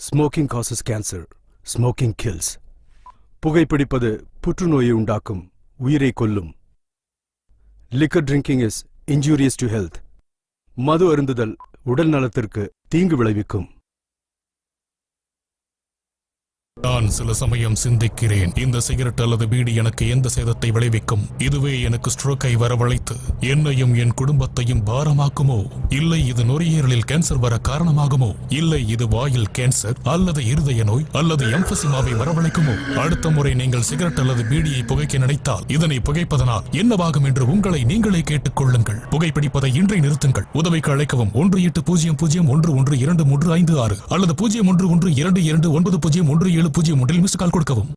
Smoking causes cancer. Smoking kills. புகைப்பிடிப்பது புற்றுநோயை உண்டாக்கும், உயிரை கொல்லும். Liquor drinking is injurious to health. மது அருந்துதல் உடல் நலத்திற்கு தீங்கு விளைவிக்கும். நான் சில சமயம் சிந்திக்கிறேன், இந்த சிகரெட் அல்லது பீடி எனக்கு எந்த சேதத்தை விளைவிக்கும்? இதுவே எனக்கு ஸ்ட்ரோக்கை வரவழைத்து என்னையும் என் குடும்பத்தையும் பாரமாக்குமோ? இல்லை இது நுரையீரலில் கேன்சர் வர காரணமாகுமோ? இல்லை இது வாயில் கேன்சர் அல்லது இருதய நோய் அல்லது எம்பசிமாவை வரவழைக்குமோ? அடுத்த முறை நீங்கள் சிகரெட் அல்லது பீடியை புகைக்க நினைத்தால் இதனை புகைப்பதனால் என்னவாகும் என்று உங்களை நீங்களே கேட்டுக் கொள்ளுங்கள். புகைப்பிடிப்பதை இன்றை நிறுத்துங்கள். உதவிக்கு அழைக்கவும் 1800-112356 அல்லது 01122901 0 மிஸ் கால் கொடுக்கவும்.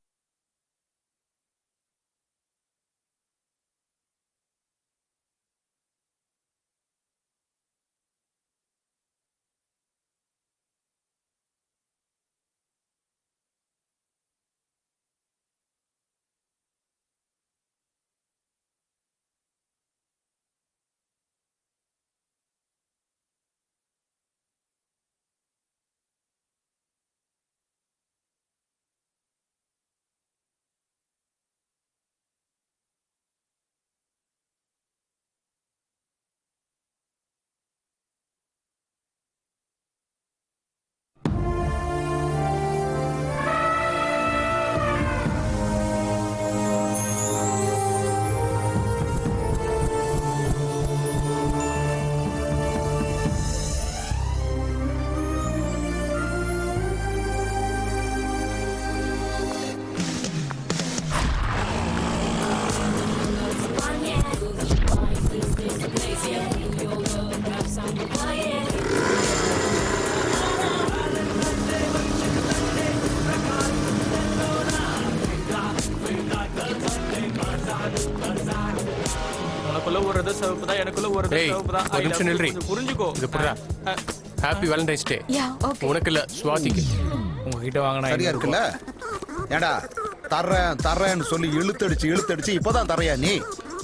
ஹாப்பி வேலண்டைன்ஸ் டே. உனக்கு இல்ல, ஸ்வாதிக்கு. உங்ககிட்ட வாங்கினா சரியா இருக்குல்ல? ஏடா தர்றேன்னு சொல்லி இழுத்தடிச்சு இப்பதான் தரையா நீ?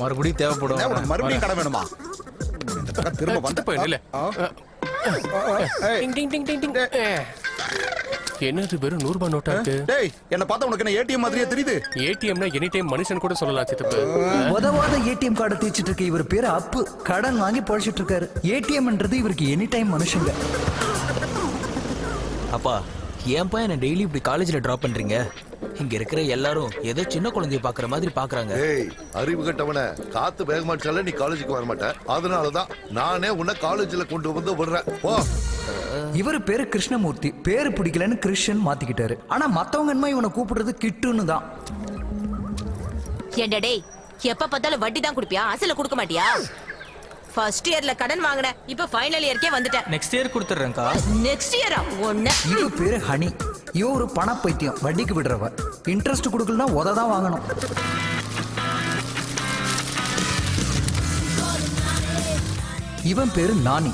மறுபடியும் தேவைப்படும். மறுபடியும் கடை வேணுமா? திரும்ப வந்து என்னது வெறும் 100 ரூபாய் நோட்டா இருக்கு? டேய், என்ன பார்த்தா உனக்கு என்ன ஏடிஎம் மாதிரியே தெரியுது? ஏடிஎம்னா எனி டைம் மனுஷன் கூட சொல்லலாம் சித்தப்பு. உதவாத ஏடிஎம் கார்டு தீச்சிட்டு இருக்கு. இவர் பேரு அப்பு. கடன் வாங்கி பொழைச்சிட்டு இருக்காரு. ஏடிஎம்ன்றது இவருக்கு எனி டைம் மனுஷங்க. அப்பா, ஏன்பா என்ன டெய்லி இப்படி காலேஜ்ல டிராப் பண்றீங்க? இங்க இருக்கிற எல்லாரும் ஏதோ சின்ன குழந்தைய பாக்குற மாதிரி பாக்குறாங்க. ஏய், அறிவு கட்டவன, காத்து வேகமாட்டால நீ காலேஜுக்கு வர மாட்டேன். அதனாலதான் நானே உன்னை காலேஜ்ல கொண்டு வந்து விடுறேன். போ. இவரு பேரு கிருஷ்ணமூர்த்தி. பேரு பிடிக்கலன்னு கிருஷ்ணன் மாத்திக்கிட்டாரு. ஆனா மத்தவங்க என்ன இவனை கூப்பிடுறது கிட்டுன்னு தான். ஏண்டா டேய், எப்ப பார்த்தாலும் வட்டி தான் குடுப்பியா? அசல கொடுக்க மாட்டியா? ஃபர்ஸ்ட் இயர்ல கடன் வாங்குன, இப்ப ஃபைனல் இயர்க்கே வந்துட்டேன். Next year கொடுத்துறேன்க்கா. நெக்ஸ்ட் இயரா? ஒண்ணு. இவ பேரு ஹனி. இவ ஒரு பண பைத்தியம். வட்டிக்கு விடுறவ. இன்ட்ரெஸ்ட் கொடுக்கலன்னா உததான் வாங்கணும். இவன் பேரு நானி.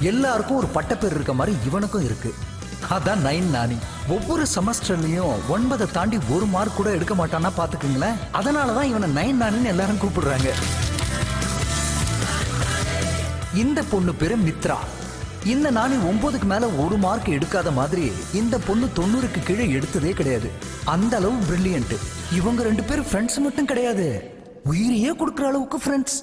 எல்லாருக்கும் ஒரு பட்ட பேர் இருக்க மாதிரி இவனுக்கும் இருக்கு. அதான் 9 நானி. ஒவ்வொரு செமஸ்டர்லயும் 9 தாண்டி 1 மார்க் கூட எடுக்க மாட்டான்னா பாத்துக்குங்களேன். அதனாலதான் இவனை 9 நானின்னு எல்லாரும் கூப்பிடுறாங்க. இந்த பொண்ணு பேரு மித்ரா. இந்த நானி 9க்கு மேல 1 மார்க் எடுக்காத மாதிரி இந்த பொண்ணு 90க்கு கீழே எடுத்ததே கிடையாது. அந்த அளவு பிரில்லியன்ட். இவங்க 2 பேரும் ஃப்ரெண்ட்ஸ் மட்டும் கிடையாது, உயிரையே கொடுக்குற அளவுக்கு ஃப்ரெண்ட்ஸ்.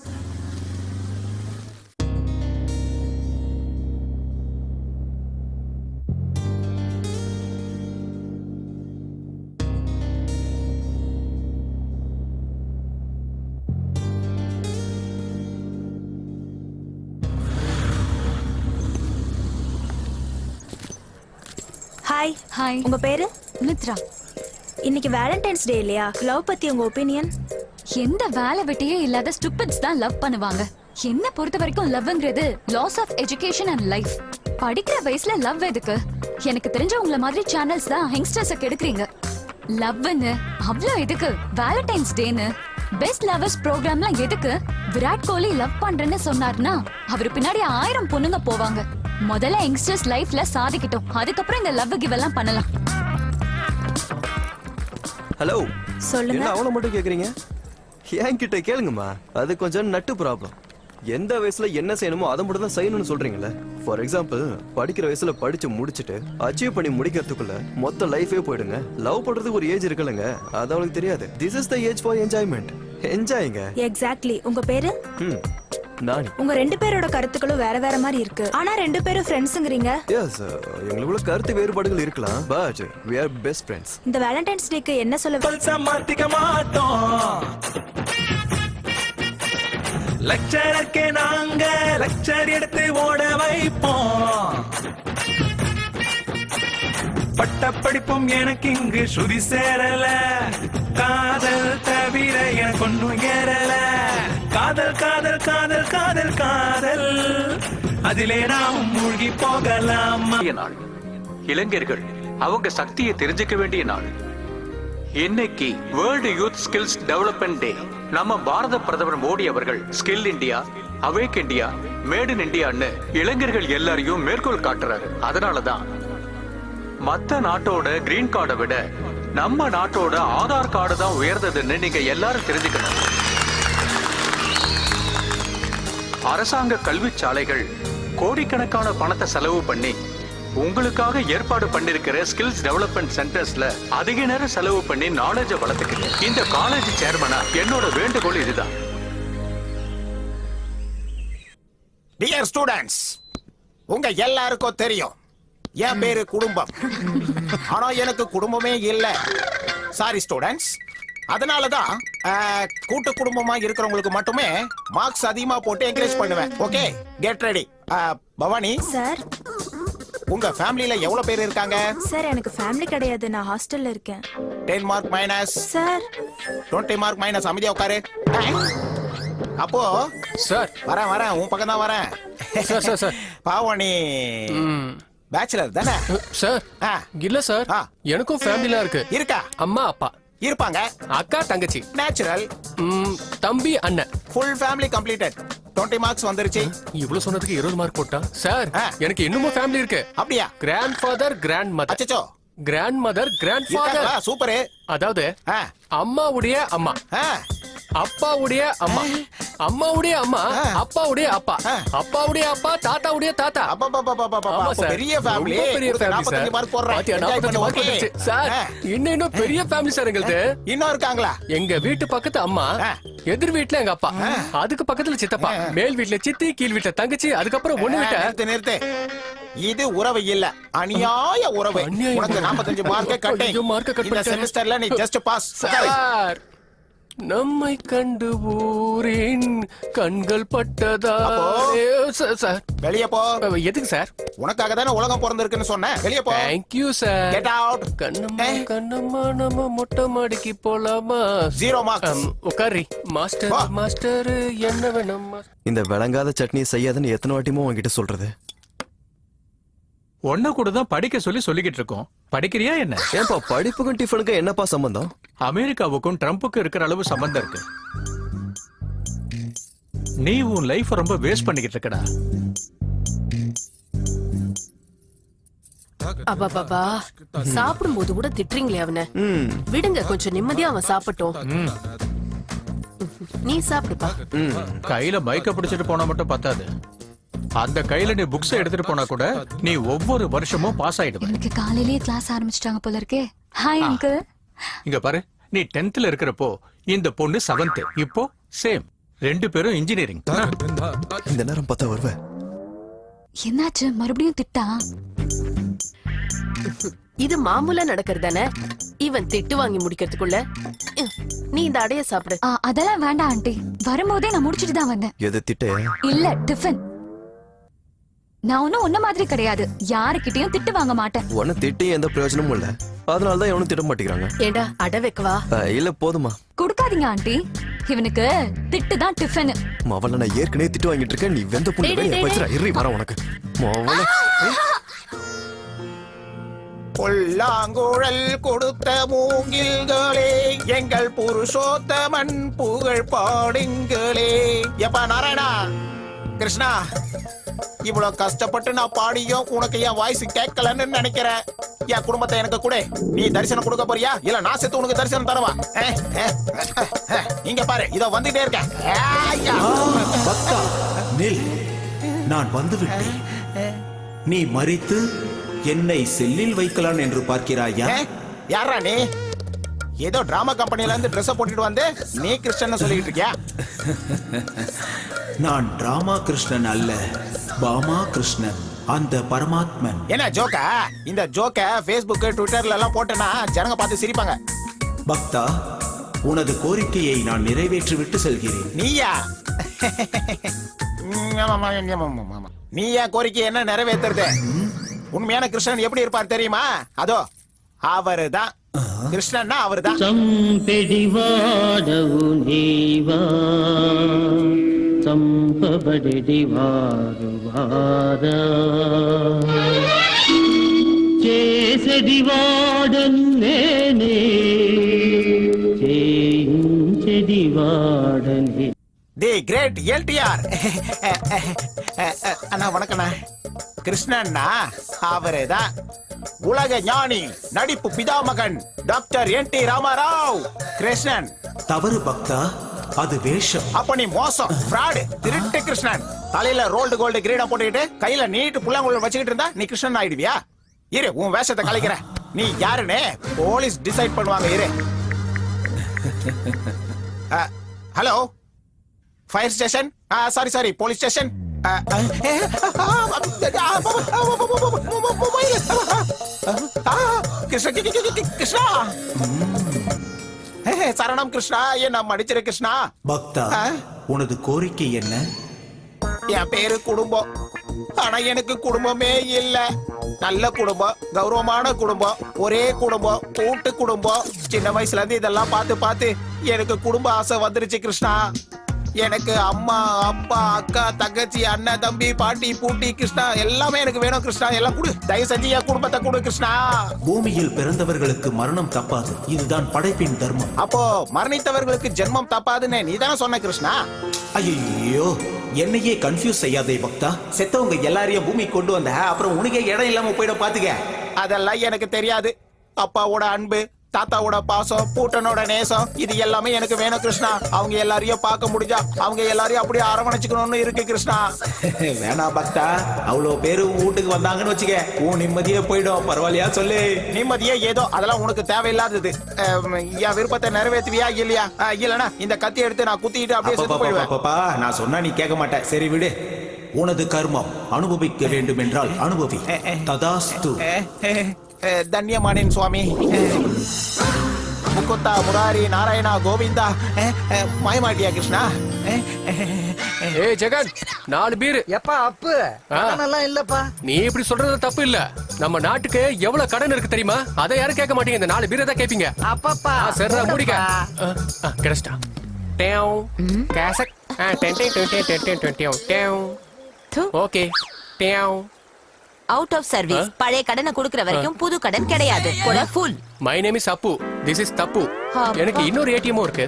ஹாய். ஹாய். உங்க பேரு? மித்ரா. இன்னைக்கு வேலண்டைன்ஸ் டே இல்லையா? லவ் பத்தி உங்க ஒபினியன்? எந்த வேலை வெட்டியே இல்லாத ஸ்டூபிட்ஸ் தான் லவ் பண்ணுவாங்க. என்ன பொறுத்த வரைக்கும் லவ்ங்கிறது loss of education and life. படிக்கிற வயசுல லவ் எதுக்கு? எனக்கு தெரிஞ்ச உங்கள மாதிரி சேனல்ஸ் தான் யங்ஸ்டர்ஸை கெடுக்குறீங்க. லவ்னு அவ்வளோ எதுக்கு? வேலண்டைன்ஸ் டேன்னு பெஸ்ட் லவர்ஸ் ப்ரோக்ராம்லாம் எதுக்கு? விராட் கோலி லவ் பண்றேன்னு சொன்னார்னா அவரு பின்னாடி 1000 பொண்ணுங்க போவாங்க. முதல்ல யங்ஸ்டர்ஸ் லைஃப்ல சாதிக்கட்டும், அதுக்கப்புறம் இந்த லவ் கிவ் எல்லாம் பண்ணலாம். ஹலோ, சொல்லுங்க. என்ன அவளை மட்டும் கேக்குறீங்க? என்கிட்ட கேளுங்கம்மா, அது கொஞ்சம் நட்டு ப்ராப்ளம். எந்த வயசுல என்ன செய்யணுமோ அதை மட்டும் தான் செய்யணும்னு சொல்றீங்கல்ல. ஃபார் எக்ஸாம்பிள், படிக்கிற வயசுல படிச்சு முடிச்சுட்டு அச்சீவ் பண்ணி முடிக்கிறதுக்குள்ள மொத்த லைஃபே போயிடுங்க. லவ் பண்றதுக்கு ஒரு ஏஜ் இருக்குல்லங்க, அது அவளுக்கு தெரியாது. This is the age for enjoyment. என்ஜாய்ங்க. எக்ஸாக்ட்லி. உங்க பேரு? நானி. உங்க 2 பேரோட கருத்துக்களும் வேற வேற மாதிரி இருக்கு. ஆனா 2 பேரும் ஃப்ரெண்ட்ஸ்ங்கறீங்க. எஸ், எங்களுக்குள்ள கருத்து வேறுபாடுகள் இருக்கலாம், but we are best friends. இந்த வேலண்டைன்ஸ் டேக்கு என்ன சொல்ல மாத்திக்க மாட்டோம். லெக்சரருக்கு நாங்க லெக்சர் எடுத்து ஓட வைப்போம். பட்ட படிப்பும் எனக்கு இங்கு சுதி சேரல. காதல் தவிர எனக்கு ஒன்றும் ஏறல. காதல் காதல் காதல் காதல் காதல் அதிலே நாம் மூழ்கி போகலாம். நாள் இளைஞர்கள் அவங்க சக்தியை தெரிஞ்சுக்க வேண்டிய நாள். இன்னைக்கு வேர்ல்டு யூத் ஸ்கில்ஸ் டெவலப்மெண்ட் டே. நம்ம பாரத பிரதமர் மோடி அவர்கள் skill India, awake India, made in இந்தியான்னு இளைஞர்கள் எல்லாரையும் மேற்கோள் காட்டுறாரு. அதனாலதான் மத்த நாட்டோட கிரீன் கார்டை விட நம்ம நாட்டோட ஆதார் கார்டு தான் உயர்ந்ததுன்னு நீங்க எல்லாரும் தெரிஞ்சுக்கணும். அரசாங்க கல்வி சாலைகள் கோடிக்கணக்கான பணத்தை செலவு பண்ணி உங்களுக்காக ஏற்பாடு பண்ணிருக்கிற ஸ்கில்ஸ் டெவலப்மெண்ட் சென்டர்ஸ்ல அதிக நேரம் செலவு பண்ணி நாலேஜ வளர்த்துக்கிட்டு இந்த காலேஜ் சேர்மனா என்னோட வேண்டுகோள் இதுதான். டியர் ஸ்டூடெண்ட்ஸ், உங்க எல்லாருக்கும் தெரியும் என் பேரு குடும்பம். ஆனா எனக்கு குடும்பமே இல்ல. Sorry students. அதனாலதான் கூட்டு குடும்பமா இருக்கிறவங்களுக்கு மட்டுமே மார்க்ஸ் அதிகமா போட்டு என்கரேஜ் பண்ணுவேன். Okay, get ready. Bhavani sir, உங்க ஃபேமிலில எவ்வளவு பேர் இருக்காங்க? சார், எனக்கு ஃபேமிலி கிடையாது, நான் ஹாஸ்டல்ல இருக்கேன். 10 mark minus. Sir, 20 mark minus. அமைதியா உட்காரு. அப்போ சார் வரேன் வரேன், உன் பக்கம் தான் வரேன். Sir sir sir Pavani bachelor தானே? சார் இல்ல சார், எனக்கும் ஃபேமிலிலாம் இருக்கு. இருக்கா? அம்மா அப்பா இருப்பாங்க, அக்கா தங்கச்சி, நேச்சுரல், தம்பி அண்ணன், ஃபுல் ஃபேமிலி கம்ப்ளீட்டட். 20 மார்க்ஸ் வந்துருச்சு. இவ்வளவு சொன்னதுக்கு 20 மார்க் போட்டா? சார், எனக்கு இன்னமும் ஃபேமிலி இருக்கு. அப்படியா? Grandfather, grandmother. அச்சச்சோ. Grandmother, grandfather. Super. அதாவது அம்மாவுடைய அம்மா, அப்பாவுடைய அம்மா, அம்மாவுடைய அம்மா, அப்பாவுடைய அப்பா, அப்பாவுடைய அப்பா, தாத்தாவுடைய தாத்தா. பெரிய ஃபேமிலி. பெரிய ஃபேமிலி சார். இன்னும் பெரிய ஃபேமிலி சார் எங்களுது. இன்னும் இருக்காங்களா? எங்க வீட்டு பக்கத்து அம்மா, எதிர் வீட்டுல எங்க அப்பா, அதுக்கு பக்கத்துல சித்தப்பா, மேல் வீட்டுல சித்தி, கீழ் வீட்டுல தங்கச்சி, அதுக்கப்புறம் ஒண்ணு வீட்ட. நிறுத்து. இது உறவு இல்ல, அநியாய உறவு. உனக்கு 45 மார்க் கட். இந்த செமஸ்டர்ல நீ ஜஸ்ட் பாஸ். சார், நம்மை கண்டு ஊரின் கண்கள் பட்டதா? சார் வெளியே போ. எதுக்கு சார்? உனக்காக தானே உலகம் பிறந்திருக்குன்னு சொன்னேன். வெளியே போ. Thank you sir. Get out. Kannamma Kannamma, நம்ம மொட்டை மாடிக்கு போலாமா? 0 மார்க்ஸ். உட்காரி. மாஸ்டர் மாஸ்டர் என்ன வேணும்? இந்த விளங்காத சட்னி செய்யாதுன்னு எத்தனை வாட்டியுமோ உங்ககிட்ட சொல்றது. ஒன்ன கூட தான் படிக்க சொல்லிக்கிட்டு இருக்கோம். படிக்கிறியா என்ன? ஏன்பா படிப்புக்கும் டிஃபனுக்கும் என்னப்பா சம்பந்தம்? அமெரிக்காவுக்கும் ட்ரம்புக்கும் இருக்கிற அளவு சம்பந்தம் இருக்கு. நீ உன் லைஃப் ரொம்ப வேஸ்ட் பண்ணிக்கிட்டு இருக்கடா. அப்பா சாப்பிடும் போது கூட திட்டுறீங்களே அவனை. விடுங்க, கொஞ்சம் நிம்மதியா அவன் சாப்பிட்டோம். நீ சாப்பிடுப்பா. கையில பைக்க பிடிச்சிட்டு போனா மட்டும் பத்தாது. அந்த கையில நீ புக்ஸ் எடுத்துட்டு போனா கூட நீ ஒவ்வொரு வருஷமும் பாஸ் ஆயிடுவ. எனக்கு காலையிலேயே கிளாஸ் ஆரம்பிச்சிட்டாங்க போல இருக்கே. Hi uncle. இங்க பாரு, நீ 10th இருக்கிறப்போ இந்த பொண்ணு 7th. இப்போ சேம், 2 பேரும் இன்ஜினியரிங். இந்த நேரம் பார்த்தா வருவ. என்னாச்சு? மறுபடியும் திட்டா? இது மாமூலா நடக்கிறதானே. இவன் திட்டு வாங்கி முடிக்கிறதுக்குள்ள நீ இந்த அடைய சாப்பிடு. அதெல்லாம் வேண்டாம் ஆண்டி, வரும்போதே நான் முடிச்சிட்டு தான் வந்தேன். எது திட்ட? இல்ல, டிஃபன். நான் ஒன்னும் உன்ன மாதிரி கிடையாது, யாருக்கிட்டையும் திட்டு வாங்க மாட்டேன். உன்னை திட்டி எந்த பிரயோஜனமும் இல்ல, அதனாலதான் எவனும் திட்ட மாட்டேங்கிறாங்க. ஏண்டா அடை வைக்கவா? இல்ல போதுமா. கொடுக்காதீங்க ஆண்டி, இவனுக்கு திட்டு தான் டிஃபன். மவள நான் ஏற்கனவே திட்டு வாங்கிட்டு இருக்கேன், நீ வெந்த புண்ணு வச்சிரா. இறி வர உனக்கு மவள. பொல்லாங்குழல் கொடுத்த மூங்கில்களே, எங்கள் புருஷோத்தமன் புகழ் பாடுங்களே. எப்பா நாராயணா, கிருஷ்ணா, இவ்வளவு கஷ்டப்பட்டு நான் பாடியும் உனக்கு என் வாய்ஸ் கேட்கலன்னு நினைக்கிறேன். என் குடும்பத்தை எனக்கு கொடு. நீ தரிசனம் கொடுக்க போறியா இல்ல நான் சேர்த்து உனக்கு தரிசனம் தரவா? இங்க பாரு, இதோ வந்துட்டே இருக்கேன். பக்தா நில், நான் வந்து விட்டேன். நீ மரித்து என்னை செல்லில் வைக்கலாம் என்று பார்க்கிறாயா? யாரா நீ? ஏதோ டிராமா கம்பெனில இருந்து ட்ரெஸ் போட்டுட்டு வந்து நீ கிருஷ்ணன் சொல்லிட்டு இருக்கியா? நான் டிராமா கிருஷ்ணன் அல்ல, பாமா கிருஷ்ணன், அந்த பரமாத்மன். என்ன ஜோக்கா? இந்த ஜோக்க Facebook ட்விட்டர்ல எல்லாம் போட்டேன்னா ஜனங்க பார்த்து சிரிப்பாங்க. பக்தா, உனது கோரிக்கையை நான் நிறைவேற்றி விட்டு செல்கிறேன். நீயா? நீ என் கோரிக்கை என்ன நிறைவேற்றுறது? உண்மையான கிருஷ்ணன் எப்படி இருப்பார் தெரியுமா? அதோ அவருதான் கிருஷ்ணன்னா அவருதான். చంపెడివాడవు నీవా చంపబడెడివారు వారా చేసెడివాడను నేనే చేయించెడివాడని. தி கிரேட் எல்டிஆர் அண்ணா வணக்கண்ணா. கிருஷ்ணன்னா அவருதான் உலக ஞானி, நடிப்பு பிதாமகன் டாக்டர் என்.டி. ராமராவ். கிருஷ்ணன் தவறு பக்தா, அது வேஷம். அப்ப நீ மோசம், ஃப்ராட், திருட்டு கிருஷ்ணன். தலையில ரோல்டு கோல்டு கிரீடம் போட்டுக்கிட்டு கையில நீட்டு புல்லாங்குழல் வச்சுக்கிட்டு இருந்தா நீ கிருஷ்ணன் ஆயிடுவியா? இரு, உன் வேஷத்தை கலைக்கிற. நீ யாருன்னு போலீஸ் டிசைட் பண்ணுவாங்க. இரு. Hello, fire station? Sorry police station. Krishna, சரணம் கிருஷ்ணா, என்ன மன்னிச்சிரு கிருஷ்ணா. பக்தா, உனது கோரிக்கை என்ன? என் பேரு குடும்பம், ஆனா எனக்கு குடும்பமே இல்ல. நல்ல குடும்பம், கௌரவமான குடும்பம், ஒரே குடும்பம், கூட்டு குடும்பம். சின்ன வயசுல இருந்து இதெல்லாம் பார்த்து பார்த்து எனக்கு குடும்ப ஆசை வந்துருச்சு கிருஷ்ணா. எனக்கு அம்மா, அப்பா, அக்கா, தங்கச்சி, அண்ணன், தம்பி, பாட்டி, பூட்டி கிருஷ்ணா எல்லாமே எனக்கு வேணும் கிருஷ்ணா. எல்லாம் கொடு, தயவு செஞ்சு என் குடும்பத்தை கொடு கிருஷ்ணா. பூமியில் பிறந்தவர்களுக்கு மரணம் தப்பாது, இதுதான் படைப்பின் தர்மம். அப்போ மரணித்தவர்களுக்கு ஜென்மம் தப்பாதுன்னு நீ தானே சொன்ன கிருஷ்ணா. ஐயோ, என்னையே கன்ஃபியூஸ் செய்யாதே பக்தா. செத்தவங்க எல்லாரையும் பூமி கொண்டு வந்த அப்புறம் உனக்கே இடம் இல்லாம போயிட பாத்துக்க. அதெல்லாம் எனக்கு தெரியாது. அப்பாவோட அன்பு, தாத்தாவோட பாசம், பூட்டனோட நேசம், இது எல்லாமே எனக்கு வேணும் கிருஷ்ணா. அவங்க எல்லாரையும் பார்க்க முடிஞ்சா அவங்க எல்லாரையும் அப்படியே அரவணைச்சுக்கணும்னு இருக்கு கிருஷ்ணா. வேணாம் பக்தா, அவ்வளவு பேரு வீட்டுக்கு வந்தாங்கன்னு வச்சுக்க, உன் நிம்மதியே போயிடும். பரவாயில்லையா சொல்லு? நிம்மதியே ஏதோ, அதெல்லாம் உனக்கு தேவையில்லாதது. என் விருப்பத்தை நிறைவேற்றுவியா இல்லையா? இல்லனா இந்த கத்தி எடுத்து நான் குத்திட்டு அப்படியே செத்து போயிடுவேன். நான் சொன்னா நீ கேட்க மாட்டேன். சரி விடு, உனது கர்மம் அனுபவிக்க வேண்டும் என்றால் அனுபவி. ததாஸ்து. தன்யமானேன் சுவாமி. முகுந்தா, முராரி, நாராயணா, கோவிந்தா. மாயமாட்டியா கிருஷ்ணா? ஏய் ஜெகன், 4 பீர். எப்பா அப்பு அதெல்லாம் இல்லப்பா. நீ இப்படி சொல்றது தப்பு இல்ல. நம்ம நாட்டுக்கு எவ்வளவு கடன் இருக்கு தெரியுமா? அதை யாரும் கேட்க மாட்டீங்க. இந்த 4 பீரை தான் கேட்பீங்க. அப்பப்பா சரிடா, முடிக்க. கிடைச்சிட்டா. டேவ் கேசக். ஓகே. டேவ் அவுட் ஆஃப் சர்வீஸ். பழைய கடனை கொடுக்கிற வரைக்கும் புது கடன் கிடையாது. Full. My name is Appu. This is தப்பு. எனக்கு இன்னொரு ஏடிஎம்மும் இருக்கு.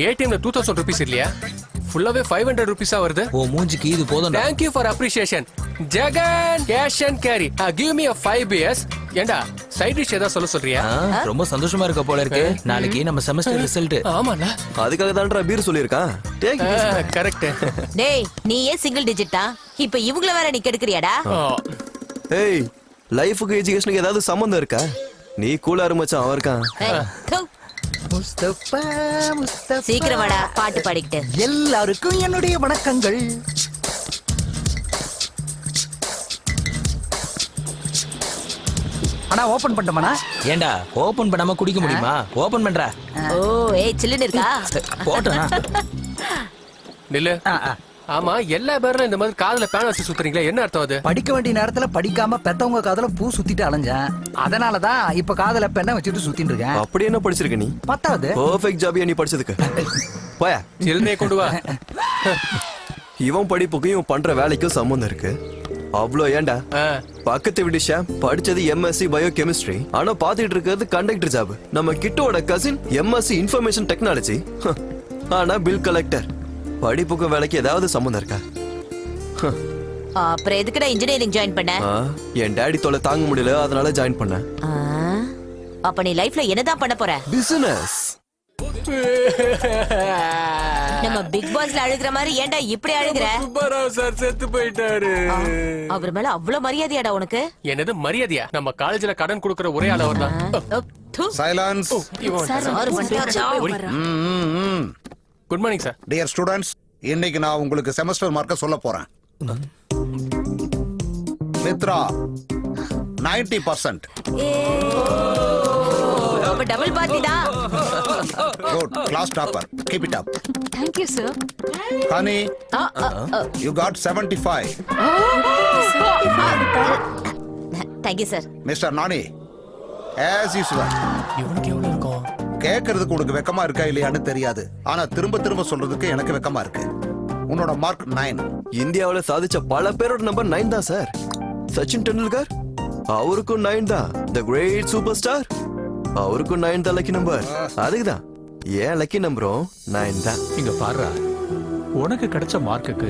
ஏடிஎம்ல 2000 rupees இல்லையா? ஃபுல்லாவே 500 rupeesஆ வருது. ஓ மூஞ்சிக்கு இது போதும். Thank you for appreciation. Jagan, cash and carry. Give me a 5 beers. ஏண்டா சைடு டிஷ் ஏதா சொல்றியா? ரொம்ப சந்தோஷமா இருக்க போல இருக்கு. நாளைக்கு நம்ம செமஸ்டர் ரிசல்ட். ஆமாண்ணா, அதுக்காக தான்டா பீர் சொல்லிருக்கான். கரெக்ட். டேய், நீ ஏன் சிங்கிள் டிஜிட்டா? இப்ப இவங்கள வேற நீ கெடுக்கறியாடா? ஏய், லைஃபுக்கு எஜுகேஷனுக்கு ஏதாவது சம்பந்தம் இருக்கா? நீ கூலா இருமச்சான் அவர்க்கா. முஸ்தபா முஸ்தபா, சீக்கிரம் வாடா, பாட்டு பாடிக்கிட்டு. எல்லாருக்கும் என்னுடைய வணக்கங்கள். அண்ணா ஓபன் பண்ணட்டமாண்ணா? ஏண்டா ஓபன் பண்ணாம குடிக்க முடியுமா? ஓபன் பண்றா. ஓ, ஏய் சில்லுன்னு இருக்கா? போட்டா நில்லு. ஆமா, எல்லா பேரும் இந்த மாதிரி காதுல பேன் வச்சு சுத்துறீங்களா? என்ன அர்த்தம் அது? படிக்க வேண்டிய நேரத்துல படிக்காம பெத்தவங்க காதுல பூ சுத்திட்டு அலைஞ்சேன். அதனாலதான் இப்ப காதுல பெண்ணை வச்சுட்டு சுத்திட்டு இருக்கேன். அப்படி என்ன படிச்சிருக்க நீ? 10வது. பெர்ஃபெக்ட் ஜாபியா நீ படிச்சதுக்கு. போயா, சில்லுனே கொண்டு வா. இவன் படிப்புக்கும் இவன் பண்ற வேலைக்கும் சம்பந்தம் இருக்கு. அவ்வளோ ஏன்டா பக்கத்து வீட்டு ஷாம் படிச்சது எம்எஸ்சி பயோ கெமிஸ்ட்ரி ஆனா பாத்துட்டு இருக்கிறது கண்டக்டர் ஜாப். நம்ம கிட்டோட கசின் எம்எஸ்சி இன்ஃபர்மேஷன் டெக்னாலஜி ஆனா பில் கலெக்டர். படிப்புக்கும் வேலைக்கு ஏதாவது சம்பந்தம் இருக்கா? அப்புறம் எதுக்குடா இன்ஜினியரிங் ஜாயின் பண்ண? என் டாடி தொலை தாங்க முடியல, அதனால ஜாயின் பண்ணேன். அப்ப நீ லைஃப்ல என்னதான் பண்ண போற? பிசினஸ். நம்ம பிக் பாஸ்ல அழுகுற மாதிரி ஏன்டா இப்படி அழுகுற? சுப்பராவ் சார் செத்து போயிட்டாரு. அவர் மேல அவ்வளவு மரியாதையாடா உனக்கு? என்னது மரியாதையா? நம்ம காலேஜ்ல கடன் கொடுக்கற ஒரே ஆள் அவர்தான். Silence. Good morning sir. Dear students, இன்னைக்கு நான் உங்களுக்கு செமஸ்டர் மார்க்க சொல்ல போறேன். மித்ரா 90%. அப்ப டபுள் பார்ட்டி தான். Good, class topper. Keep it up. Thank you, sir. Honey, you got 75. Thank you, sir. Mr. Nani, as usual. இவனுக்கு எவ்வளவு இருக்கும்? கேக்குறதுக்கு உனக்கு வெக்கமா இருக்கா இல்லையான்னு தெரியாது. ஆனா திரும்ப திரும்ப சொல்றதுக்கு எனக்கு வெக்கமா இருக்கு. உன்னோட மார்க் 9. இந்தியாவுல சாதிச்ச பல பேரோட நம்பர் 9 தான் சார். சச்சின் டெண்டுல்கர் அவருக்கும் 9 தான். தி கிரேட் சூப்பர் ஸ்டார் அவருக்கும் 9 தான் லக்கி நம்பர். அதுக்குதான் ஏன் லக்கி நம்பரும் 9 தான். இங்க பாருடா, உனக்கு கிடைச்ச மார்க்குக்கு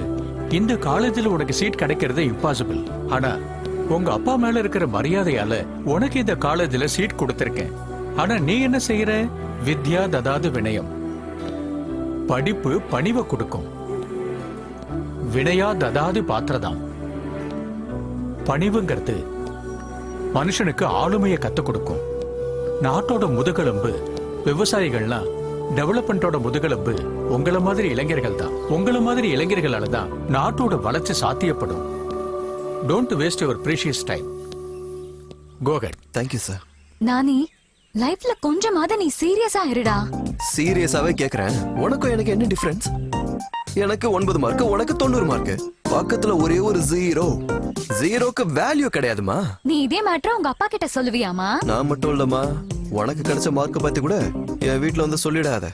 இந்த காலேஜ்ல உனக்கு சீட் கிடைக்கிறது இம்பாசிபிள். ஆனா உங்க அப்பா மேல இருக்கிற மரியாதையால உனக்கு இந்த காலேஜ்ல சீட் கொடுத்திருக்கேன். ஆனா நீ என்ன செய்யற? வித்யா ததாது வினயம். படிப்பு பணிவை கொடுக்கும். வினயா ததாது பாத்திரதாம். பணிவுங்கிறது மனுஷனுக்கு ஆளுமையை கத்துக் கொடுக்கும். நாட்டோட முதுகெலும்பு விவசாயிகள்லாம், டெவலப்மெண்டோட முதுகெலும்பு உங்கள மாதிரி இளைஞர்கள் தான். உங்கள மாதிரி இளைஞர்களால தான் நாட்டோட வளர்ச்சி சாத்தியப்படும். Don't waste your precious time. Go head. Thank you sir. Nani, லைஃப்ல கொஞ்சமாவது நீ சீரியஸா இருடா. சீரியஸாவே கேக்குறேன். உனக்கும் எனக்கு என்ன டிஃபரன்ஸ்? எனக்கு 9 மார்க், உனக்கு 90 மார்க். பக்கத்துல ஒரே ஒரு 0. 0க்கு வேல்யூ கிடையாதுமா. நீ இதே மேட்டர் உங்க அப்பா கிட்ட சொல்லுவியாமா? நான் மட்டும் இல்லம்மா, உனக்கு கிடைச்ச மார்க் பத்தி கூட என் வீட்ல வந்து சொல்லிடாத.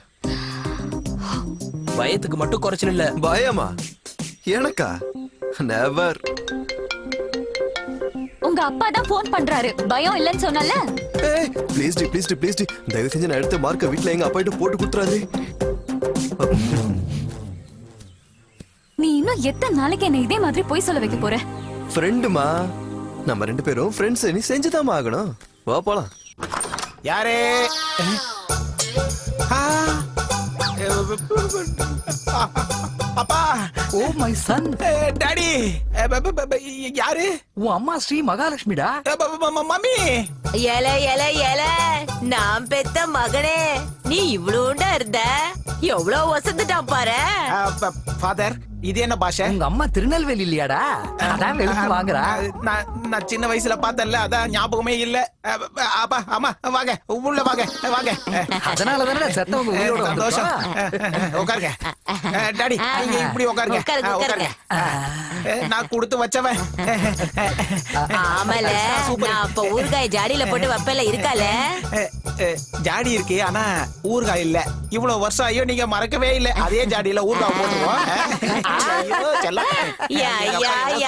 பயத்துக்கு மட்டும் குறைச்சல் இல்ல. பயமா? எனக்கா? நெவர். உங்க அப்பா தான் போன் பண்றாரு. பயம் இல்லன்னு சொன்னல. ஏய் ப்ளீஸ் டி ப்ளீஸ் டி ப்ளீஸ் டி, தயவு செஞ்சு நான் எடுத்த மார்க்க வீட்ல எங்க அப்பா கிட்ட போட்டு கொடுத்துறாதே. நீ இன்னும் எத்தனை நாளைக்கு என்ன இதே மாதிரி போய் சொல்ல வைக்க போற? ஃப்ரெண்டுமா, நம்ம 2 பேரும் ஃப்ரெண்ட்ஸ். நீ செஞ்சுதாமா ஆகணும். வா போலாம். யாரே? அப்பா. Oh my son. டாடி. யாரு? உன் அம்மா ஸ்ரீ மகாலட்சுமிடா. மம்மி. ஏல ஏல ஏல, நான் பெத்த மகனே, நீ இவ்வளோண்டா இருந்த, எவ்வளவு வசந்துட்டான் பாரு. ஃபாதர், இது என்ன பாஷை? உங்க அம்மா திருநெல்வேலி இல்லையாடா? அதான் வெளுத்து வாங்குறா. நான் சின்ன வயசுல பார்த்தேன்ல, அதான் ஞாபகமே இல்ல. அப்பா அம்மா வாங்க, உள்ள வாங்க வாங்க. அதனாலதானே செத்தவங்க உயிரோட சந்தோஷம். உட்காருங்க டாடி, நீங்க இப்படி உட்காருங்க. உட்காருங்க. நான் கொடுத்து வச்சவன். ஆமால, நான் அப்ப ஊறுகாய் ஜாடியில போட்டு வைப்பல இருக்கால. ஜாடி இருக்கு, ஆனா ஊறுகாய் இல்ல. இவ்வளவு வருஷம் ஐயோ நீங்க மறக்கவே இல்ல. அதே ஜாடியில ஊறுகாய் போட்டுருவோம்.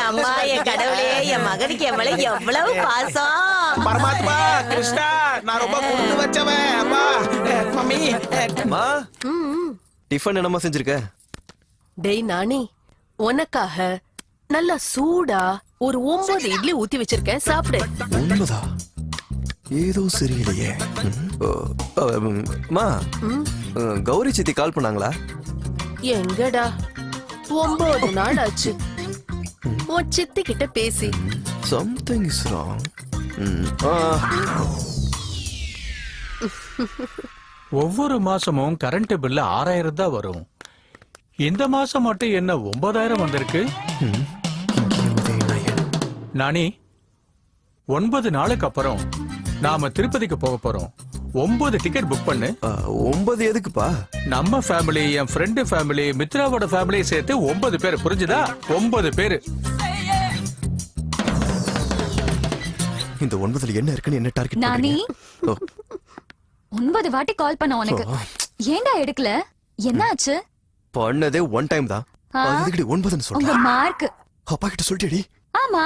அம்மா, என் கடவுளே, என் மகனுக்கு என் மேல எவ்வளவு பாசம். பரமாத்மா கிருஷ்ணா, நான் ரொம்ப கொடுத்து வச்சவன். அம்மா மம்மி. அம்மா, டிஃபன் என்னமா செஞ்சிருக்க? டேய் நானி, உனக்காக நல்லா சூடா ஒரு 9 இட்லி ஊத்தி வச்சிருக்கேன், சாப்பிடு. உண்மைதா? ஏதோ சரியில்லையே. அம்மா, கௌரி சித்தி கால் பண்ணாங்களா? எங்கடா, 9 நாள் ஆச்சு உன் சித்தி கிட்ட பேசி. Something is wrong. ஒவ்வொரு மாசமும் கரண்ட் பில் 6000 தான் வரும். இந்த மாசம் மட்டும் என்ன 9000 வந்திருக்கு? நானி, 9 நாளுக்கு அப்புறம் நாம திருப்பதிக்கு போக போறோம். 9 டிக்கெட் புக் பண்ணு. 9 எதுக்குப்பா? நம்ம ஃபேமிலி, என் ஃப்ரெண்டு ஃபேமிலி, மித்ராவோட ஃபேமிலியை சேர்த்து 9 பேர். புரிஞ்சுதா? 9 பேர். இந்த 9ல என்ன இருக்குன்னு என்ன டார்கெட் நானி, பண்றீங்க? 9 வாட்டி கால் பண்ண உனக்கு. ஏன்டா எடுக்கல? என்னாச்சு? பண்ணதே 1 டைம் தான். அதுக்கு 9ன்னு உங்க சொல்றேன். மார்க். அப்பா கிட்ட சொல்லிட்டேடி. ஆமா,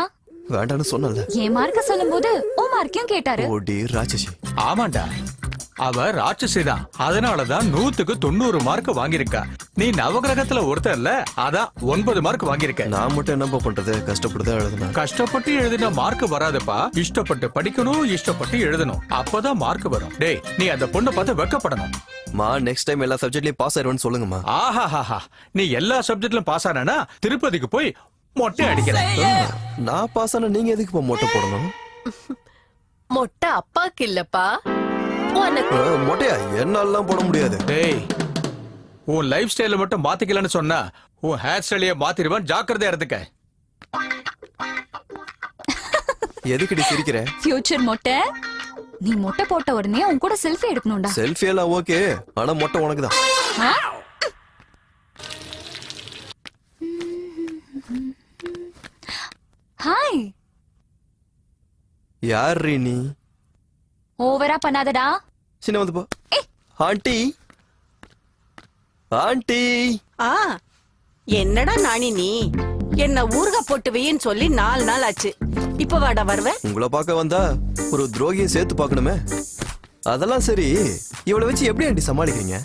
வேண்டான்னு சொன்னல. என் மார்க்க சொல்லும்போது உன் மார்க்கையும் கேட்டாரு. ஓடி ராட்சசி. ஆமாண்டா, அவ ராட்சசி தான். அதனாலதான் 100க்கு 90 மார்க் வாங்கியிருக்கா. நீ நவகிரகத்துல ஒருத்தர்ல, அதான் 9 மார்க் வாங்கியிருக்க. நான் மட்டும் என்ன பண்றது? கஷ்டப்பட்டுதான் எழுதுனேன். கஷ்டப்பட்டு எழுதின மார்க் வராதுப்பா. இஷ்டப்பட்டு படிக்கணும், இஷ்டப்பட்டு எழுதணும், அப்பதான் மார்க் வரும். டேய், நீ அந்த பொண்ணை பார்த்து வெக்கப்படணும். மா நெக்ஸ்ட் டைம் எல்லா சப்ஜெக்ட்லயும் பாஸ் ஆயிடுவேன்னு சொல்லுங்கம்மா. ஆஹாஹாஹா, நீ எல்லா சப்ஜெக்ட்லயும் பாஸ் ஆனா திருப்பதிக்கு போய் மொட்டை அடிக்கிறேன். நான் பாஸ் ஆனா நீங்க எதுக்கு மொட்டை போடணும்? மொட்டை அப்பாக்கு இல்லப்பா, உனக்கு. மொட்டையா என்னாலாம் போட முடியாது. டேய், உன் லைஃப் ஸ்டைல மட்டும் மாத்திக்கலன்னு சொன்னா உன் ஹேர் ஸ்டைலையே மாத்திடுவான். ஜாக்கிரதையா இருந்துக்க. எதுக்குடி சிரிக்கிற? ஃபியூச்சர் மொட்டை. நீ மொட்டை போட்ட உடனே உன் கூட செல்ஃபி எடுக்கணும்டா. செல்ஃபி எல்லாம் ஓகே, ஆனா மொட்டை உனக்கு தான். ஹாய். யார் நீ? ஓவரா பண்ணாதடா. சின்ன வந்து போ. Aunty, aunty. என்னடா நானி, நீ என்ன ஊர்க போட்டு வையின்னு சொல்லி 4 நாள் ஆச்சு. இப்ப வாடா வருவ? உங்களை பார்க்க வந்தா ஒரு துரோகியும் சேர்த்து பார்க்கணுமே. அதெல்லாம் சரி, இவளை வச்சு எப்படி ஆண்டி சமாளிக்கிறீங்க?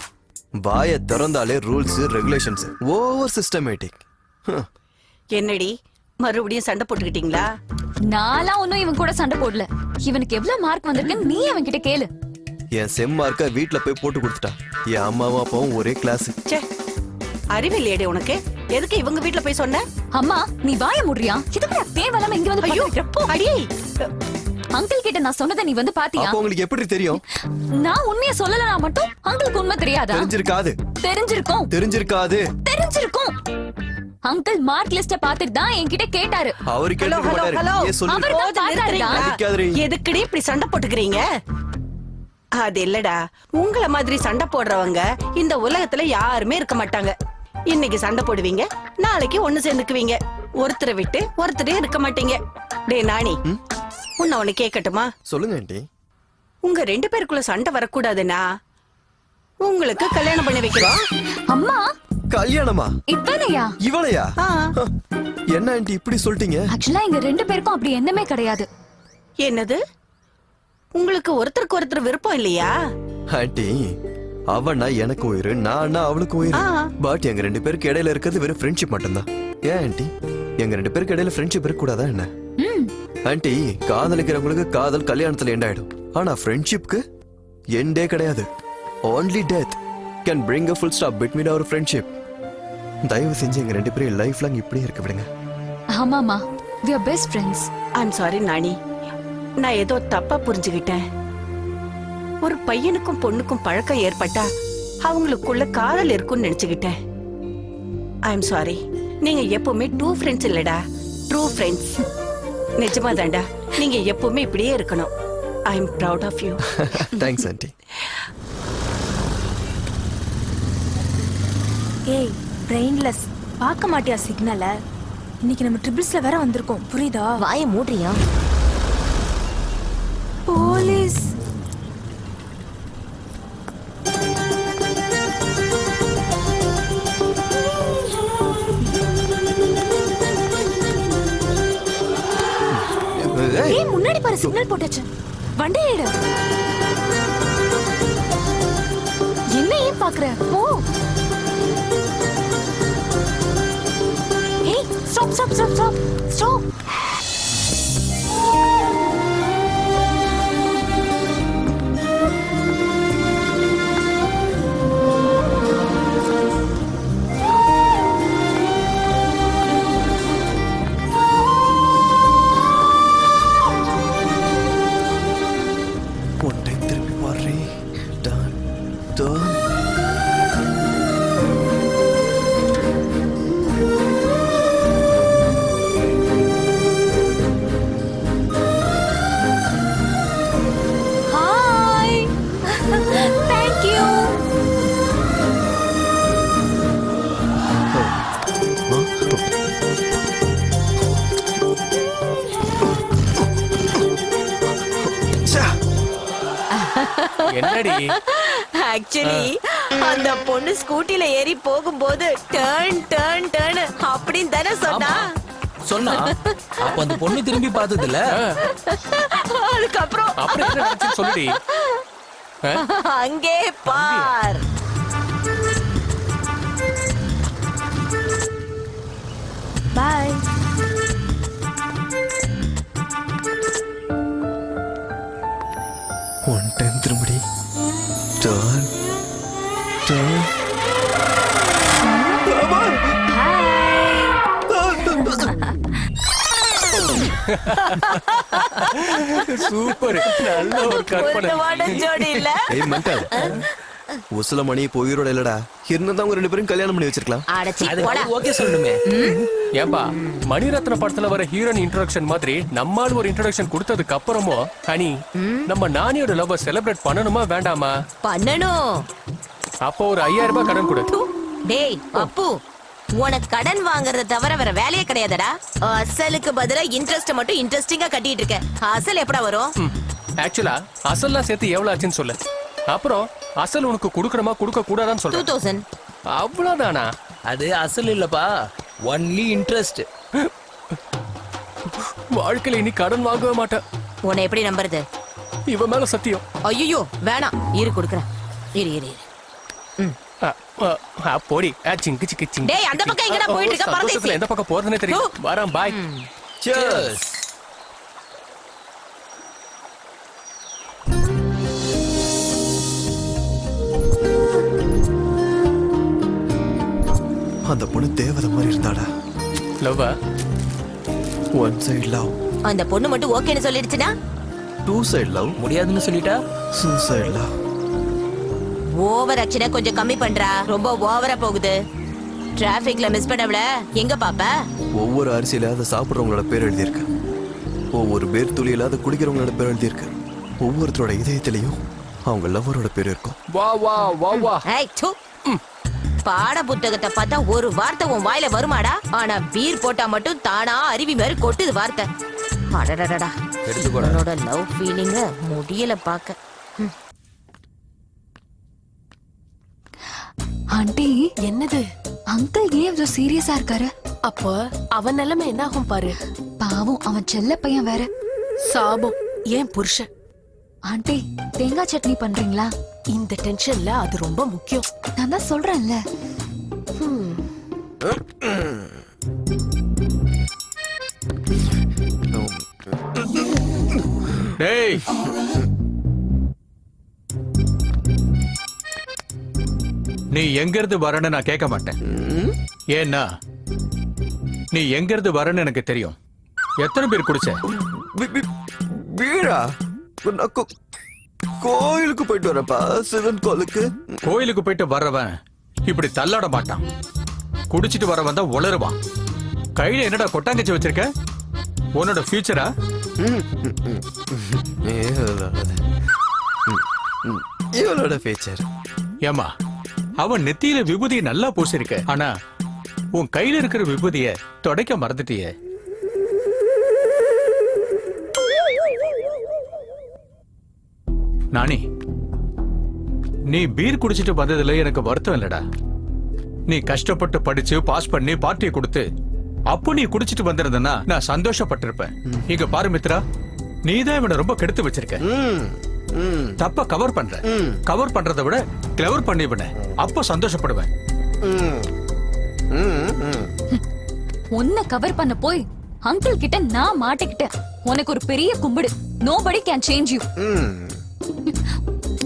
வாயை திறந்தாலே ரூல்ஸ் ரெகுலேஷன்ஸ், ஓவர் சிஸ்டமேட்டிக். என்னடி மறுபடியும் சண்டை போட்டுக்கிட்டீங்களா? நான்லாம் ஒன்னும் இவன் கூட சண்டை போடல. இவனுக்கு எவ்வளவு மார்க் வந்திருக்குன்னு நீ அவன் கிட்ட கேளு. என் செம் மார்க்க வீட்டுல போய் போட்டு கொடுத்துட்டா. என் அம்மாவும் அப்பாவும் ஒரே கிளாஸ். அறிவில்லையடி உனக்கு? எதுக்கு இவங்க வீட்டுல போய் சொன்ன? அம்மா, நீ வாய மூடுறியா? இதுக்கு தேவலாம இங்க வந்து பாத்துக்கிறப்போ அங்கிள் கிட்ட நான் சொன்னதை நீ வந்து பாத்தியா? அப்ப உங்களுக்கு எப்படி தெரியும்? நான் உண்மையை சொல்லலனா மட்டும் அங்கிளுக்கு உண்மை தெரியாதா? தெரிஞ்சிருக்காது. தெரிஞ்சிருக்கும். தெரிஞ்சிருக்காது. தெரிஞ்சிருக்கும். அங்கிள் மார்க் லிஸ்ட பாத்துட்டு தான் என்கிட்ட கேட்டாரு. அவரு கேட்க மாட்டாரு. எதுக்குடி இப்படி சண்டை போட்டுக்கிறீங்க? அது இல்லடா, உங்கள மாதிரி சண்டை போடுறவங்க இந்த உலகத்துல யாருமே இருக்க மாட்டாங்க. இன்னைக்கு சண்டை போடுவீங்க, நாளைக்கு ஒண்ணு சேர்ந்துக்குவீங்க. ஒருத்தரை விட்டு ஒருத்தரே இருக்க மாட்டீங்க. டேய் நாணி, உன்னை ஒண்ணு கேட்கட்டுமா? சொல்லுங்க ஆண்டி. உங்க 2 பேருக்குள்ள சண்டை வரக்கூடாதுன்னா உங்களுக்கு கல்யாணம் பண்ணி வைக்கிறோம். அம்மா, கல்யாணமா? இப்பனையா? இவளையா? என்ன ஆண்டி இப்படி சொல்லிட்டீங்க? ஆக்சுவலா எங்க 2 பேருக்கும் அப்படி எண்ணமே கிடையாது. என்னது? உங்களுக்கு ஒருத்தருக்கு ஒருத்தர் விருப்பம் இல்லையா? ஆண்டி, அவனா எனக்கு உயிர், நான் அவளுக்கு உயிர். பட் எங்க 2 பேருக்கு இடையில இருக்கிறது வெறும் ஃப்ரெண்ட்ஷிப் மட்டும்தான். ஏன் ஆண்டி, எங்க 2 பேருக்கு இடையில ஃப்ரெண்ட்ஷிப் இருக்க கூடாதா என்ன? ஆண்டி, காதலிக்கிறவங்களுக்கு காதல் கல்யாணத்துல எண்ட் ஆயிடும். ஆனா ஃப்ரெண்ட்ஷிப்க்கு எண்டே கிடையாது. only death can bring a full stop between our friendship. தயவு செஞ்சு எங்க 2 பேரும் லைஃப் லாங் இப்படியே இருக்க விடுங்க. ஆமாமா, we are best friends. I'm sorry நாணி, நான் ஏதோ தப்பா புரிஞ்சுக்கிட்டேன். ஒரு பையனுக்கும் பொண்ணுக்கும் பழக்கம் ஏற்பட்டா அவங்களுக்குள்ள காதல் இருக்கும்னு நினைச்சுக்கிட்டேன். I'm sorry. நீங்க எப்பவுமே 2 ஃப்ரெண்ட்ஸ் இல்லடா, ட்ரூ ஃப்ரெண்ட்ஸ். நிஜமா தாண்டா, நீங்க எப்பவுமே இப்படியே இருக்கணும். I am proud of you. Thanks aunty. ஏய் பிரெயின்லெஸ், பார்க்க மாட்டியா சிக்னல? இன்னைக்கு நம்ம ட்ரிபிள்ஸ்ல வேற வந்திருக்கோம், புரியுதா? வாயை மூடுறியா? போலீஸ். ஏய், முன்னாடி பாரு, சிக்னல் போட்டாச்சு. வண்டி ஏடு. என்ன ஏன் பாக்குற? போ. ஏய், stop stop stop stop stop. என்னடி? ஆக்சுவலி அந்த பொண்ணு ஸ்கூட்டில ஏறி போகும்போது டர்ன் டர்ன் டர்ன் அப்படின்னு தானே சொன்னா. சொன்னா அப்ப அந்த பொண்ணு திரும்பி பார்த்தது இல்ல. அதுக்கப்புறம் அப்புறம் என்ன நடந்துச்சுன்னு சொல்லுடி. அங்கே பார். பாய். ஒன் டைம் திரும்படி. Turn turn. சூப்பர், நல்ல ஒரு கற்பனை. பொண்ணு ஜோடி இல்ல? ஏய் மென்டல், உசுல மணி இப்போ உயிரோட இல்லடா. இருந்தா அவங்க 2 பேரும் கல்யாணம் பண்ணி வச்சிருக்கலாம். அடச்சி அது போடா. ஓகே சொல்லணுமே. ஏன்பா மணிரத்ன படத்துல வர ஹீரோயின் இன்ட்ரோடக்ஷன் மாதிரி நம்மால் ஒரு இன்ட்ரோடக்ஷன் கொடுத்ததுக்கு அப்புறமும் ஹனி நம்ம நானியோட லவ் செலிப்ரேட் பண்ணணுமா வேண்டாமா? பண்ணணும். அப்போ ஒரு 5000 ரூபாய் கடன் கொடு. டேய் அப்பு, உனக்கு கடன் வாங்குறத தவிர வேற வேலையே கிடையாதடா. அசலுக்கு பதிலா இன்ட்ரெஸ்ட் மட்டும் இன்ட்ரெஸ்டிங்கா கட்டிட்டு இருக்க. அசல் எப்படா வரும்? ஆக்சுவலா அசல்லாம் சேர்த்து எவ்வளவு ஆச்சுன்னு சொல்லு. அப்புறம் அசல் உனக்கு கொடுக்கணுமா கொடுக்க கூடாதான்னு சொல்ற. 2000. அவ்வளவுதானா? அது அசல் இல்லப்பா, ஒன்லி இன்ட்ரெஸ்ட். வாழ்க்கையில இனி கடன் வாங்கவே மாட்டேன். உன்னை எப்படி நம்புறது? இவ மேல சத்தியம். ஐயோ வேணாம், இரு கொடுக்குறேன். இரு இரு இரு. போடி. சிங்கு சிக்கு சிங்கு. டேய் அந்த பக்கம் எங்கடா போயிட்டு இருக்க? பரதேசி. எந்த பக்கம் போறதுனே தெரியும். வரேன், பாய். Cheers. அந்த பொண்ணு தேவதை மாதிரி இருந்தாடா. லவ்வா? One side love. அந்த பொண்ணு மட்டும் ஓகேன்னு சொல்லிடுச்சுனா? 2 சைடு லவ். முடியாதுன்னு சொல்லிட்டா? Suicide love. ஓவர் ஆக்ஷனை கொஞ்சம் கம்மி பண்றா. ரொம்ப ஓவரா போகுது. டிராபிக்ல மிஸ் பண்ணவள எங்க பாப்ப? ஒவ்வொரு அரிசியில அதை சாப்பிடுறவங்களோட பேர் எழுதியிருக்கு. ஒவ்வொரு பேர் துளியில அதை குடிக்கிறவங்களோட பேர் எழுதியிருக்கு. ஒவ்வொருத்தரோட இதயத்திலையும் அவங்க லவ்வரோட பேர் இருக்கும். வா வா வா வா. ஏய் தூ. பாட புத்தகத்தை பார்த்தா ஒரு வார்த்தை உன் வாயில வருமாடா? ஆனா பீர் போட்டா மட்டும் தானா அருவி மாதிரி கொட்டுது வார்த்தை. அடடடடா, உன்னோட லவ் ஃபீலிங்க முடியல பாக்க. ஆண்டி, என்னது? அங்கிள் ஏன் இவ்வளவு சீரியஸா இருக்காரு? அப்போ அவன் நிலைமை என்ன ஆகும் பாரு. பாவம், அவன் செல்ல பையன் வேற. சாபம் ஏன் புருஷன். ஆண்டி, தேங்காய் சட்னி பண்றீங்களா? இந்த டென்ஷன்ல அது ரொம்ப முக்கியம். நான் தான் சொல்றேன்ல. டேய், நீ எங்க இருந்து வரன்னு நான் கேட்க மாட்டேன். ஏன்னா நீ எங்க இருந்து வரன்னு எனக்கு தெரியும். எத்தனை பேர் குடிச்ச? வீரா, கோயிலுக்கு போயிட்டு வரப்பா. சிவன் கோயிலுக்கு. கோயிலுக்கு போயிட்டு வர்றவன் இப்படி தள்ளாட மாட்டான். குடிச்சிட்டு வரவன் தான் உளருவான். கையில என்னடா கொட்டாங்கச்சி வச்சிருக்க? உன்னோட ஃபியூச்சரா? இவளோட ஃபியூச்சர். ஏமா, அவன் நெத்தியில விபூதியை நல்லா பூசிருக்க. ஆனா உன் கையில இருக்கிற விபூதிய தொடைக்க மறந்துட்டியே. நானி, நீ பீர் குடிச்சிட்டு வந்ததுல எனக்கு வருத்தம் இல்லடா. நீ கஷ்டப்பட்டு படிச்சு பாஸ் பண்ணி பார்ட்டியை கொடுத்து அப்போ நீ குடிச்சிட்டு வந்திருந்தனா நான் சந்தோஷப்பட்டிருப்பேன். இங்க பாரு மித்ரா, நீதான் இவனை ரொம்ப கெடுத்து வச்சிருக்க. தப்ப கவர் பண்ற. கவர் பண்றதை விட கிளவர் பண்ணி விட, அப்ப சந்தோஷப்படுவேன். உன்னை கவர் பண்ண போய் அங்கிள் கிட்ட நான் மாட்டிக்கிட்டேன். உனக்கு ஒரு பெரிய கும்பிடு. Nobody can change you.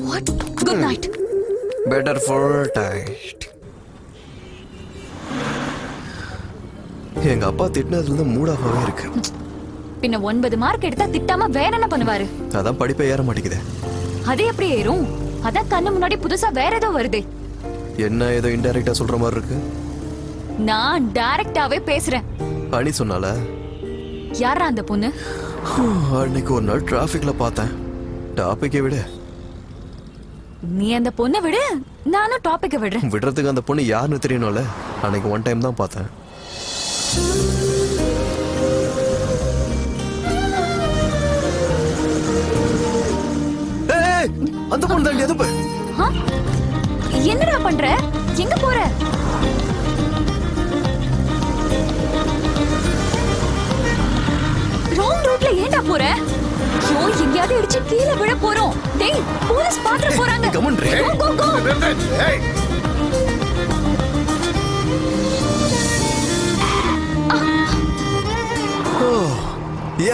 What? Good night. Better for taste. எங்க அப்பா திட்டினதுல இருந்து மூட் ஆஃபாவே இருக்கு. பின்ன 9 மார்க் எடுத்தா திட்டாம வேற என்ன பண்ணுவாரு? அதான் படிப்பே ஏற மாட்டேங்குதே. அது எப்படி ஏறும்? அதான் கண்ணு முன்னாடி புதுசா வேற ஏதோ வருதே. என்ன ஏதோ இன்டைரக்டா சொல்ற மாதிரி இருக்கு. நான் டைரக்டாவே பேசுறேன். அனி சொன்னால. யாரா அந்த பொண்ணு? அன்னைக்கு ஒரு நாள் டிராபிக்ல பார்த்தேன். டாபிக்கை விட. நீ அந்த பொண்ணை விடு, நானும் டாபிக்கை விடுறேன். விடுறதுக்கு அந்த பொண்ணு யாருன்னு தெரியணும்ல. அன்னைக்கு ஒன் டைம் தான் பார்த்தேன். அந்த பொண்ணு தான் எதுப்பு. என்னடா பண்ற? எங்க போற? இடிச்சு கீழே விழ போறோம். டேய் போலீஸ் பாத்துற போறாங்க. Go, go, go.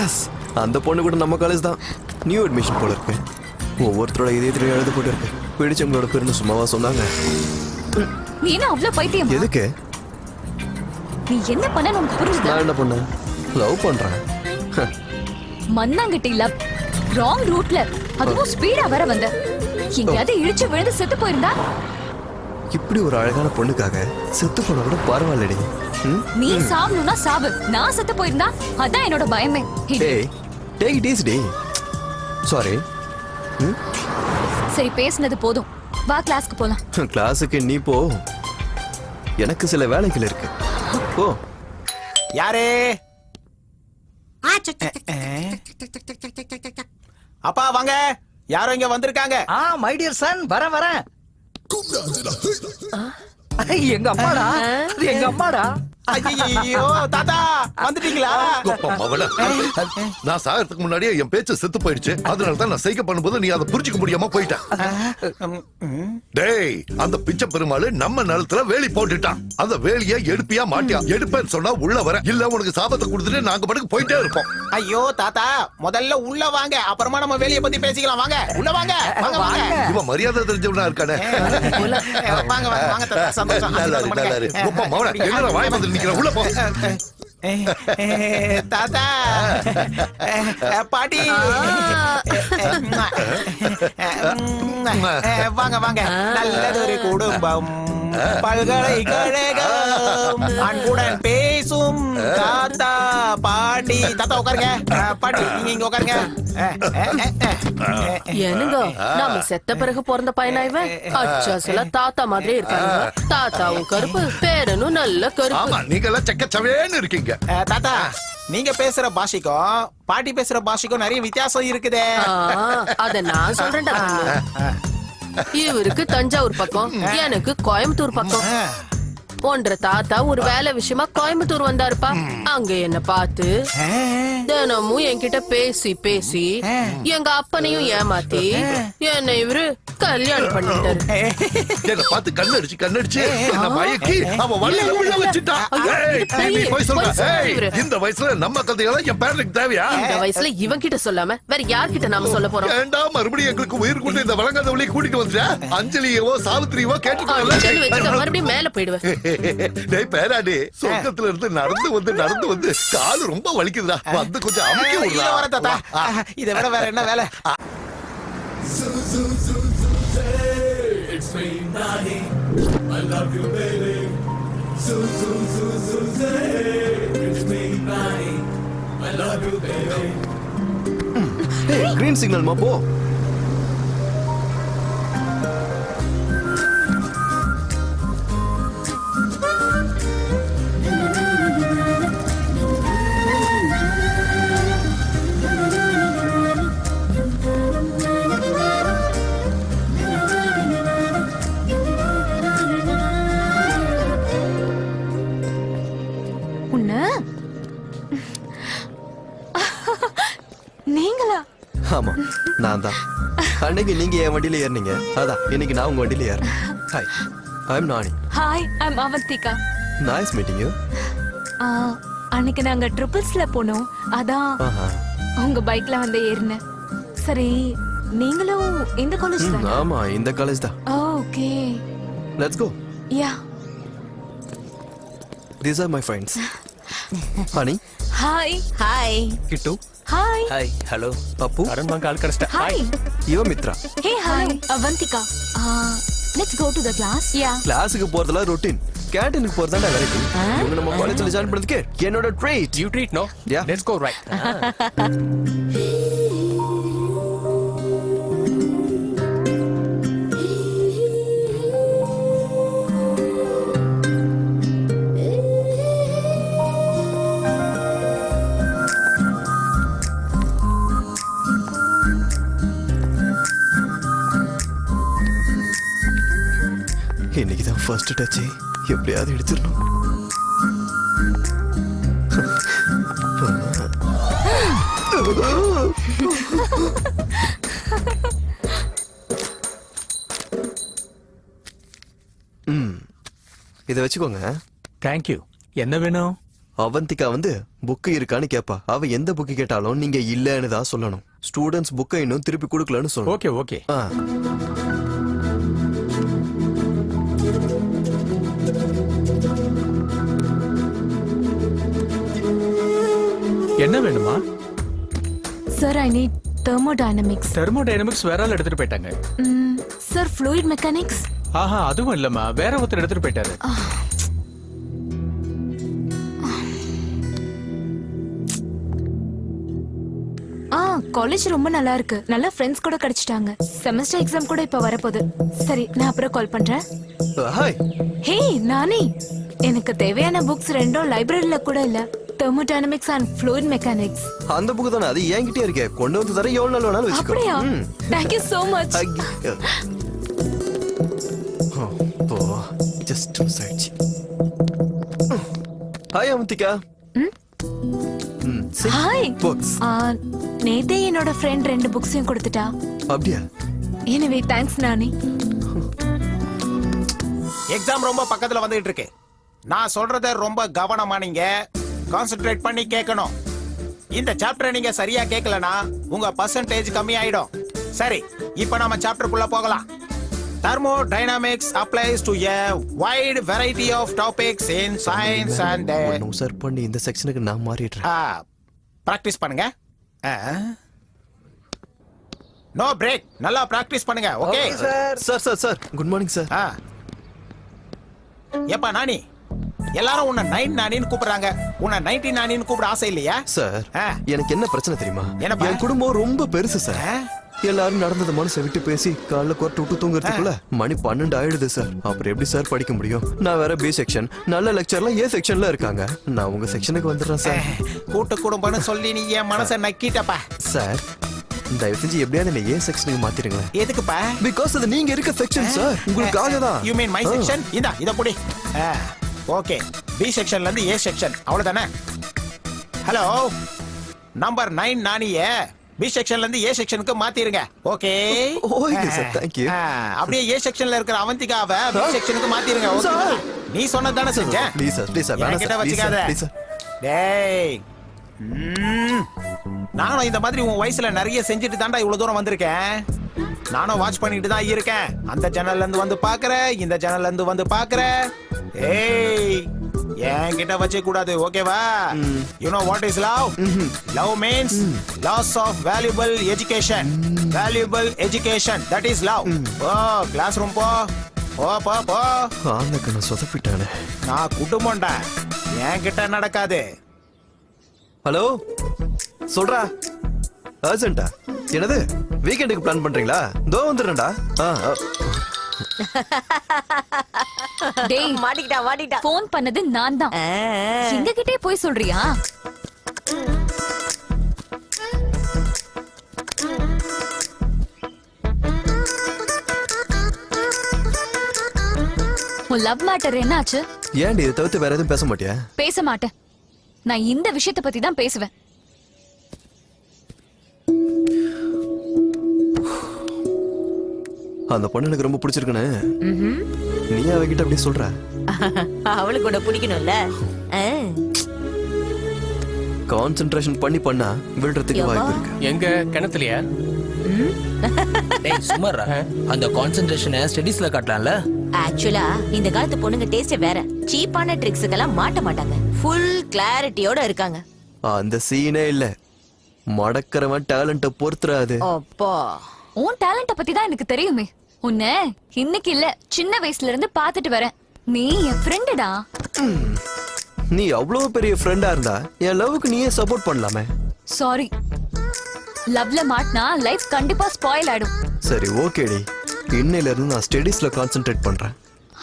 எஸ், அந்த பொண்ணு கூட நம்ம காலேஜ் தான். நியூ அட்மிஷன் போல இருக்கு. ஒவ்வொருத்தரோட இதயத்திலும் எழுத போட்டு இருக்கு. பிடிச்சவங்களோட பேருந்து சும்மாவா சொன்னாங்க? நீ என்ன அவ்வளவு பைத்தியம்? எதுக்கு? நீ என்ன பண்ண உனக்கு புரிஞ்சுதா? நான் என்ன பண்ணேன்? லவ் பண்றேன். மண்ணாங்கட்டி லவ். ராங் ரூட்ல அதுவும் ஸ்பீடா வர வந்த. எங்கயாவது இடிச்சு விழுந்து செத்து போயிருந்தா? இப்படி ஒரு அழகான பொண்ணுக்காக செத்து போன கூட பரவாயில்லடி. நீ சாவணும்னா சாவு. நான் செத்து போயிருந்தா அதான் என்னோட பயமே. டேய் டேக் இட் ஈஸி. சாரி. சரி பேசுனது போதும். வா கிளாஸ்க்கு போலாம். கிளாஸுக்கு நீ போ, எனக்கு சில வேலைகள் இருக்கு. போ. யாரே? அப்பா வாங்க. யாரோ இங்க வந்திருக்காங்க. மை டியர் சன், வரேன். எங்க அம்மாடா, எங்க அம்மாடா. ஐயோ தாத்தா வந்துட்டீங்களா? நான் சாகிறதுக்கு முன்னாடியே என் பேச்சு செத்து போயிடுச்சு. அதனால தான் நான் சைக்க பண்ணும்போது நீ அதை புரிஞ்சுக்க முடியாம போயிட்ட. டேய், அந்த பிச்சை பெருமாள் நம்ம நிலத்துல வேலி போட்டுட்டான். அந்த வேலியை எடுப்பியா மாட்டியா? எடுப்பேன்னு சொன்னா உள்ள வர, இல்ல உனக்கு சாபத்தை கொடுத்துட்டு நாங்க பாட்டுக்கு போயிட்டே இருப்போம். ஐயோ தாத்தா, முதல்ல உள்ள வாங்க, அப்புறமா நம்ம வேலையை பத்தி பேசிக்கலாம். வாங்க உள்ள வாங்க. வாங்க வாங்க. இவன் மரியாதை தெரிஞ்சவனா இருக்கானே. வாங்க வாங்க தாத்தா, சந்தோஷம். என்னடா வாய் வந்து நிக்கிற? உள்ள போ. தாத்தா, பாட்டி, வாங்க வாங்க. நல்லதொரு குடும்பம், பல்கலைக்கழகம், அன்புடன் பேசும் தாத்தா பாட்டி. தாத்தா உட்காருங்க. பாட்டி நீங்க இங்க உட்காருங்க. என்னங்க, நாம செத்த பிறகு பிறந்த பையனா இவன்? அச்சாசல தாத்தா மாதிரி இருக்காங்க. தாத்தாவும் கருப்பு, பேரனும் நல்ல கருப்பு. நீங்க எல்லாம் செக்கச்சவேன்னு இருக்கீங்க. தாத்தா, நீங்க பேசுற பாஷைக்கும் பாட்டி பேசுற பாஷைக்கும் நிறைய வித்தியாசம் இருக்குதே. அத நான் சொல்றேன்டா. இவருக்கு தஞ்சாவூர் பக்கம், எனக்கு கோயம்புத்தூர் பக்கம். போன்ற தாத்தா ஒரு வேலை விஷயமா கோயம்புத்தூர் வந்தாருப்பா. அங்க என்ன பார்த்து தினமும் என்கிட்ட பேசி பேசி எங்க அப்பனையும் ஏமாத்தி என்ன இவரு கல்யாணம் பண்ணிட்டாரு. என்ன பார்த்து கண்ணடிச்சு கண்ணடிச்சு என்ன மயக்கி அவ வலையில விழ வச்சிட்டா. நீ போய் சொல்ற. இந்த வயசுல நம்ம கதையெல்லாம் என் பேரனுக்கு தேவையா? இந்த வயசுல இவன் கிட்ட சொல்லாம வேற யார்கிட்ட நாம சொல்ல போறோம்? ஏண்டா மறுபடியும் எங்களுக்கு உயிர் கொண்டு இந்த வழங்காத வழியை கூட்டிட்டு வந்துட்டா? அஞ்சலியவோ சாவித்திரியவோ கேட்டு மறுபடியும் மேல போயிடுவேன். டேய் பேராடி, சொர்க்கத்துல இருந்து நடந்து வந்து காலு ரொம்ப வலிக்குதுடா. வந்து கொஞ்சம் அமுக்கி விடுடா. வர தாத்தா, இதை விட வேற என்ன வேலை? கிரீன் சிக்னல் மா, போ. நீங்களா? ஆமா, நான் தான். அன்னைக்கு நீங்க என் வண்டியில ஏறினீங்க, அதான் இன்னைக்கு நான் உங்க வண்டியில ஏறேன். Hi, I am Nani. Hi, I am Avantika. Nice meeting you. அன்னைக்கு நாங்க ட்ரிபிள்ஸ்ல போனோம், அதான் உங்க பைக்ல வந்து ஏறினேன். சரி, நீங்களும் இந்த காலேஜ் தான்? ஆமா, இந்த காலேஜ் தான். Okay, let's go. Yeah. These are my friends. Honey. Hi. Hi. Kittu. Hi. Hi, hello. Pappu. Arun வாங்க ஆள் கரெக்ட்டா. ஹாய். இவ Mithra. Hey, hi. Avantika. Let's go to the class. Yeah. கிளாஸுக்கு போறதெல்லாம் ரொட்டீன். கேண்டீனுக்கு போறதா வெரைட்டி. இவங்க நம்ம காலேஜ்ல ஜாயின் பண்ணதுக்கு என்னோட treat. You treat no? Yeah. Let's go right. இன்னைக்குதான் ஃபர்ஸ்ட் டச், எப்படியாவது எடுத்துடணும். இதை வச்சுக்கோங்க. தேங்க்யூ. என்ன வேணும்? அவந்திகா வந்து புக்கு இருக்கான்னு கேப்பா. அவ எந்த புக்கு கேட்டாலும் நீங்க இல்லன்னு தான் சொல்லணும். ஸ்டூடெண்ட்ஸ் புக்கை இன்னும் திருப்பி கொடுக்கலன்னு சொல்லணும். Okay okay. என்ன வேணுமா? Sir I need thermodynamics. Thermodynamics வேற ஆள் எடுத்துட்டு போயிட்டாங்க. Sir fluid mechanics. ஆஹா, அதுவும் இல்லம்மா, வேற ஒருத்தர் எடுத்துட்டு போயிட்டாரு. காலேஜ் ரொம்ப நல்லா இருக்கு. நல்ல ஃப்ரெண்ட்ஸ் கூட கிடைச்சிட்டாங்க. செமஸ்டர் எக்ஸாம் கூட இப்ப வரப்போகுது. சரி, நான் அப்புறம் கால் பண்றேன். ஹாய். ஹே நானி, எனக்கு தேவையான புக்ஸ் ரெண்டும் லைப்ரரியில கூட இல்ல. Thermodynamics and fluid mechanics. அந்த புக்கு தானே, அது என்கிட்டயே இருக்கே. கொண்டு வந்து தர எவ்வளவு நாள் வேணாலும் வச்சுக்கோ. அப்படியா? Thank you so much. Just sight. Hi Avantika. Hi. Books. நேத்தே என்னோட ஃப்ரெண்ட் 2 புக்ஸையும் கொடுத்துட்டா. அப்படியா? எனிவே தேங்க்ஸ் நானி. எக்ஸாம் ரொம்ப பக்கத்துல வந்துட்டு இருக்கு. நான் சொல்றத ரொம்ப கவனமா நீங்க கான்சென்ட்ரேட் பண்ணி கேட்கணும். இந்த சாப்டரை நீங்க சரியா கேட்கலனா உங்க பர்சன்டேஜ் கம்மி ஆயிடும். சரி, இப்போ நாம சாப்டருக்குள்ள போகலாம். Thermodynamics applies to a wide variety of topics in science and sir பண்ணி இந்த செக்ஷனுக்கு நான் மாறிடுறேன். பிராக்டிஸ் பண்ணுங்க. No break. நல்லா பிராக்டிஸ் பண்ணுங்க. Okay sir. Good morning sir. ஏப்பா நானி, எல்லாரும் உன்னை 9 நானின்னு கூப்பிடுறாங்க. உன்னை 90 நானின்னு கூப்பிட ஆசை இல்லையா? சார், எனக்கு என்ன பிரச்சனை தெரியுமா? என்னப்பா? என் குடும்பம் ரொம்ப பெருசு சார். எல்லாரும் நடந்தது மனசை விட்டு பேசி காலைல கோர்ட்டு விட்டு தூங்குறதுக்குள்ள மணி 12 ஆயிடுது சார். அப்புறம் எப்படி சார் படிக்க முடியும்? நான் வேற பி செக்ஷன், நல்ல லெக்சர்லாம் ஏ செக்ஷன்ல இருக்காங்க. நான் உங்க செக்ஷனுக்கு வந்துடுறேன் சார். கூட்டு குடும்பம்னு சொல்லி நீ என் மனசை நக்கிட்டப்பா. சார், தயவு செஞ்சு எப்படியாவது என்ன ஏ செக்ஷனுக்கு மாத்திருங்களேன். எதுக்குப்பா? பிகாஸ் அது நீங்க இருக்க செக்ஷன் சார். உங்களுக்காக தான். You mean my section? இத புடி. ஓகே, பி செக்ஷன்ல இருந்து ஏ செக்ஷன், அவ்வளவுதானே? ஹலோ, நம்பர் 9 நானியே பி செக்ஷன்ல இருந்து ஏ செக்ஷனுக்கு மாத்திருங்க. Okay okay sir, thank you. அப்படியே ஏ செக்ஷன்ல இருக்கிற அவந்திகாவை பி செக்ஷனுக்கு மாத்திருங்க. ஓகே, நீ சொன்னது தானே செஞ்சேன். ப்ளீஸ் சார், ப்ளீஸ் சார், என்கிட்ட வச்சுக்காத. Please sir. டேய், நானும் இந்த மாதிரி உன் வயசுல நிறைய செஞ்சுட்டு தாண்டா இவ்வளவு தூரம் வந்திருக்கேன். நானும் வாட்ச் பண்ணிட்டு தான் இருக்கேன். அந்த ஜன்னல்ல இருந்து வந்து பாக்குற, இந்த ஜன்னல்ல இருந்து வந்து பாக்குற. ஏய், என்கிட்ட வச்சே கூடாது. ஓகேவா? You know what is love? Love means loss of valuable education. Valuable education, that is love. Classroom போ. போ. ஆந்தக்கு நான் சொதப்பிட்டானே. நான் குடும்பம்டா, என்கிட்ட நடக்காது. ஹலோ, சொல்றா. அர்ஜென்ட்டா? என்னது, வீக்கெண்டுக்கு பிளான் பண்றீங்களா? தோ வந்துடுறேன்டா. டேய், மாட்டிக்கிட்டா. ஃபோன் பண்ணது நான் தான். எங்க கிட்டே போய் சொல்றியா? உன் லவ் மேட்டர் என்னாச்சு? ஏன்டி இதை தவிர்த்து வேற எதுவும் பேச மாட்டியா? பேச மாட்டேன். நான் இந்த விஷயத்தை பத்தி தான் பேசுவேன். அந்த பொண்ணு எனக்கு ரொம்ப பிடிச்சிருக்குன்னு நீ அவகிட்ட அப்படி சொல்ற? அவளுக்கு கூட பிடிக்கணும்ல. கான்சென்ட்ரேஷன் பண்ணா விழுறதுக்கு வாய்ப்பு இருக்கு. எங்க கிணத்துலயா? டேய் சுமாரா, அந்த கான்சென்ட்ரேஷனை ஸ்டடீஸ்ல காட்டலாம்ல. ஆக்சுவலா இந்த காலத்து பொண்ணுங்க டேஸ்ட் வேற. சீப்பான ட்ரிக்ஸுக்கெல்லாம் மாட்ட மாட்டாங்க. ஃபுல் கிளாரிட்டியோட இருக்காங்க. அந்த சீனே இல்ல. மடக்கறவன் டேலண்ட பொறுத்துறாது. அப்பா, உன் டேலண்ட பத்தி தான் எனக்கு தெரியுமே. உன்னை இன்னைக்கு இல்ல, சின்ன வயசுல இருந்து பாத்துட்டு வரேன். நீ என் ஃப்ரெண்டுடா. நீ அவ்வளவு பெரிய ஃப்ரெண்டா இருந்தா என் லவ்வுக்கு நீயே சப்போர்ட் பண்ணலாமே. சாரி, லவ்ல மாட்டினா லைஃப் கண்டிப்பா ஸ்பாயில் ஆயிடும். சரி ஓகேடி, இன்னையில இருந்து நான் ஸ்டடீஸ்ல கான்சென்ட்ரேட் பண்றேன்.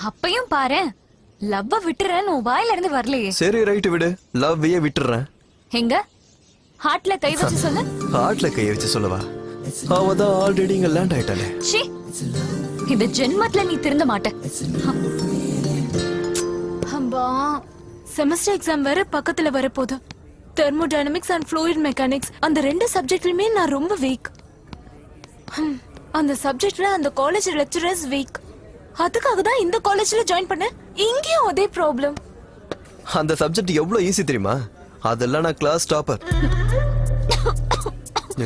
அப்பையும் பாரு, லவ்வ விட்டுறேன்னு உன் வாயில இருந்து வரலையே. சரி ரைட், விடு. லவ்வையே விட்டுறேன். எங்க ஹார்ட்ல கை வச்சு சொல்லு. ஹார்ட்ல கை வச்சு சொல்லவா? அவதான் ஆல்ரெடி இங்க லேண்ட் ஆயிட்டாலே. ச்சீ, இந்த ஜென்மத்துல நீ திருந்த மாட்ட. அம்பா, செமஸ்டர் எக்ஸாம் வேற பக்கத்துல வரப்போகுது. தெர்மோடைனமிக்ஸ் அண்ட் ஃப்ளூயிட் மெக்கானிக்ஸ், அந்த 2 சப்ஜெக்ட்லயுமே நான் ரொம்ப வீக். அந்த சப்ஜெக்ட்ல அந்த காலேஜ் லெக்சரர்ஸ் வீக். அதுக்காக தான் இந்த காலேஜ்ல ஜாயின் பண்ணேன். இங்கேயும் அதே ப்ராப்ளம். அந்த சப்ஜெக்ட் எவ்வளவு ஈஸி தெரியுமா? அதெல்லாம் நான் கிளாஸ் டாப்பர்.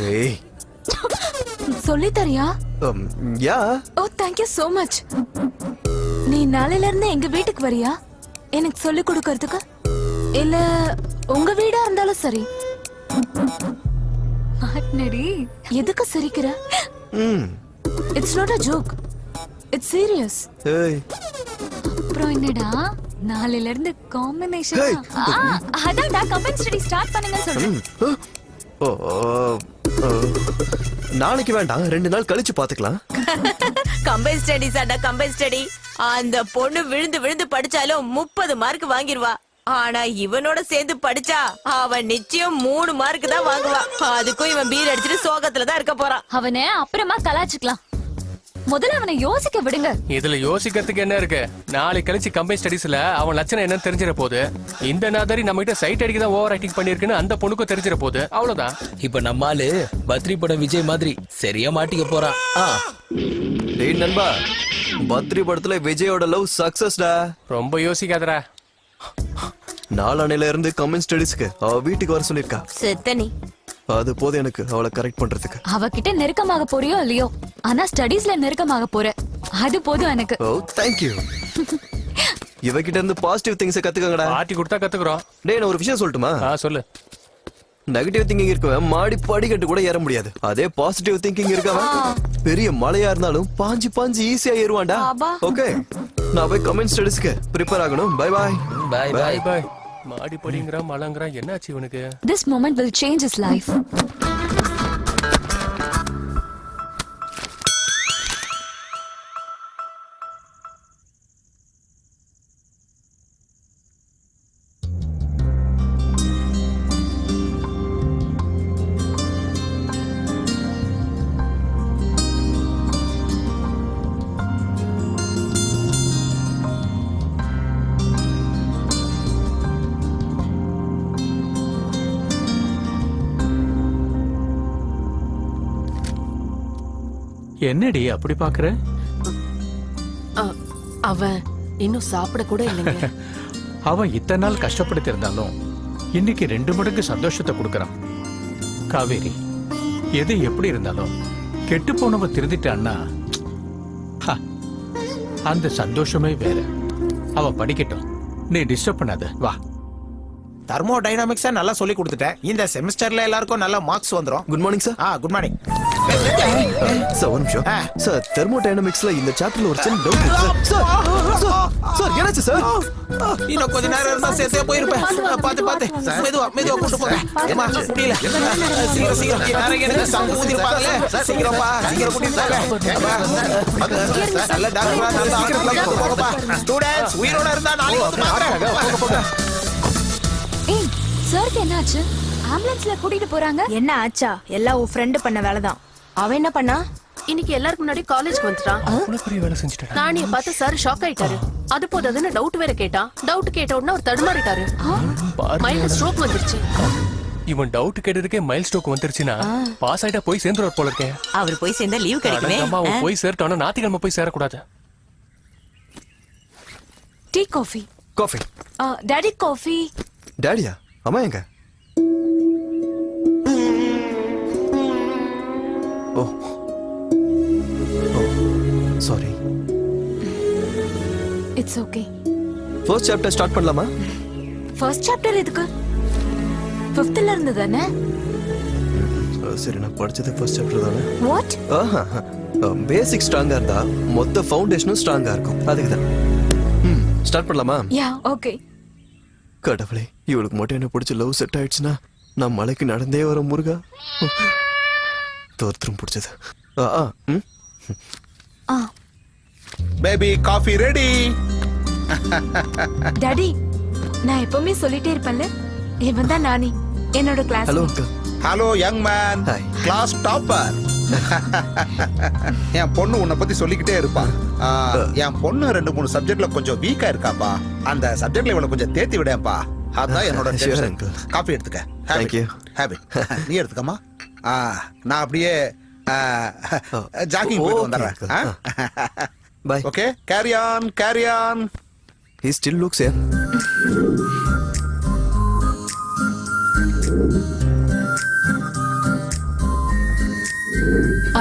ஏய் சொல்லி தரியா? Yeah. Oh thank you so much. நீ நாளையில இருந்து எங்க வீட்டுக்கு வரியா எனக்கு சொல்லி கொடுக்கறதுக்கு? இல்ல உங்க வீடா இருந்தாலும் சரி. மாட்னடி எதுக்கு சிரிக்கிற? It's not a joke. It's serious. ஏய் அப்புறம் என்னடா நாளையில இருந்து காம்பினேஷன். அதான்டா கம்பைன் ஸ்டடி ஸ்டார்ட் பண்ணுங்கன்னு சொல்றேன். நாளைக்கு வேண்டாம், 2 நாள் கழிச்சு பாத்துக்கலாம். கம்பைன் ஸ்டடிஸ் ஆடா கம்பைன் ஸ்டடி. அந்த பொண்ணு விழுந்து விழுந்து படிச்சாலும் 30 மார்க் வாங்கிருவா. ஆனா இவனோட சேர்ந்து படிச்சா அவன் நிச்சயம் 3 மார்க் தான் வாங்குவா. அதுக்கும் இவன் பீர் அடிச்சிட்டு சோகத்துல தான் இருக்க போறான். அவனை அப்புறமா கலாச்சிக்கலாம். முதல்ல அவனை யோசிக்க விடுங்க. இதுல யோசிக்கிறதுக்கு என்ன இருக்கு? நாளைக்கு கழிச்சு கம்பைன் ஸ்டடிஸ்ல அவன் லட்சணம் என்னன்னு தெரிஞ்சிட போகுது. இந்த நாதாரி நம்ம கிட்ட சைட் அடிக்க தான் ஓவர் ஆக்டிங் பண்ணிருக்குன்னு அந்த பொண்ணுக்கும் தெரிஞ்சிட போகுது. அவ்வளவுதான். இப்ப நம்ம ஆளு பத்ரி படம் விஜய் மாதிரி சரியா மாட்டிக்க போறான். டேய் நண்பா, பத்ரி படத்துல விஜயோட லவ் சக்சஸ்டா. ரொம்ப யோசிக்காதடா. நாளானையில இருந்து கமெண்ட் ஸ்டடிஸ்க்கு அவ வீட்டுக்கு வர சொல்லிருக்கா. செத்தனி அது போது எனக்கு அவளை கரெக்ட் பண்றதுக்கு. அவகிட்ட நெருக்கமாக போறியோ இல்லையோ, ஆனா ஸ்டடீஸ்ல நெருக்கமாக போற. அது போதும் எனக்கு. ஓ தேங்க் யூ. இவகிட்ட இருந்து பாசிட்டிவ் திங்ஸ் கத்துக்கங்கடா. ஆட்டி கொடுத்தா கத்துக்குறோம். டேய் நான் ஒரு விஷயம் சொல்லட்டுமா? சொல்லு. நெகட்டிவ் திங்கிங் இருக்கவன் மாடி படிக்கட்டு கூட ஏற முடியாது. அதே பாசிட்டிவ் திங்கிங் இருக்கவன் பெரிய மலையா இருந்தாலும் பாஞ்சு பாஞ்சு ஈஸியா ஏறுவான்டா. ஓகே, நான் போய் கமெண்ட் ஸ்டடிஸ்க்கு ப்ரிப்பேர் ஆகணும். Bye bye. Bye bye bye. மாடி படிங்கறா மலங்கறா என்னாச்சு இவனுக்கு? This moment will change his life. என்னடி அப்படி பாக்குற? அவன் இன்னும் சாப்பிட கூட இல்லைங்க. அவன் இத்தனை நாள் கஷ்டப்படுத்தி இருந்தாலும் இன்னைக்கு 2 மடங்கு சந்தோஷத்தை கொடுக்கறான். காவேரி, எது எப்படி இருந்தாலும் கெட்டு போனவ திருந்திட்டான்னா அந்த சந்தோஷமே வேற. அவ படிக்கட்டும், நீ டிஸ்டர்ப் பண்ணாத. வா. தெர்மோடைனமிக்ஸை நல்லா சொல்லி கொடுத்துட்டேன். இந்த செமஸ்டர்ல எல்லாருக்கும் நல்ல மார்க்ஸ் வந்துரும். Good morning sir. Good morning sir. ஒரு நிமிஷம் சார். தெர்மோடைனமிக்ஸ்ல இந்த சாப்டர்ல ஒரு சின்ன டவுட் இருக்கு சார். சார் என்னாச்சு சார்? இன்னும் கொஞ்ச நேரம் இருந்தா சேர்த்தே போயிருப்பேன். பாத்து பாத்து மெதுவா மெதுவா கூட்டு போங்க. ஏமா முடியல. சீக்கிரம் சீக்கிரம் நிறைய எனக்கு சங்கு ஊதிருப்பாங்கல்ல. சீக்கிரம்ப்பா சீக்கிரம் கூட்டிட்டு போங்க. நல்ல டாக்டரா நல்ல ஆட்களா போங்கப்பா. ஸ்டூடண்ட்ஸ் உயிரோட இருந்தா நாளைக்கு வந்து பாக்குறேன். ஏய் சாருக்கு என்னாச்சு? ஆம்புலன்ஸ்ல கூட்டிட்டு போறாங்க. என்ன ஆச்சா? எல்லாம் உன் ஃப்ரெண்ட் பண்ண வேலைதான். அவன் என்ன பண்ணா? இன்னைக்கு எல்லாருக்கு முன்னாடி காலேஜ்க்கு வந்துட்டான். பெரிய வேலை செஞ்சுட்டான். நானிய பார்த்து சார் ஷாக் ஆயிட்டாரு. அது போதாதுன்னு டவுட் வேற கேட்டான். டவுட் கேட்ட உடனே அவர் தடுமாறிட்டாரு. மைல்டு ஸ்ட்ரோக் வந்துருச்சு. இவன் டவுட் கேட்டதுக்கே மைல் ஸ்ட்ரோக் வந்துருச்சுன்னா பாஸ் ஆயிட்டா போய் சேர்ந்துருவார் போல இருக்கேன். அவர் போய் சேர்ந்தா லீவ் கிடைக்குமே. அவன் போய் சேர்த்தானா ஞாயிற்றுக்கிழமை போய் சேரக்கூடாது. Tea coffee. Coffee. Daddy coffee. டாடியா? அம்மா எங்க? Oh sorry. It's okay. First chapter start பண்ணலாமா? ஃபர்ஸ்ட் சாப்டர் எதுக்கு? 5th இருந்து தானே? சரி, நான் படிச்சது ஃபர்ஸ்ட் சாப்டர் தானே. வாட்? பேசிக் ஸ்ட்ராங்கா இருந்தா மொத்த ஃபவுண்டேஷனும் ஸ்ட்ராங்கா இருக்கும். அதுக்கு தான். ஸ்டார்ட் பண்ணலாமா? Yeah okay. கடவுளே, இவளுக்கு மட்டும் என்ன பிடிச்ச லவ் செட் ஆயிடுச்சுன்னா நான் மலைக்கு நடந்தே வர முருகா. தோற்றம் பிடிச்சது. Baby coffee ready. டாடி, நான் எப்பவுமே சொல்லிட்டே இருப்பேன்ல, இவன் தான் நானி, என்னோட class. Hello hello young man, class topper. என் பொண்ணு உன்னை பத்தி சொல்லிக்கிட்டே இருப்பா. என் பொண்ணு 2-3 சப்ஜெக்ட்ல கொஞ்சம் வீக்கா இருக்காப்பா. அந்த சப்ஜெக்ட்ல இவளை கொஞ்சம் தேத்தி விடேன்ப்பா. அதான் என்னோட டென்ஷன். காஃபி எடுத்துக்க. ஹேபிட். நீ எடுத்துக்கமா. நான் அப்படியே ஜாகிங் போயிட்டு வந்துடுறேன். Bye. Okay, carry on carry on. he still looks young.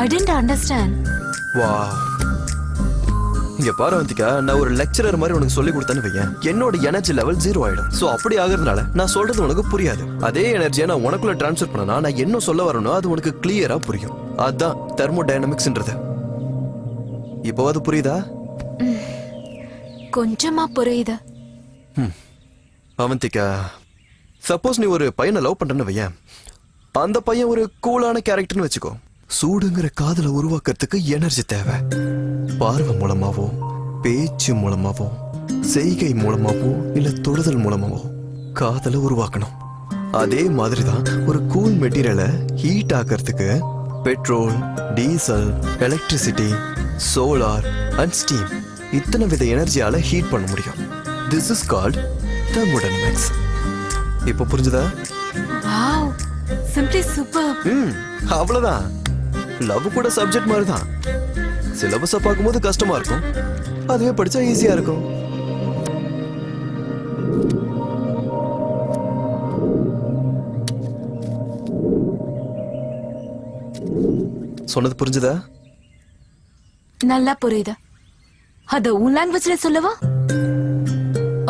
I didn't understand. Wow. இங்க பாரு வந்திகா, நான் ஒரு லெக்சரர் மாதிரி உனக்கு சொல்லி கொடுத்தேன்னு வையேன், என்னோட எனர்ஜி லெவல் 0 ஆயிடும். சோ அப்படி ஆகுறதுனால நான் சொல்றது உனக்கு புரியாது. அதே எனர்ஜியை நான் உனக்குள்ள டிரான்ஸ்ஃபர் பண்ணனா நான் என்ன சொல்ல வரணும் அது உனக்கு கிளியரா புரியும். அதான் தெர்மோடைனமிக்ஸ்ன்றது. இப்போ அது புரியுதா? கொஞ்சமா புரியுது. அவந்திகா, சப்போஸ் நீ ஒரு பையனை லவ் பண்றன்னு வையேன், அந்த பையன் ஒரு கூலான கேரக்டர்னு வச்சுக்கோ. சூடுங்கிற காதலை உருவாக்குறதுக்கு எனர்ஜி தேவை. பார்வை மூலமாவோ, பேச்சு மூலமாவோ, செய்கை மூலமாவோ, இல்ல தொடுதல் மூலமாவோ காதலை உருவாக்கணும். அதே மாதிரிதான் ஒரு கூல் மெட்டீரியலை ஹீட் ஆக்கிறதுக்கு petrol, diesel, electricity, solar and steam இத்தனை வித எனர்ஜியால ஹீட் பண்ண முடியும். This is called thermodynamics. இப்போ புரிஞ்சுதா? Wow, simply super. அவ்வளவுதான். லவ் கூட சப்ஜெக்ட் மாதிரி தான். சிலபஸை பார்க்கும்போது கஷ்டமா இருக்கும், அதுவே படிச்சா ஈஸியா இருக்கும். சொன்னது புரிஞ்சுதா? நல்லா புரியுது. அத உன் லாங்குவேஜ்ல சொல்லவா?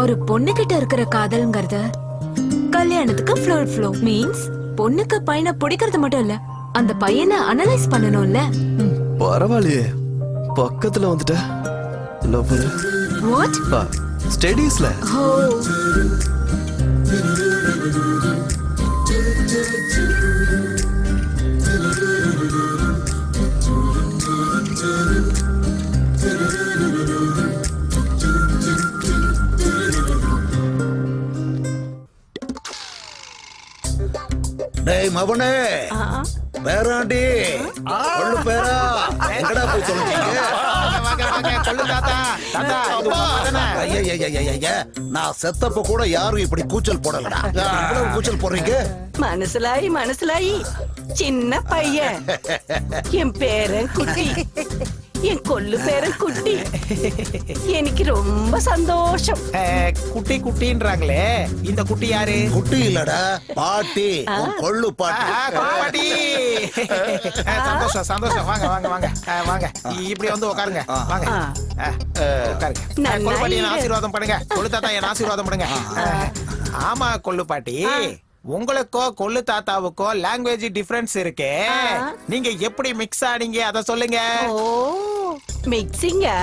ஒரு பொண்ணு கிட்ட இருக்கிற காதல்ங்கிறது கல்யாணத்துக்கு ஃப்ளோ மீன்ஸ் பொண்ணுக்கு பையனை பிடிக்கிறது மட்டும் இல்ல, அந்த பையனை அனலைஸ் பண்ணணும்ல. பரவாயில்லையே, பக்கத்துல வந்துட்ட. Love what? ஸ்டடீஸ்ல. டேய் மவனே, பேராண்டி, கொள்ளு பேரா, எங்கடா போய் தொலைச்சீங்க? நான் செத்தப்ப கூட யாரும் இப்படி கூச்சல் போடலடா. இவ்வளவு கூச்சல் போடுறீங்க? மனசுலாயி சின்ன பையன், என் பேரன் குட்டி, என் கொள்ளு பேரன் குட்டி. எனக்கு ரொம்ப சந்தோஷம். குட்டி குட்டின்றாங்களே, இந்த குட்டி யாரு? குட்டி இல்லடா, பாட்டி, கொள்ளு பாட்டி. சந்தோஷம் சந்தோஷம். வாங்க வாங்க வாங்க வாங்க, இப்படி வந்து உட்காருங்க. வாங்க உட்காருங்க. கொள்ளு பாட்டி என்ன ஆசீர்வாதம் பண்ணுங்க. கொள்ளு தாத்தா என்ன ஆசீர்வாதம் பண்ணுங்க. ஆமா கொள்ளு பாட்டி, உங்களுக்கோ கொள்ளு தாத்தாவுக்கோ லாங்குவேஜ் டிஃபரன்ஸ் இருக்கு. நீங்க எப்படி மிக்ஸ் ஆனீங்க அத சொல்லுங்க. மிக்சிங்கா?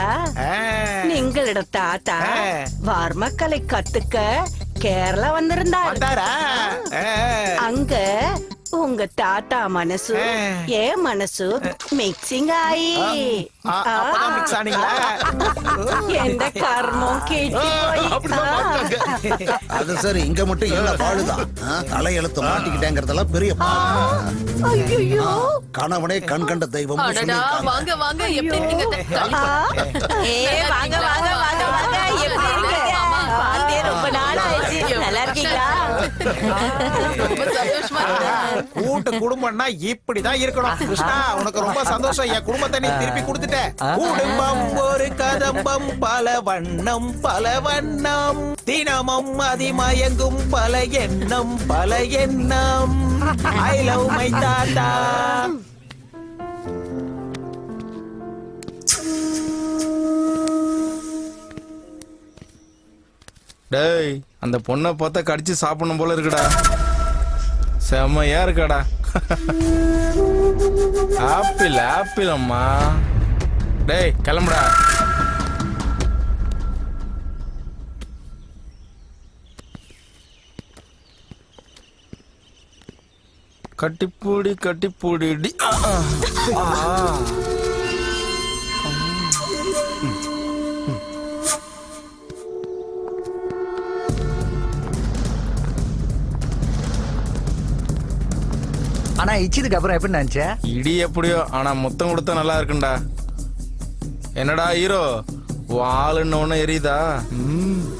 நீங்களோட தாத்தா வார்மக்கலை கத்துக்க கேரளா வந்திருந்தாரு. அங்க உங்க தாத்தா மனசு ஏன் மனசு மிக்சிங் ஆயி மிக்ஸ் ஆனீங்களா? எந்த கர்மம் கேட்டு அது சரி, இங்க மட்டும் எல்லாம் பாடுதான். தலையெழுத்து மாட்டிக்கிட்டேங்கிறதெல்லாம் பெரிய ஐயோ, கணவனே கண் கண்ட தெய்வம். வாங்க வாங்க, எப்படி இருக்கீங்க? வாங்க வாங்க வாங்க வாங்க, எப்படி இருக்கீங்க? பார்த்தே ரொம்ப நாள் ஆயிடுச்சு. நல்லா இருக்கீங்களா? ரொம்ப சந்தோஷமா கூட்டு குடும்பம்னா இப்படிதான் இருக்கணும். கிருஷ்ணா, உனக்கு ரொம்ப சந்தோஷம். என் குடும்பத்தை நீ திருப்பி கொடுத்துட்ட. குடும்பம் ஒரு கதம்பம், பல வண்ணம் பல வண்ணம், தினமும் அதிமயங்கும் பல எண்ணம் பல எண்ணம். ஐ லவ் மை தாத்தா. டேய், அந்த பொண்ணை பார்த்தா கடிச்சு சாப்பிடணும் போல இருக்குடா. செம்மையா இருக்காடா. ஆப்பிள் ஆப்பிள் அம்மா. டேய் கிளம்புடா. கட்டிப்பூடி கட்டிப்பூடி. ஆனா இச்சதுக்கு அப்புறம் எப்படி நினைச்ச? இடி எப்படியோ, ஆனா முத்தம் கொடுத்தா நல்லா இருக்குண்டா. என்னடா ஹீரோ, வாளுன்னு ஒண்ணு எரியுதா?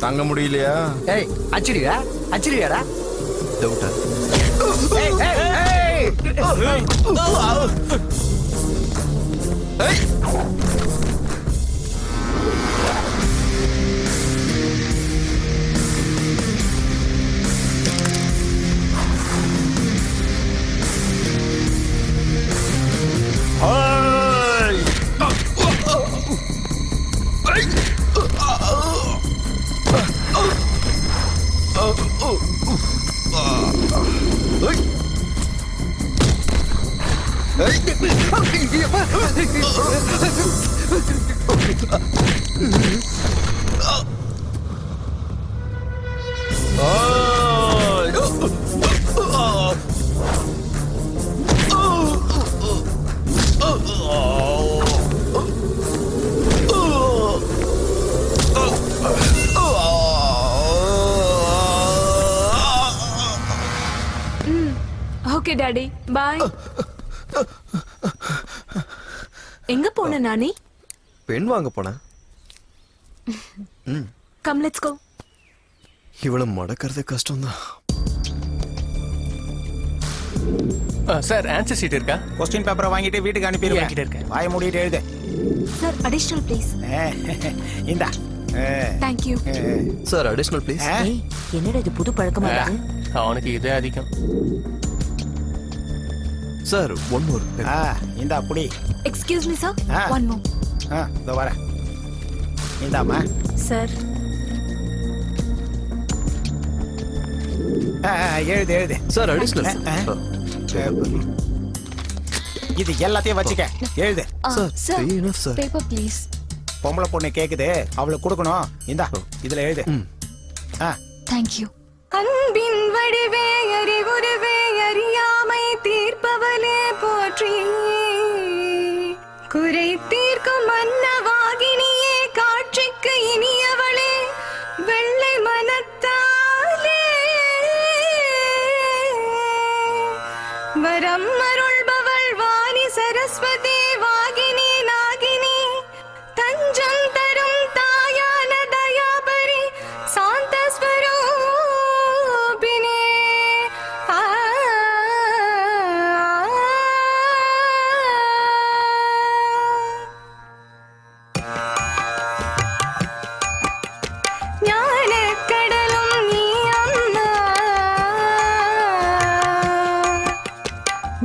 தங்க முடியலையா? ஏய், அச்சிரியா அச்சிரியாடா? டவுட்டா? Okay daddy bye. எங்க போன நானி? பெண் வாங்க போனேன். Come let's go. இவ்வளவு மடக்கிறது கஷ்டம்தான். சார் ஆன்சர் ஷீட் இருக்கா? கொஸ்டின் பேப்பரை வாங்கிட்டு வீட்டுக்கு அனுப்பிடுவேன். வாய மூடிட்டு எழுது. Sir additional please. இந்தா. Thank you. Sir additional please. என்னடா இது புது பழக்கமா இருக்கு? அவனுக்கு இதே அதிகம். Sir one more. இந்தா புடி. Excuse me sir, one more. இதோ வர. இந்தாமா. சார் எழுது எழுது. Sir additional. இது எல்லாத்தையும் வச்சுக்க. எழுது. Sir paper please. பொம்பளை பொண்ணு கேக்குது, அவளுக்கு கொடுக்கணும். இந்தா இதுல எழுது. Thank you. அன்பின் வடிவே அறிவுருவே அறியாமை தீர்ப்பவளே போற்றி, குறை தீர்க்கும் மன்னவாகினியே காட்சிக்கு இனியவளே வெள்ளை மனத்தாலே வரம் அருள்பவள் வாணி சரஸ்வதி வாகினி நாகினி தஞ்சம் தரும் தாயான தயாபரி சாந்த ஸ்வரூபினே. ஞானக்கடலும் நீ அம்மா,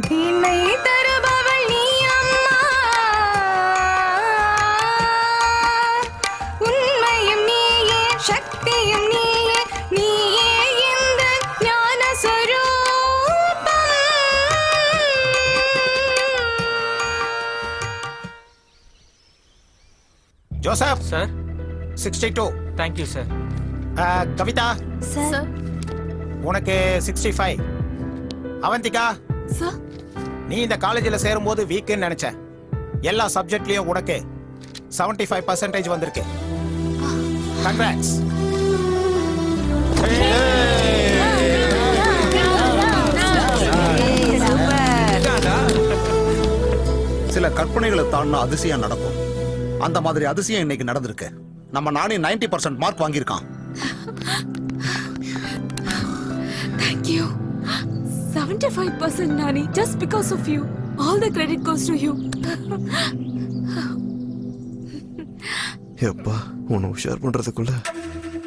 தீமை தருபவள் நீ அம்மா, உண்மையும் நீயே சக்தியும் நீயே, நீயே இந்த ஞான ஸ்வரூபம். Joseph sir. 62. Thank you sir. Kavitha sir. உனக்கு 65. அவந்திகா சார். நீ இந்த காலேஜில் சேரும்போது வீக்குன்னு நினைச்ச. எல்லா சப்ஜெக்ட்லயும் உனக்கு 75% வந்திருக்கு. கங்க்ராட்ஸ். சில கற்பனைகளை தாண்டின அதிசயம் நடக்கும். அந்த மாதிரி அதிசயம் இன்னைக்கு நடந்திருக்கு. நம்ம நானே 90% mark வாங்கியிருக்கான். Thank you. 75% Nani, just because of you. All the credit goes to you. எப்பா உன்னை உஷார் பண்றதுக்குள்ள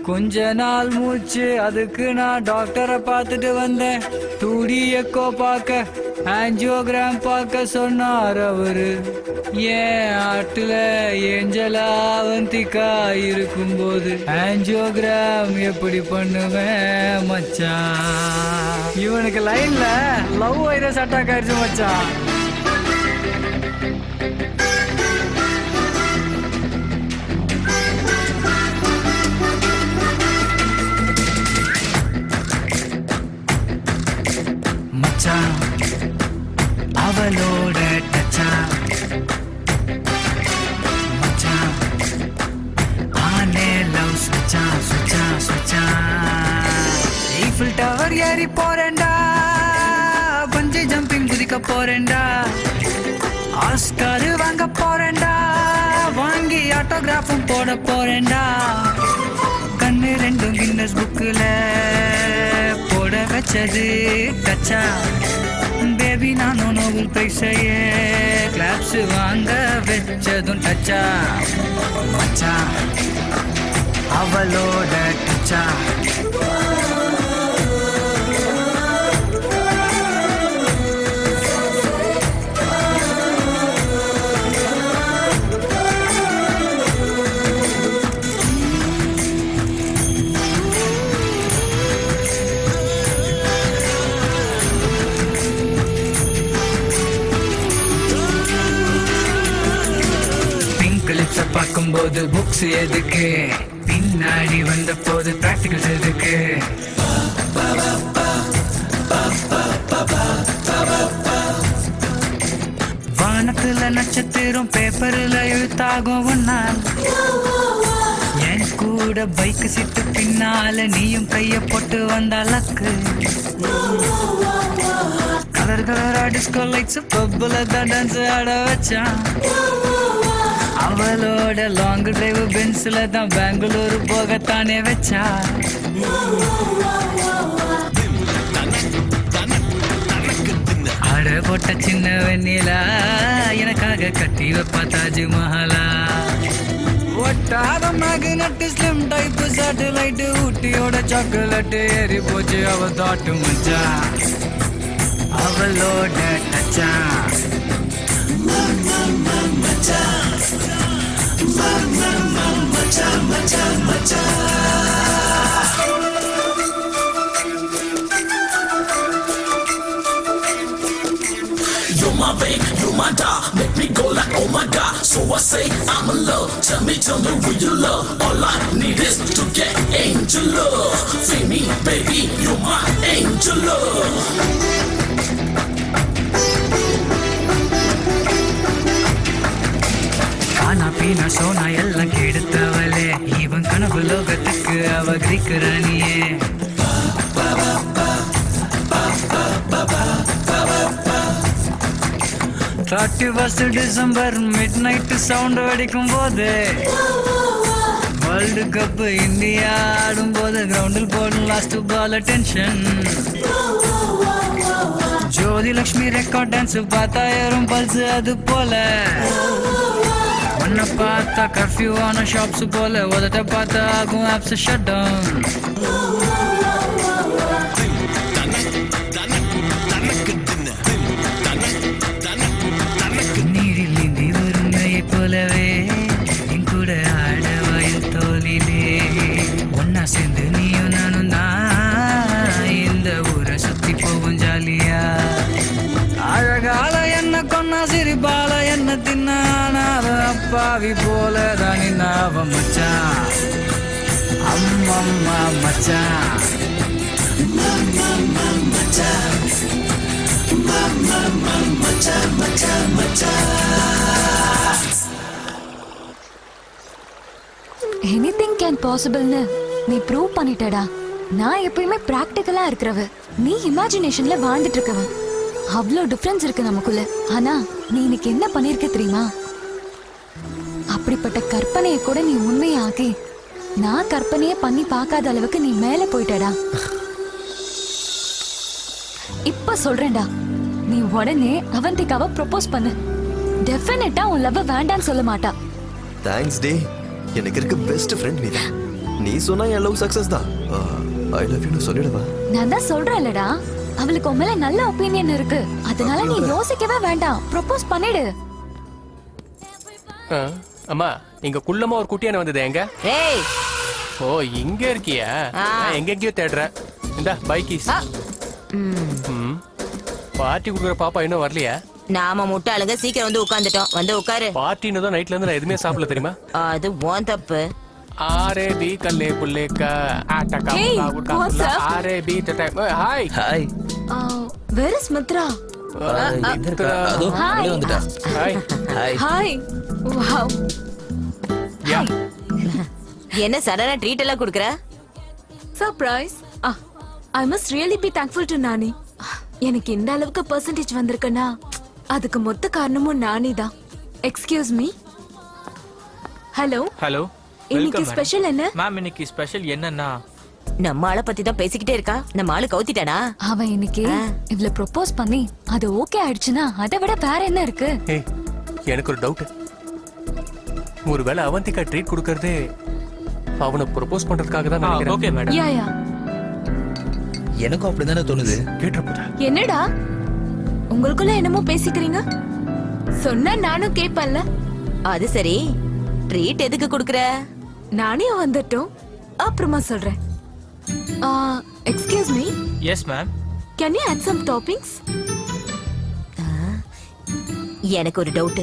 கொஞ்ச நாள் மூச்சு, அதுக்கு நான் டாக்டரை பார்த்துட்டு வந்தேன். 2D எக்கோ பார்க்க, ஆஞ்சியோகிராம் பார்க்க சொன்னார் அவரு. ஏன் ஆட்டுல ஏஞ்சலா அவந்திக்கா இருக்கும்போது ஆஞ்சியோகிராம் எப்படி பண்ணுவேன் மச்சான்? இவனுக்கு லைன்ல லவ் வைரஸ் அட்டாக் ஆயிடுச்சு மச்சான். மச்சான் அவளோட டச்சா, மச்சான் ஆனே லவ் சுச்சா சுச்சா சுச்சா. ஈஃபில் டவர் ஏறி போறேன்டா, பஞ்சி ஜம்பிங் குதிக்க போறேன்டா, ஆஸ்கார் வாங்க போறேன்டா, வாங்கி ஆட்டோகிராஃபும் போட போறேன்டா. கண்ணு ரெண்டும் கின்னஸ் புக்குல போட வச்சது கச்சா. பேபி நானும் நோபல் பைசையே கிளாப்ஸ் வாங்க வச்சதும் டச்சா. மச்சா அவளோட டச்சா. பார்க்கும்போது புக்ஸ் எதுக்கு, பின்னாடி வந்த போது பிராக்டிகல்ஸ் எதுக்கு. வானத்துல நட்சத்திரம் பேப்பர்ல எழுத்தாகும் ஒன்னால், என் கூட பைக் சீட்டு பின்னால நீயும் கைய போட்டு வந்த லக்கு. கலர் கலரா டிஸ்கோ லைட்ஸ் பப்புல தான் டான்ஸ் ஆட வச்சான். அவளோட லாங் டிரைவ் பென்ஸ்ல தான் பெங்களூர் போகத்தானே வச்சா. ஆட போட்ட சின்ன வெண்ணிலா எனக்காக கட்டி வைப்பா தாஜ்மஹாலா. ஒட்டாத மேக்னெட் ஸ்லிம் டைப் சேட்டலைட் ஊட்டியோட சாக்லேட் ஏறி போச்சு அவ தாட்டு மச்சா. அவளோட டச்சா மச்சா மச்சா மச்சா மச்சா. You're my babe, you're my doll, make me go like oh my god. So I say I'm in love, tell me who you love. All I need is to get angel love. Feel me baby, you're my angel love. ஆனா பீனா சோனா எல்லாம் கெடுத்தவளே, இவன் கனவு லோகத்துக்கு அவ Greek ராணியே. 31st December midnight sound அடிக்கும் போது, world cup India ஆடும் போது கிரவுண்டில் போடும் last ball tension. Jyothi Lakshmi record dance பார்த்தா ஏறும் பல்ஸ் அது போல. உன்னை பார்த்தா கர்ஃபியூ ஆன ஷாப்ஸ் போல, உதட்ட பார்த்தா ஆகும் ஆப்ஸ் ஷட் டவுன். நீரில் நீந்தி வருமையை போலவே என் கூட ஆட வயல் தோலிலே. ஒன்னா சேர்ந்து நீயும் நானும் தான் இந்த ஊரை சுத்தி போகும் ஜாலியா. அழகால என்ன கொன்னா சிரிப்பால என்ன தின்னானாத அப்பாவி போல தானி நாவ மச்சான். அம்மம்மா மச்சான் மச்சான் மச்சான் மச்சான் மச்சான். எனிதிங் கேன் பாசிபிள்னு நீ ப்ரூவ் பண்ணிட்டடா. நான் எப்பயுமே பிராக்டிக்கலா இருக்கிறவ, நீ இமேஜினேஷன்ல வாழ்ந்துட்டு இருக்கவ. அவ்வளோ டிஃபரன்ஸ் இருக்கு நமக்குள்ள. ஆனா நீ இன்னைக்கு என்ன பண்ணிருக்க தெரியுமா? அப்படிப்பட்ட கற்பனையை கூட நீ உண்மையாக்கி நான் கற்பனையே பண்ணி பார்க்காத அளவுக்கு நீ மேல போயிட்டடா. இப்ப சொல்றேன்டா, நீ உடனே அவந்திகாவை ப்ரொபோஸ் பண்ணு. டெஃபினட்டா உன் லவ் வேண்டான்னு சொல்ல மாட்டா. தேங்க்ஸ் டே, எனக்கு இருக்க பெஸ்ட் ஃப்ரெண்ட் நீதான். நீ சொன்னா என் லவ் சக்சஸ் தான். ஐ லவ் யூ சொல்லிடுவா. நான் தான் சொல்றேன்லடா, அவளுக்கு உன் மேல நல்ல ஒப்பீனியன் இருக்கு. அதனால நீ யோசிக்கவே வேண்டாம், ப்ரொபோஸ் பண்ணிடு. அம்மா, இங்க குள்ளமா ஒரு குட்டியான வந்தது எங்க? ஏய், ஓ இங்க இருக்கியா? நான் எங்கெங்கயோ தேடுறேன். இந்த பைக்கிஸ். பார்ட்டி குடுக்குற பாப்பா இன்னும் வரலையா? நாம முட்டாளுங்க சீக்கிரம் வந்து உட்கார்ந்துட்டோம். வந்து உட்காரு. பார்ட்டின்னு தான் நைட்ல இருந்து நான் எதுவுமே சாப்பிடல தெரியுமா? அது உன் தப்பு. ஆரே பி கல்லே புல்லேக்கா ஆட்டக்கா உட்கார்ந்து ஆரே பி டட்டை. Hi hi. Where is Mithra? அதோ வெளிய வந்துட்டா. Hi hi. வாவ். யா. என்ன சடனா ட்ரீட் எல்லாம் குடுக்குற? Surprise. I must really be thankful to Nani. எனக்கு இந்த அளவுக்கு பெர்சன்டேஜ் வந்திருக்கனா அதுக்கு மொத்த காரணமும் நானி தான். Excuse me. Hello hello. இன்னைக்கு ஸ்பெஷல் என்ன? மேம் இன்னைக்கு ஸ்பெஷல் என்னன்னா, நம்ம ஆளை பத்தி தான் பேசிக்கிட்டே இருக்கா. நம்ம ஆளு கவுத்திட்டானா? அவன் இன்னைக்கு இவ்ளோ ப்ரொபோஸ் பண்ணி அது ஓகே ஆயிடுச்சுன்னா அதை விட வேற என்ன இருக்கு? ஏய், எனக்கு ஒரு டவுட். ஒருவேளை அவந்திகா ட்ரீட் கொடுக்கறதே அவனை ப்ரொபோஸ் பண்றதுக்காக தான் நினைக்கிறேன். Okay madam. Yeah yeah. எனக்கும் அப்படிதானே தோணுது. கேட்றப்படா. என்னடா உங்களுக்குள்ள என்னமோ பேசிக்கிறீங்க? சொன்னா நானும் கேட்பேன்ல. அது சரி, ட்ரீட் எதுக்கு குடுக்குற? நானே வந்துட்டோம், அப்புறமா சொல்றேன். Excuse me. Yes ma'am. Can you add some toppings? எனக்கு ஒரு டவுட்.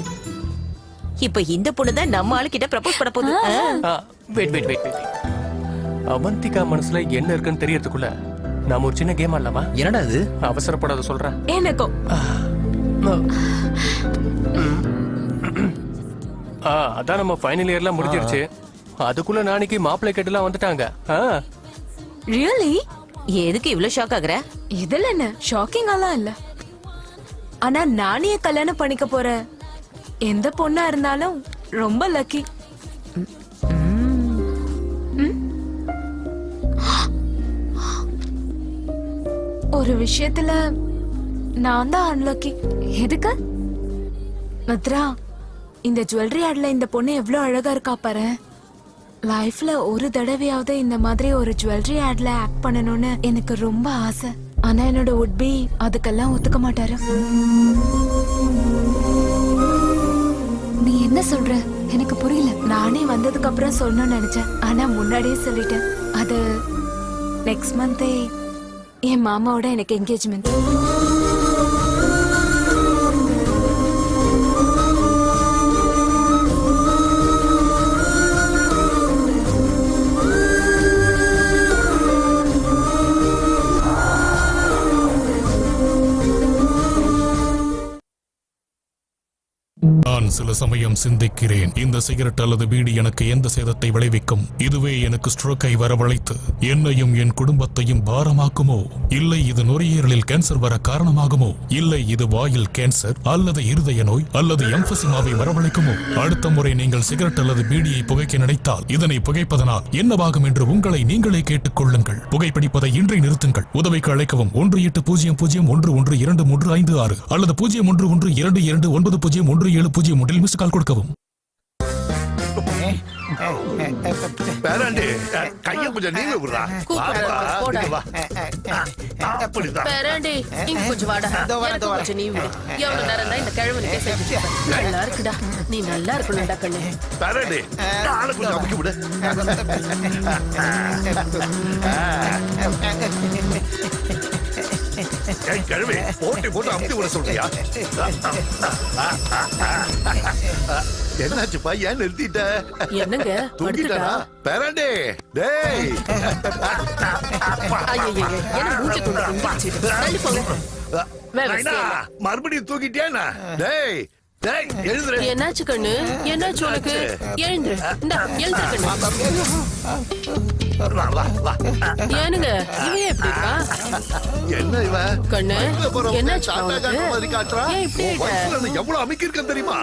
இப்ப இந்த பொண்ணு தான் நம்ம ஆளு கிட்ட ப்ரப்போஸ் பண்ண போகுது. வெயிட். அவந்திகா மனசுல என்ன இருக்குன்னு தெரியறதுக்குள்ள நாம ஒரு சின்ன கேம் ஆடலாமா? என்னடா இது? அவசரப்படாத சொல்றேன். எனக்கும் அதான் நம்ம ஃபைனல் இயர்லாம் முடிஞ்சிருச்சு. அதுக்குள்ள நாளைக்கு மாப்பிள்ளை கேட்டுலாம் வந்துட்டாங்க. ரியலி? எதுக்கு இவ்ளோ ஷாக் ஆகுற? இதுல என்ன ஷாக்கிங்காலாம் இல்ல. ஆனா நானே கல்யாணம் பண்ணிக்க போற எந்த பொண்ணா இருந்தாலும் ரொம்ப லக்கி. ஒரு விஷயத்துல நான் தான் அன்லக்கி. எதுக்கு? மித்ரா, இந்த ஜுவல்லரி ஆட்ல இந்த பொண்ணு எவ்வளவு அழகா இருக்கா பாரு. லைஃப்ல ஒரு தடவையாவது இந்த மாதிரி ஒரு ஜுவல்லரி ஆட்ல ஆக்ட் பண்ணணும்னு எனக்கு ரொம்ப ஆசை. ஆனா என்னோட உட்பி அதுக்கெல்லாம் ஒத்துக்க மாட்டாரு. நீ என்ன சொல்ற? எனக்கு புரியல. நானே வந்ததுக்கு அப்புறம் சொல்லணும்னு நினைச்சேன். ஆனா முன்னாடியே சொல்லிட்டேன். அது நெக்ஸ்ட் மந்தே என் மாமாவோட எனக்கு என்கேஜ்மெண்ட். நான் சில சமயம் சிந்திக்கிறேன், இந்த சிகரெட் அல்லது பீடி எனக்கு எந்த சேதத்தை விளைவிக்கும்? இதுவே எனக்கு ஸ்ட்ரோக்கை வரவழைத்து என்னையும் என் குடும்பத்தையும் பாரமாக்குமோ? இல்லை இது நுரையீரலில் கேன்சர் வர காரணமாகுமோ? இல்லை இது வாயில் கேன்சர் அல்லது இருதய நோய் அல்லது எம்பசிமாவை வரவழைக்குமோ? அடுத்த முறை நீங்கள் சிகரெட் அல்லது பீடியை புகைக்க நினைத்தால் இதனை புகைப்பதனால் என்னவாகும் என்று உங்களை நீங்களே கேட்டுக் கொள்ளுங்கள். புகைப்பிடிப்பதை இன்றே நிறுத்துங்கள். உதவிக்கு அழைக்கவும் 1800-112356 அல்லது 0112290170 மிஸ் கால் கொடுக்கவும். பேராண்டி கைய கொஞ்சம் நீங்க விடுறா. பேராண்டி இங்க கொஞ்சம் வாடா. எனக்கு கொஞ்சம் நீ விடு. எவ்வளவு நேரம் தான் இந்த கிழவனுக்கே செஞ்சுட்டு இருப்ப? நல்லா இருக்குடா. நீ நல்லா இருக்கணும்டா கண்ணு. பேராண்டி ஆளு கொஞ்சம் அமுக்கி விடு. கிழவி போட்டி போட்டு அமுக்கி விட சொல்றியா? என்னாச்சுப்பா, ஏன் நிறுத்திட்ட? என்னங்க தூங்கிட்டா? பேராண்டி டேய், என்ன மூஞ்சி கொண்டு கும்பிடுச்சு? தள்ளி போங்க. மறுபடியும் தூக்கிட்டியா? டேய் டேய் எழுந்துரு. என்னாச்சு கண்ணு? என்னாச்சு உனக்கு? எழுந்துரு. இந்தா எழுந்துரு கண்ணு. ஏனுங்க இவன் எப்படி இருக்கா? என்ன இவ கண்ணு? என்னாச்சு உனக்கு? ஏன் இப்படி இருக்க? எவ்வளவு அமைக்கி இருக்க தெரியுமா?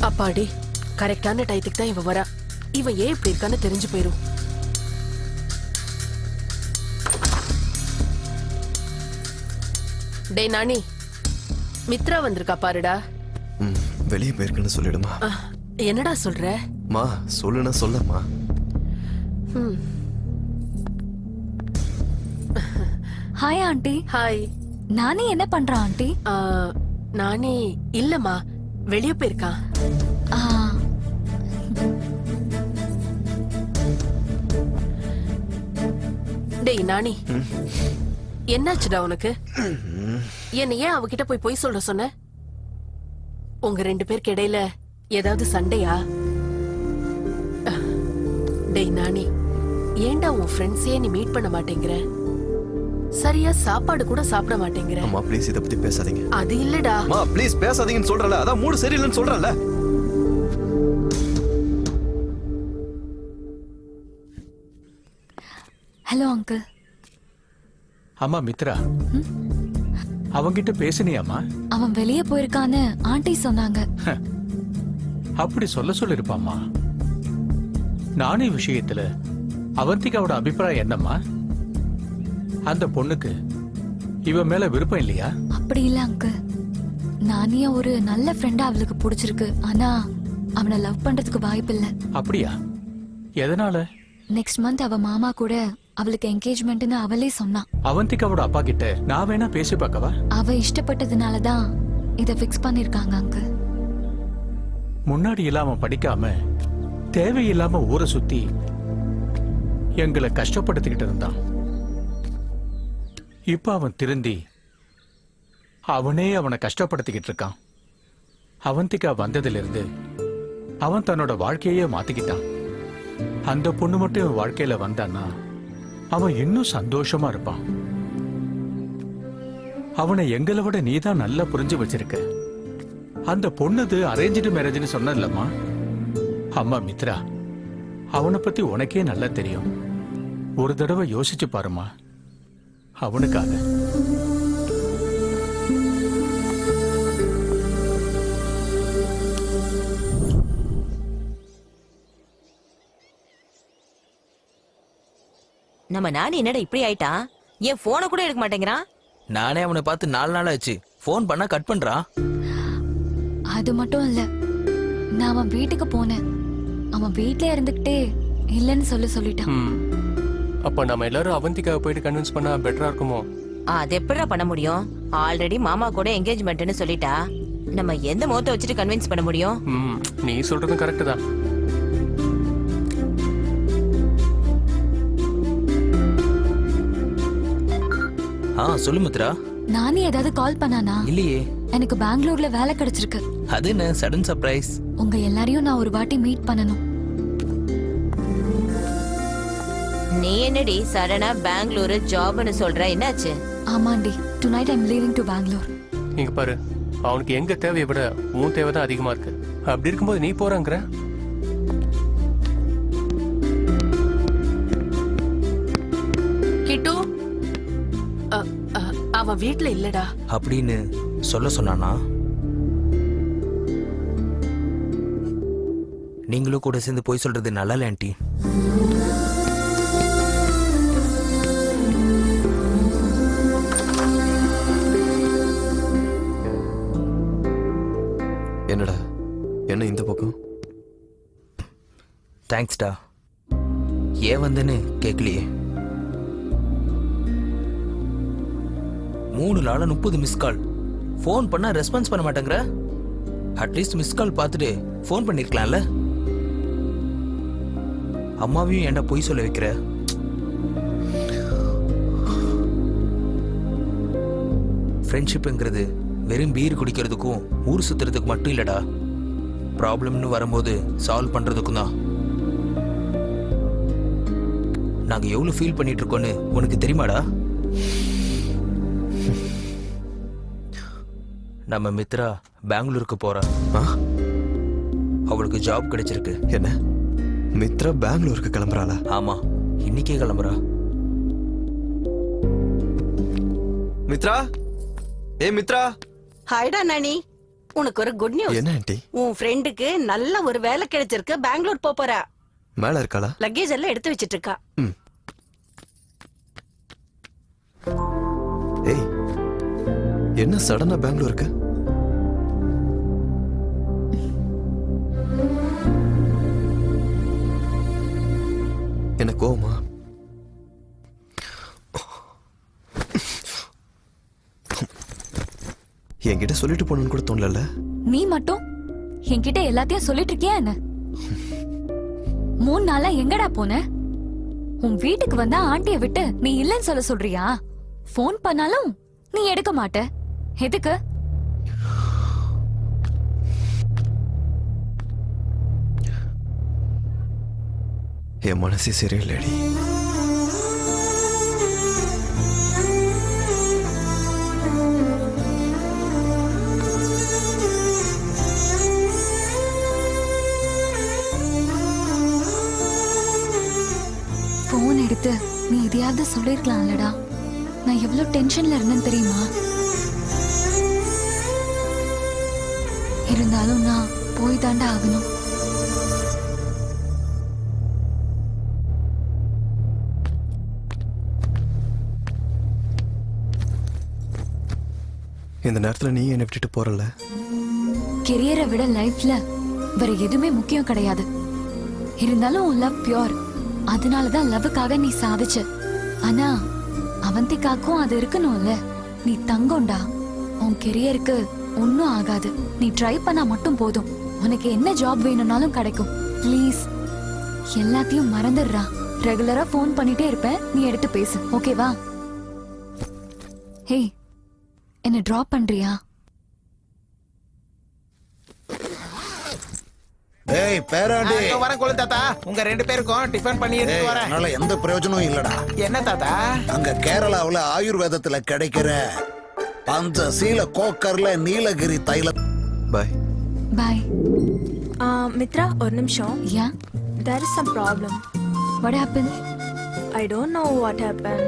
அப்பாடி, கரெக்டான டைத்துக்கு தான் இவன் வரா. இவன் ஏன் இப்படி இருக்கான்னு தெரிஞ்சு போயிரும். டேய் நானி, மித்ரா வந்திருக்கா பாருடா. வெளியே போயிருக்குன்னு சொல்லிடுமா. என்னடா சொல்ற? மா சொல்லுனா சொல்லம்மா. Hi aunty. ஹாய். நானே என்ன பண்றான் ஆண்டி? நானே இல்லம்மா, வெளியே போயிருக்கான். டேய் நானி, என்னாச்சுடா உனக்கு? என்ன ஏன் அவகிட்ட போய் பொய் சொல்ற சொன்ன? உங்க ரெண்டு பேருக்கு இடையில ஏதாவது சண்டையா? டேய் நானி, ஏன்டா உன் ஃப்ரெண்ட்ஸே நீ மீட் பண்ண மாட்டேங்கிற? சரியா சாப்பாடு கூட சாப்பிட மாட்டேங்கிற? அம்மா ப்ளீஸ் இத பத்தி பேசாதீங்க. அது இல்லடா. அம்மா ப்ளீஸ் பேசாதீங்கன்னு சொல்றல. அதான் மூடு சரியில்லைன்னு சொல்றல. Hello uncle. அம்மா மித்ரா, அவங்கிட்ட பேசினியாமா? அவன் வெளியே போயிருக்கான்னு ஆண்டி சொன்னாங்க. அப்படி சொல்லிருப்பாம்மா. நானே விஷயத்துல அவந்திகாவோட அபிப்பிராயம் என்னம்மா? அந்த பொண்ணுக்கு இவன் மேல விருப்பம் இல்லையா? அப்படி இல்ல அங்கிள். நானே ஒரு நல்ல ஃப்ரெண்டா அவளுக்கு பிடிச்சிருக்கு. ஆனா அவனை லவ் பண்றதுக்கு வாய்ப்பு இல்ல. அப்படியா? எதனால? நெக்ஸ்ட் மந்த் அவ மாமா கூட அவளுக்கு என்கேஜ்மெண்ட்னு அவளே சொன்னா. அவந்திகாவோட அப்பா கிட்ட நான் வேணா பேசி பார்க்கவா? அவ இஷ்டப்பட்டதுனால தான் இத ஃபிக்ஸ் பண்ணிருக்காங்க அங்கிள். முன்னாடி இல்லாம படிக்காம தேவையில்லாம ஊரை சுத்தி எங்களை கஷ்டப்படுத்திக்கிட்டு இருந்தான். இப்ப அவன் திருந்தி அவனே அவனை கஷ்டப்படுத்திக்கிட்டு இருக்கான். அவந்திகா வந்ததிலிருந்து அவன் தன்னோட வாழ்க்கையே மாத்திக்கிட்டான். அந்த பொண்ணு மட்டும் இவன் வாழ்க்கையில வந்தான்னா அவன் இன்னும் சந்தோஷமா இருப்பான். அவனை எங்களை விட நீதான் நல்லா புரிஞ்சு வச்சிருக்க. அந்த பொண்ணுது அரேஞ்சு மேரேஜ்னு சொன்னல்லம்மா. அம்மா மித்ரா, அவனை பத்தி உனக்கே நல்லா தெரியும். ஒரு தடவை யோசிச்சு பாருமா அவனுக்காக. நம்ம நானி என்னடா இப்படி ஆயிட்டான்? என் போனை கூட எடுக்க மாட்டேங்கிறான். நானே அவனை பார்த்து 4 நாள் ஆச்சு. ஃபோன் பண்ணா கட் பண்றான். அது மட்டும் இல்ல, நான் அவன் வீட்டுக்கு போனேன். அவன் வீட்ல இருந்துகிட்டே இல்லன்னு சொல்லிட்டான். அப்ப நம்ம எல்லாரும் அவந்திகாவை போயிட்டு கன்வின்ஸ் பண்ணா பெட்டரா இருக்குமோ? அது எப்படிடா பண்ண முடியும்? ஆல்ரெடி மாமா கூட என்கேஜ்மெண்ட்னு சொல்லிட்டா. நம்ம எந்த முகத்தை வச்சுட்டு கன்வின்ஸ் பண்ண முடியும்? நீ சொல்றதும் கரெக்ட் தான். சொல்லு மித்ரா. நானே ஏதாவது கால் பண்ணானா? இல்லையே. எனக்கு பெங்களூர்ல வேலை கிடைச்சிருக்கு. அது என்ன சடன் சர்ப்ரைஸ்? உங்க எல்லாரையும் நான் ஒரு வாட்டி மீட் பண்ணனும். நீ என்னடி சடனா பெங்களூர் ஜாப்னு சொல்ற? என்னாச்சு? ஆமாண்டி, tonight I am leaving to Bangalore. இங்க பாரு, அவனுக்கு எங்க தேவையை விட உன் தேவை தான் அதிகமா இருக்கு. அப்படி இருக்கும்போது நீ போறங்கிற? கிட்டு, அவன் வீட்ல இல்லடா அப்படின்னு சொல்ல சொன்னானா? நீங்களும் கூட சேர்ந்து போய் சொல்றது நல்லா இல்ல ஆண்டி. என்னடா என்ன இந்த பக்கம்? தேங்க்ஸ்டா. ஏன் வந்தேன்னு கேட்கலையே. 3 நாளா 30 மிஸ் கால். ஃபோன் பண்ணா ரெஸ்பான்ஸ் பண்ண மாட்டேங்கிற. அட்லீஸ்ட் மிஸ் கால் பார்த்துட்டு ஃபோன் பண்ணிருக்கலாம்ல. அம்மாவையும் ஏன்டா பொய் சொல்ல வைக்கிற? ஃப்ரெண்ட்ஷிப்ங்கிறது வெறும் பீர் குடிக்கிறதுக்கும் ஊர் சுத்துறதுக்கு மட்டும் இல்லடா. ப்ராப்ளம்னு வரும்போது சால்வ் பண்றதுக்கும் தான். நாங்க எவ்வளவு ஃபீல் பண்ணிட்டு இருக்கோம்னு உனக்கு தெரியுமாடா? நம்ம மித்ரா பெங்களூருக்கு போறா. அவளுக்கு ஜாப் கிடைச்சிருக்கு. என்ன மித்ரா பெங்களூருக்கு கிளம்புறாளா? ஆமா, இன்னைக்கே கிளம்புறா. மித்ரா, ஏ மித்ரா. ஹாய்டா நானி, உனக்கு ஒரு குட் நியூஸ். என்ன ஆண்டி? உன் ஃப்ரெண்டுக்கு நல்ல ஒரு வேலை கிடைச்சிருக்கு. பெங்களூர் போறா. மேல இருக்காளா? லக்கேஜ் எல்லாம் எடுத்து வச்சிட்டு இருக்கா. ஏய், என்ன சடனா பெங்களூருக்கு? என்ன கோவமா? என்கிட்ட சொல்லிட்டு போனு கூட தோணல. நீ மட்டும் என்கிட்ட எல்லாத்தையும் சொல்லிட்டு இருக்கியா என்ன? 3 நாளா எங்கடா போன? உன் வீட்டுக்கு வந்தா ஆண்டிய விட்டு நீ இல்லன்னு சொல்ல சொல்றியா? போன் பண்ணாலும் நீ எடுக்க மாட்ட. எதுக்கு? என் மனசே சரியில்லடி. போன் எடுத்து நீ எதையாவது சொல்லிருக்கலாம்லடா. நான் எவ்வளவு டென்ஷன்ல இருந்தேன்னு தெரியுமா? இருந்தாலும் நான் போய் தாண்டா ஆகணும். இந்த நேரத்துல நீ என்ன விட்டுட்டு போறல? கெரியரை விட லைஃப்ல வேற எதுவுமே முக்கியம் கிடையாது. இருந்தாலும் லவ் பியூர். அதனாலதான் லவ்வுக்காக நீ சாதிச்ச. ஆனா அவந்திகாக்கும் அது இருக்கணும்ல. நீ தங்கம்டா, உன் கெரியருக்கு ஒன்னும் ஆகாது. நீ ட்ரை பண்ணா மட்டும் போதும். உனக்கு என்ன ஜாப் வேணும்னாலும் கிடைக்கும். ப்ளீஸ் எல்லாத்தையும் மறந்துடுறா. ரெகுலரா ஃபோன் பண்ணிட்டே இருப்பேன், நீ எடுத்து பேசு, ஓகேவா? ஹே, என்ன டிராப் பண்றியா? ஏய் பேராண்டி, வரேன் கொள்ளு தாத்தா. உங்க 2 பேருக்கும் டிஃபன் பண்ணி எடுத்து வரேன். அதனால எந்த பிரயோஜனமும் இல்லடா. என்ன தாத்தா? அங்க கேரளாவுல ஆயுர்வேதத்துல கிடைக்கிற பஞ்சசீல கோக்கர்ல நீலகிரி தைலம். பாய் பாய். மித்ரா, ஒரு நிமிஷம். யா, there is some problem. what happened? I don't know what happened.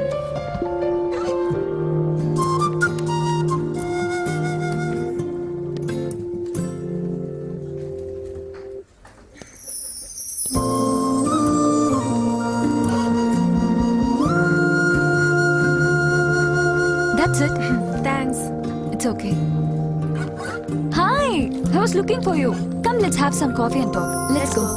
That's it. Thanks. It's okay. Hi, I was looking for you. Come, let's have some coffee and talk. Let's go.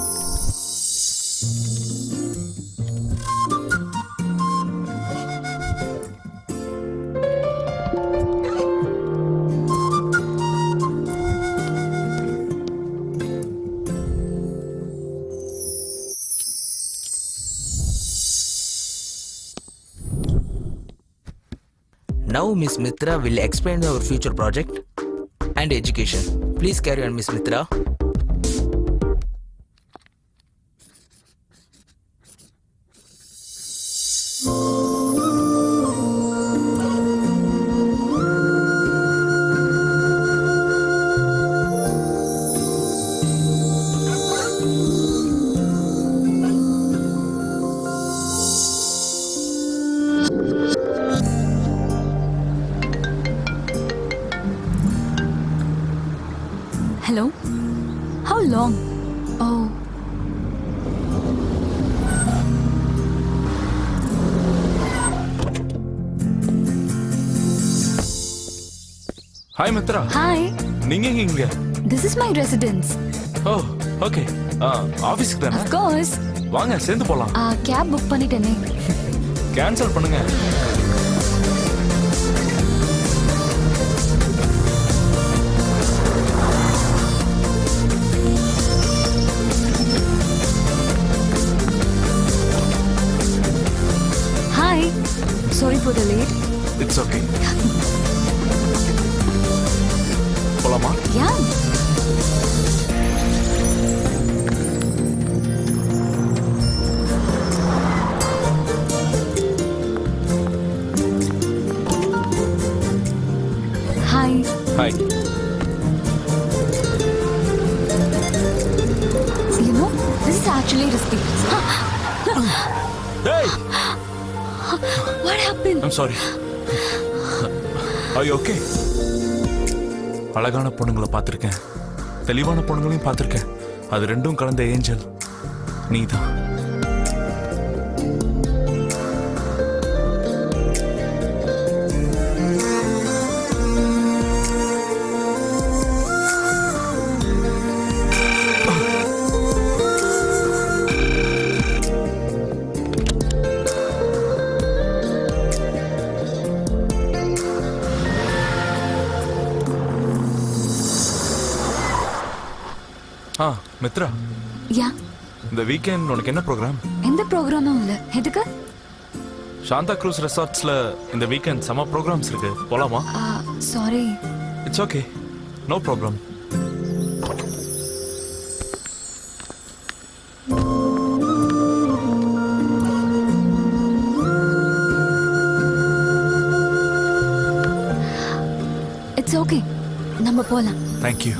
Now Miss Mitra will explain our future project and education. Please carry on, Miss Mitra. Hello? How long? Oh. Hi Mithra. Hi. நீங்க எங்க இங்க? This is my residence. Oh okay. ஆபீஸ்க்கு தானே? Of course. வாங்க சேர்ந்து போலாம். Cab book பண்ணிட்டேனே. Cancel பண்ணுங்க. Hi. Sorry for the late. It's okay. போலாமா? Yeah. Hi. Hi. You know, this is actually risky. Hey! What happened? I'm sorry. Are you okay? அழகான பொண்ணுங்களை பார்த்திருக்கேன், தெளிவான பொண்ணுங்களையும் பார்த்திருக்கேன். அது ரெண்டும் கலந்த ஏஞ்சல் நீதான். மித்ரா, யா, இந்த வீக்கெண்ட் உனக்கு என்ன ப்ரோக்ராம்? எந்த ப்ரோக்ராமும் இல்ல. எதுக்கு? சாந்தா க்ரூஸ் ரெசார்ட்ஸ்ல இந்த வீக்கெண்ட் சம ப்ரோக்ராம்ஸ் இருக்கு, போலாமா? Sorry. It's okay, no problem. It's okay, நம்ம போலாம். Thank you.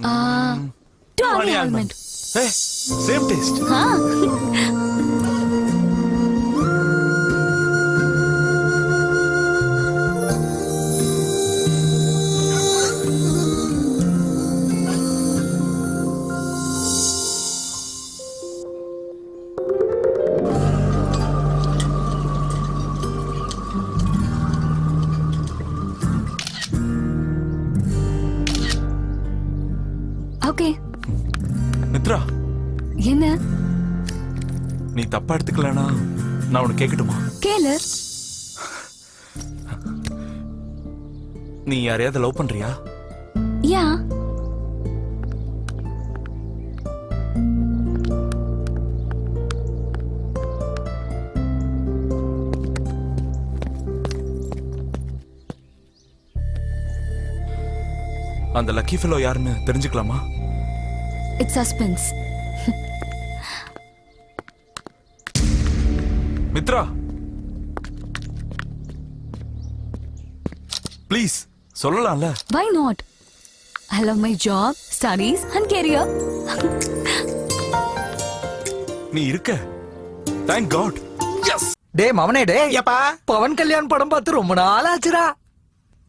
2 honey almond. Hey, same taste. Okay. Mitra, என்ன? நீ தப்பா எடுத்துக்கலனா நான் உனக்கு கேட்கட்டுமா? கேளு. நீ யாரையாவது லவ் பண்றியா? யா. அந்த லக்கி ஃபெலோ யாருன்னு தெரிஞ்சுக்கலாமா? It's suspense. மித்ரா, ப்ளீஸ் சொல்லலாம்ல. Why not? I love my job, studies and career. நீ இருக்க. Thank God. Yes. டே மவனே டே. ஏப்பா பவன் கல்யாண் படம் பார்த்து ரொம்ப நாள் ஆச்சுடா.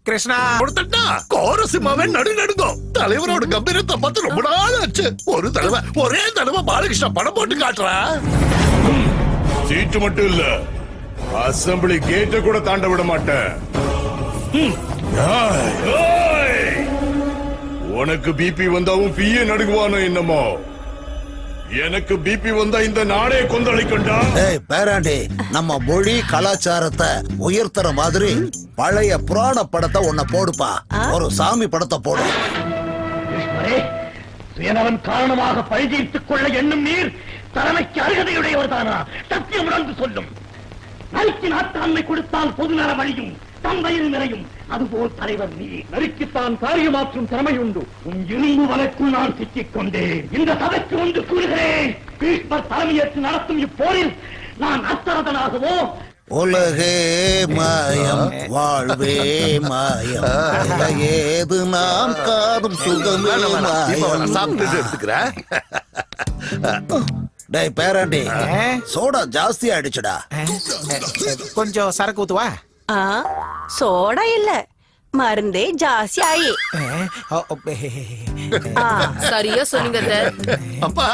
கிருஷ்ணா கொடுத்தா கோரசிம்மாவே நடுநடுங்கோ. தலைவரோட கம்பீரத்தை பார்த்து ரொம்ப நாள் ஆச்சு. ஒரே தடவை பாலகிருஷ்ணா படம் போட்டு காட்டுறா. சீட்டு மட்டும் இல்ல, அசெம்பிளி கேட்ட கூட தாண்ட விட மாட்டேன். உனக்கு பிபி வந்தாவும் பிஏ நடுங்குவானோ என்னமோ. எனக்கு பிபி வந்தா இந்த நாடே கொந்தளிக்கண்டா. ஏய் பேராண்டி, நம்ம மொழி கலாச்சாரத்தை உயர்த்துற மாதிரி பழைய புராண படத்தை ஒன்ன போடுப்பா. ஒரு சாமி படத்தை போடு. சுயநலன் காரணமாக பழி தீர்த்துக் கொள்ள எண்ணும் நீர் தலைமைக்கு அருகதையுடையவர் தானா? சத்தியம் உணர்ந்து சொல்லும். நரிக்கு நாட்டாண்மை கொடுத்தால் பொது நல வழியும் தம் வயிறு நிறையும். அதுபோல் தலைவர் நீ நரிக்குத்தான் காரியமாற்றும் திறமையுண்டு. உன் இரும்பு வலைக்குள் நான் சிக்கிக் கொண்டேன். இந்த சபைக்கு வந்து கூறுகிறேன், பீஷ்மர் தலைமையேற்று நடத்தும் இப்போரில் நான் அத்தரதனாகவோ உலகே மாயம் வாழ்வே மாயம் ஏது நாம் காதும் சுகமே மாயம். சாப்பிட்டு எடுத்துக்கிறேன். டேய் பேராண்டி, சோடா ஜாஸ்தி ஆயிடுச்சுடா. கொஞ்சம் சரக்கு ஊத்துவா. சோடா இல்ல, மருந்தே ஜாஸ்தி ஆயி. சரியா சொன்னீங்க. அப்பா,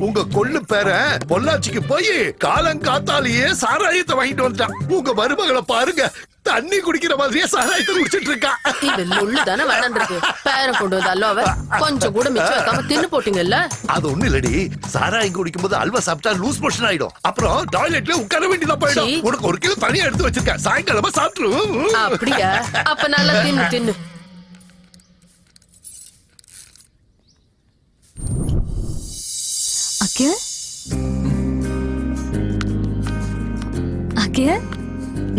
உங்க கொள்ளு பேர பொள்ளாச்சிக்கு போய் காலங்காத்தாலேயே சாராயத்தை வாங்கிட்டு வந்துட்டான். உங்க மருமகளை பாருங்க, தண்ணி குடிக்கிற மாதிரியே சாராயத்தை குடிச்சிட்டு இருக்கா. இது முள்ளு தானே வேண்டாம். பேரம் கொண்டு வந்து அல்வாவை கொஞ்சம் கூட மிச்சம் வைக்காம தின்னு போட்டீங்கல்ல. அது ஒண்ணு இல்லடி, சாராயம் குடிக்கும் போது அல்வா சாப்பிட்டா லூஸ் மோஷன் ஆயிடும். அப்புறம் டாய்லெட்ல உட்கார வேண்டியதா போயிடும். உனக்கு 1 கிலோ தனியா எடுத்து வச்சிருக்கேன், சாயங்காலமா சாப்பிட்டுரும். அப்படியா? அப்ப நல்லா தின்னு தின்னு. அகில், அகில்,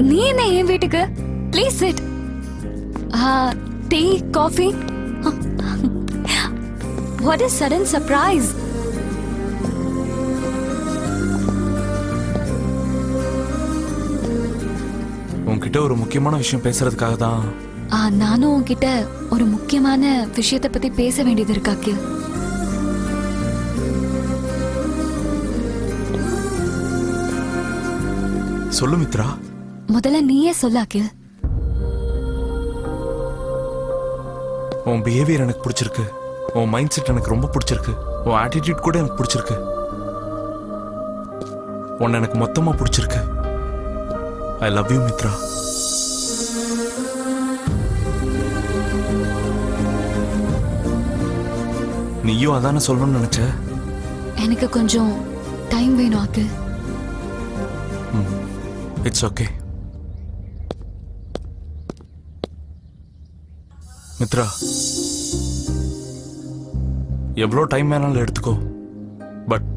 நீ என்ன என் வீட்டுக்கு? Please sit. Tea, coffee. What a sudden surprise. உன்கிட்ட ஒரு முக்கியமான விஷயம் பேசுறதுக்காக தான். நானும் உன்கிட்ட ஒரு முக்கியமான விஷயத்தை பத்தி பேச வேண்டியது இருக்கு அகில். சொல்லு மித்ரா. முதல்ல நீயே சொல்ல அகில். உன் பிஹேவியர் எனக்கு பிடிச்சிருக்கு. உன் மைண்ட் செட் எனக்கு ரொம்ப பிடிச்சிருக்கு. உன் ஆட்டிடியூட் கூட எனக்கு பிடிச்சிருக்கு. உன்னை எனக்கு மொத்தமா பிடிச்சிருக்கு. I love you Mitra. நீயும் அதான சொல்லணும்னு நினைச்ச? எனக்கு கொஞ்சம் டைம் வேணும் அகில். It's okay Mitra. எவ்வளோ டைம் வேணாலும் எடுத்துக்கோ, பட்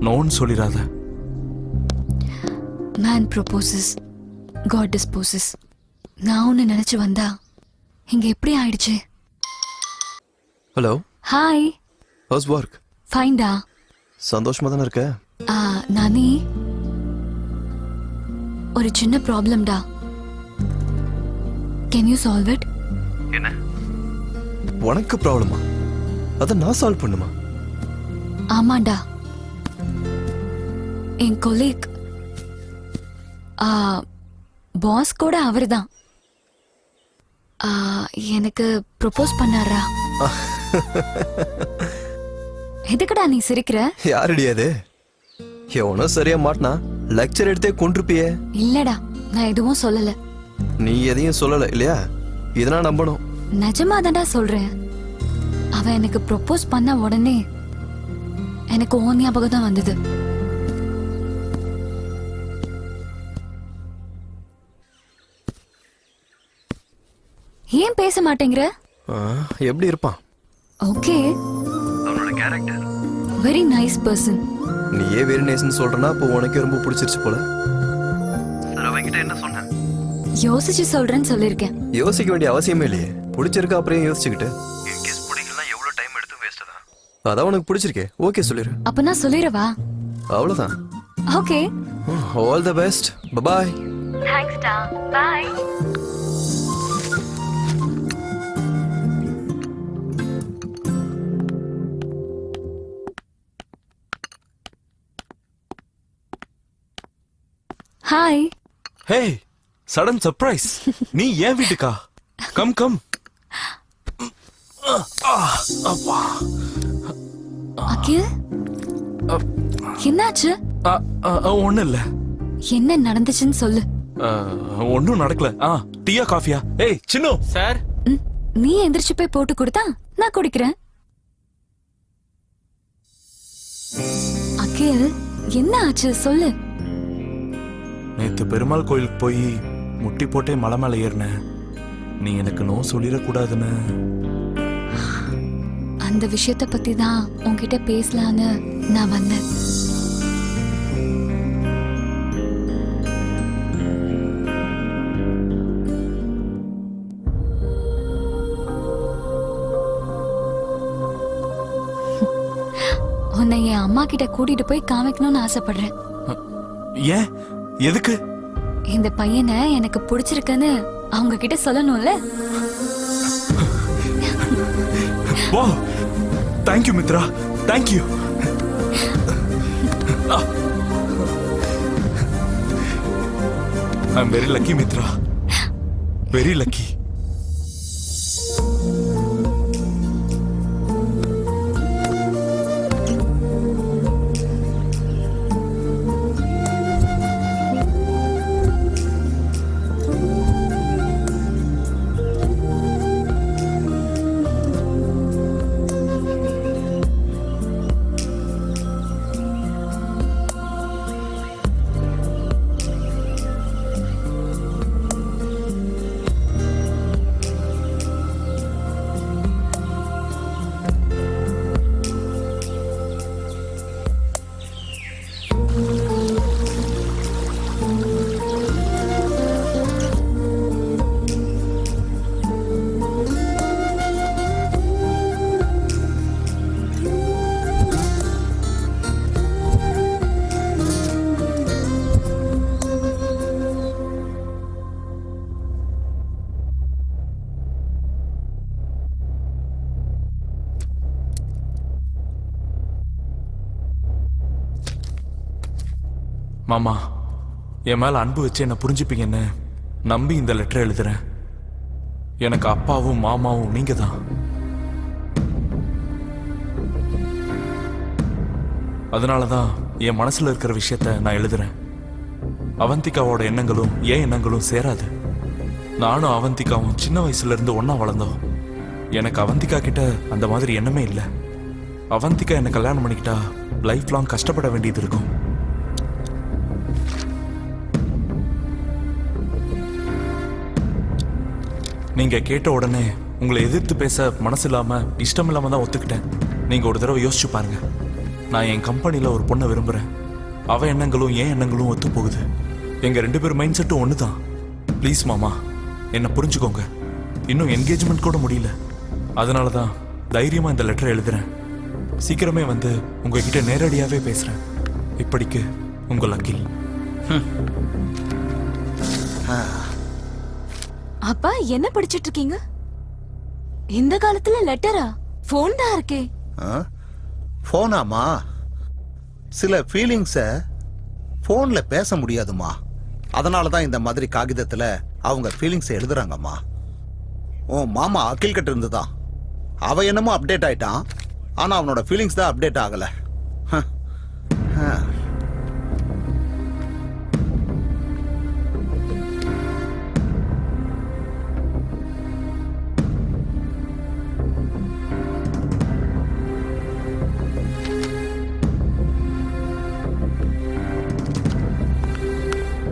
நோன்னு சொல்லிடாத. Man proposes, god disposes. நான் ஒன்று நினைச்சு வந்தா இங்க எப்படி ஆயிடுச்சு? ஹலோ. ஹாய். House work? ஃபைன்டா. சந்தோஷமா தானே இருக்க? நானி, ஒரு சின்ன ப்ராப்ளம்டா. Can you solve it? என்ன உனக்கு ப்ராப்ளமா? அதை நான் சால்வ் பண்ணுமா? ஆமாண்டா, என் கொலீக் பாஸ் கூட அவர்தான் எனக்கு ப்ரொபோஸ் பண்ணாரா. எதுக்குடா நீ சிரிக்கிற? யாரடி அது? எவனோ சரியா மாட்டினா லெக்சர் எடுத்தே கொண்டிருப்பியே. இல்லடா, நான் எதுவும் சொல்லல. நீ எதையும் சொல்லல இல்லையா? இதனா நம்பணும். நிஜமாதான்டா சொல்றேன். அவன் எனக்கு ப்ரொபோஸ் பண்ண உடனே எனக்கு ஓ ஞாபகம் தான் வந்தது. ஏன் பேச மாட்டேங்கிற? எப்படி இருப்பான்? ஓகே, அவனோட கேரக்டர் வெரி நைஸ் பர்சன். நீயே வெரி நைஸ்னு சொல்றனா அப்போ உனக்கு ரொம்ப பிடிச்சிருச்சு போல. சார் அவங்கிட்ட என்ன சொன்ன? யோசிச்சு சொல்றேன்னு சொல்லிருக்கேன். யோசிக்க வேண்டிய அவசியமே இல்லையே. பிடிச்சிருக்க அப்புறம் யோசிச்சுக்கிட்டு இன்கேஸ் பிடிக்கலனா எவ்வளவு டைம் எடுத்து வேஸ்ட் தான். அதான் உனக்கு பிடிச்சிருக்கே, ஓகே சொல்லிரு. அப்ப நான் சொல்லிரவா? அவ்வளவுதான். Okay, all the best. Bye bye. Thanks டா. Bye. Hi. Hey, sudden surprise. நீ ஏன் வீட்டுக்கா? Come come. அப்பா. அகில், என்னாச்சு? ஒண்ணும் இல்ல. என்ன நடந்துச்சுன்னு சொல்லு. ஒண்ணும் நடக்கல. டீயா காஃபியா? ஏய் சின்னு. சார், நீ எந்திரிச்சு போய் போட்டு கொடுத்தா நான் குடிக்கிறேன். அகில், என்ன ஆச்சு சொல்லு. நேத்து பெருமாள் கோயிலுக்கு போய் முட்டி போட்டே மலை மேல ஏறினேன். நீ எனக்கு நோ சொல்லிடக்கூடாதுன்னு. அந்த விஷயத்த பத்தி தான் உன்கிட்ட பேசலான்னு நான் வந்தேன். உன்னை என் அம்மா கிட்ட கூட்டிட்டு போய் காமிக்கணும்னு ஆசைப்படுறேன். ஏன்? எதுக்கு? இந்த பையனை எனக்கு பிடிச்சிருக்குன்னு அவங்க கிட்ட சொல்லணும்ல. வா, thank you Mitra, thank you. I am very lucky Mitra, very lucky. மாமா, என் மேல அன்பு வச்சு என்ன புரிஞ்சுப்பீங்கன்னு நம்பி இந்த லெட்டர் எழுதுறேன். எனக்கு அப்பாவும் மாமாவும் நீங்க தான். அதனாலதான் என் மனசுல இருக்கிற விஷயத்த நான் எழுதுறேன். அவந்திகாவோட எண்ணங்களும் ஏன் எண்ணங்களும் சேராது. நானும் அவந்திகாவும் சின்ன வயசுல இருந்து ஒன்னா வளர்ந்தோம். எனக்கு அவந்திகா கிட்ட அந்த மாதிரி எண்ணமே இல்லை. அவந்திகா என்ன கல்யாணம் பண்ணிக்கிட்டா லைஃப் லாங் கஷ்டப்பட வேண்டியது இருக்கும். நீங்க கேட்ட உடனே உங்களை எதிர்த்து பேச மனசு இல்லாம இஷ்டம் இல்லாம தான் ஒத்துக்கிட்டேன். நீங்க ஒரு தடவை யோசிச்சு பாருங்க. நான் என் கம்பெனில ஒரு பொண்ணை விரும்புறேன். அவ எண்ணங்களும் என் எண்ணங்களும் ஒத்து போகுது. எங்க 2 பேர் மைண்ட் செட்டும் ஒண்ணுதான். ப்ளீஸ் மாமா, என்ன புரிஞ்சுக்கோங்க. இன்னும் என்கேஜ்மெண்ட் கூட முடியல. அதனாலதான் தைரியமா இந்த லெட்டர் எழுதுறேன். சீக்கிரமே வந்து உங்ககிட்ட நேரடியாவே பேசுறேன். இப்படிக்கு உங்கள் அகில். அப்பா, என்ன படிச்சிட்டு இருக்கீங்க? இந்த காலத்துல லெட்டரா? போன் தான் இருக்கே. போனாமா? சில ஃபீலிங்ஸ போன்ல பேச முடியாதுமா. அதனால தான் இந்த மாதிரி காகிதத்துல அவங்க ஃபீலிங்ஸை எழுதுறாங்கம்மா. உன் மாமா அகில் கிட்ட இருந்துதான். அவ என்னமோ அப்டேட் ஆயிட்டான், ஆனா அவனோட ஃபீலிங்ஸ் தான் அப்டேட் ஆகல.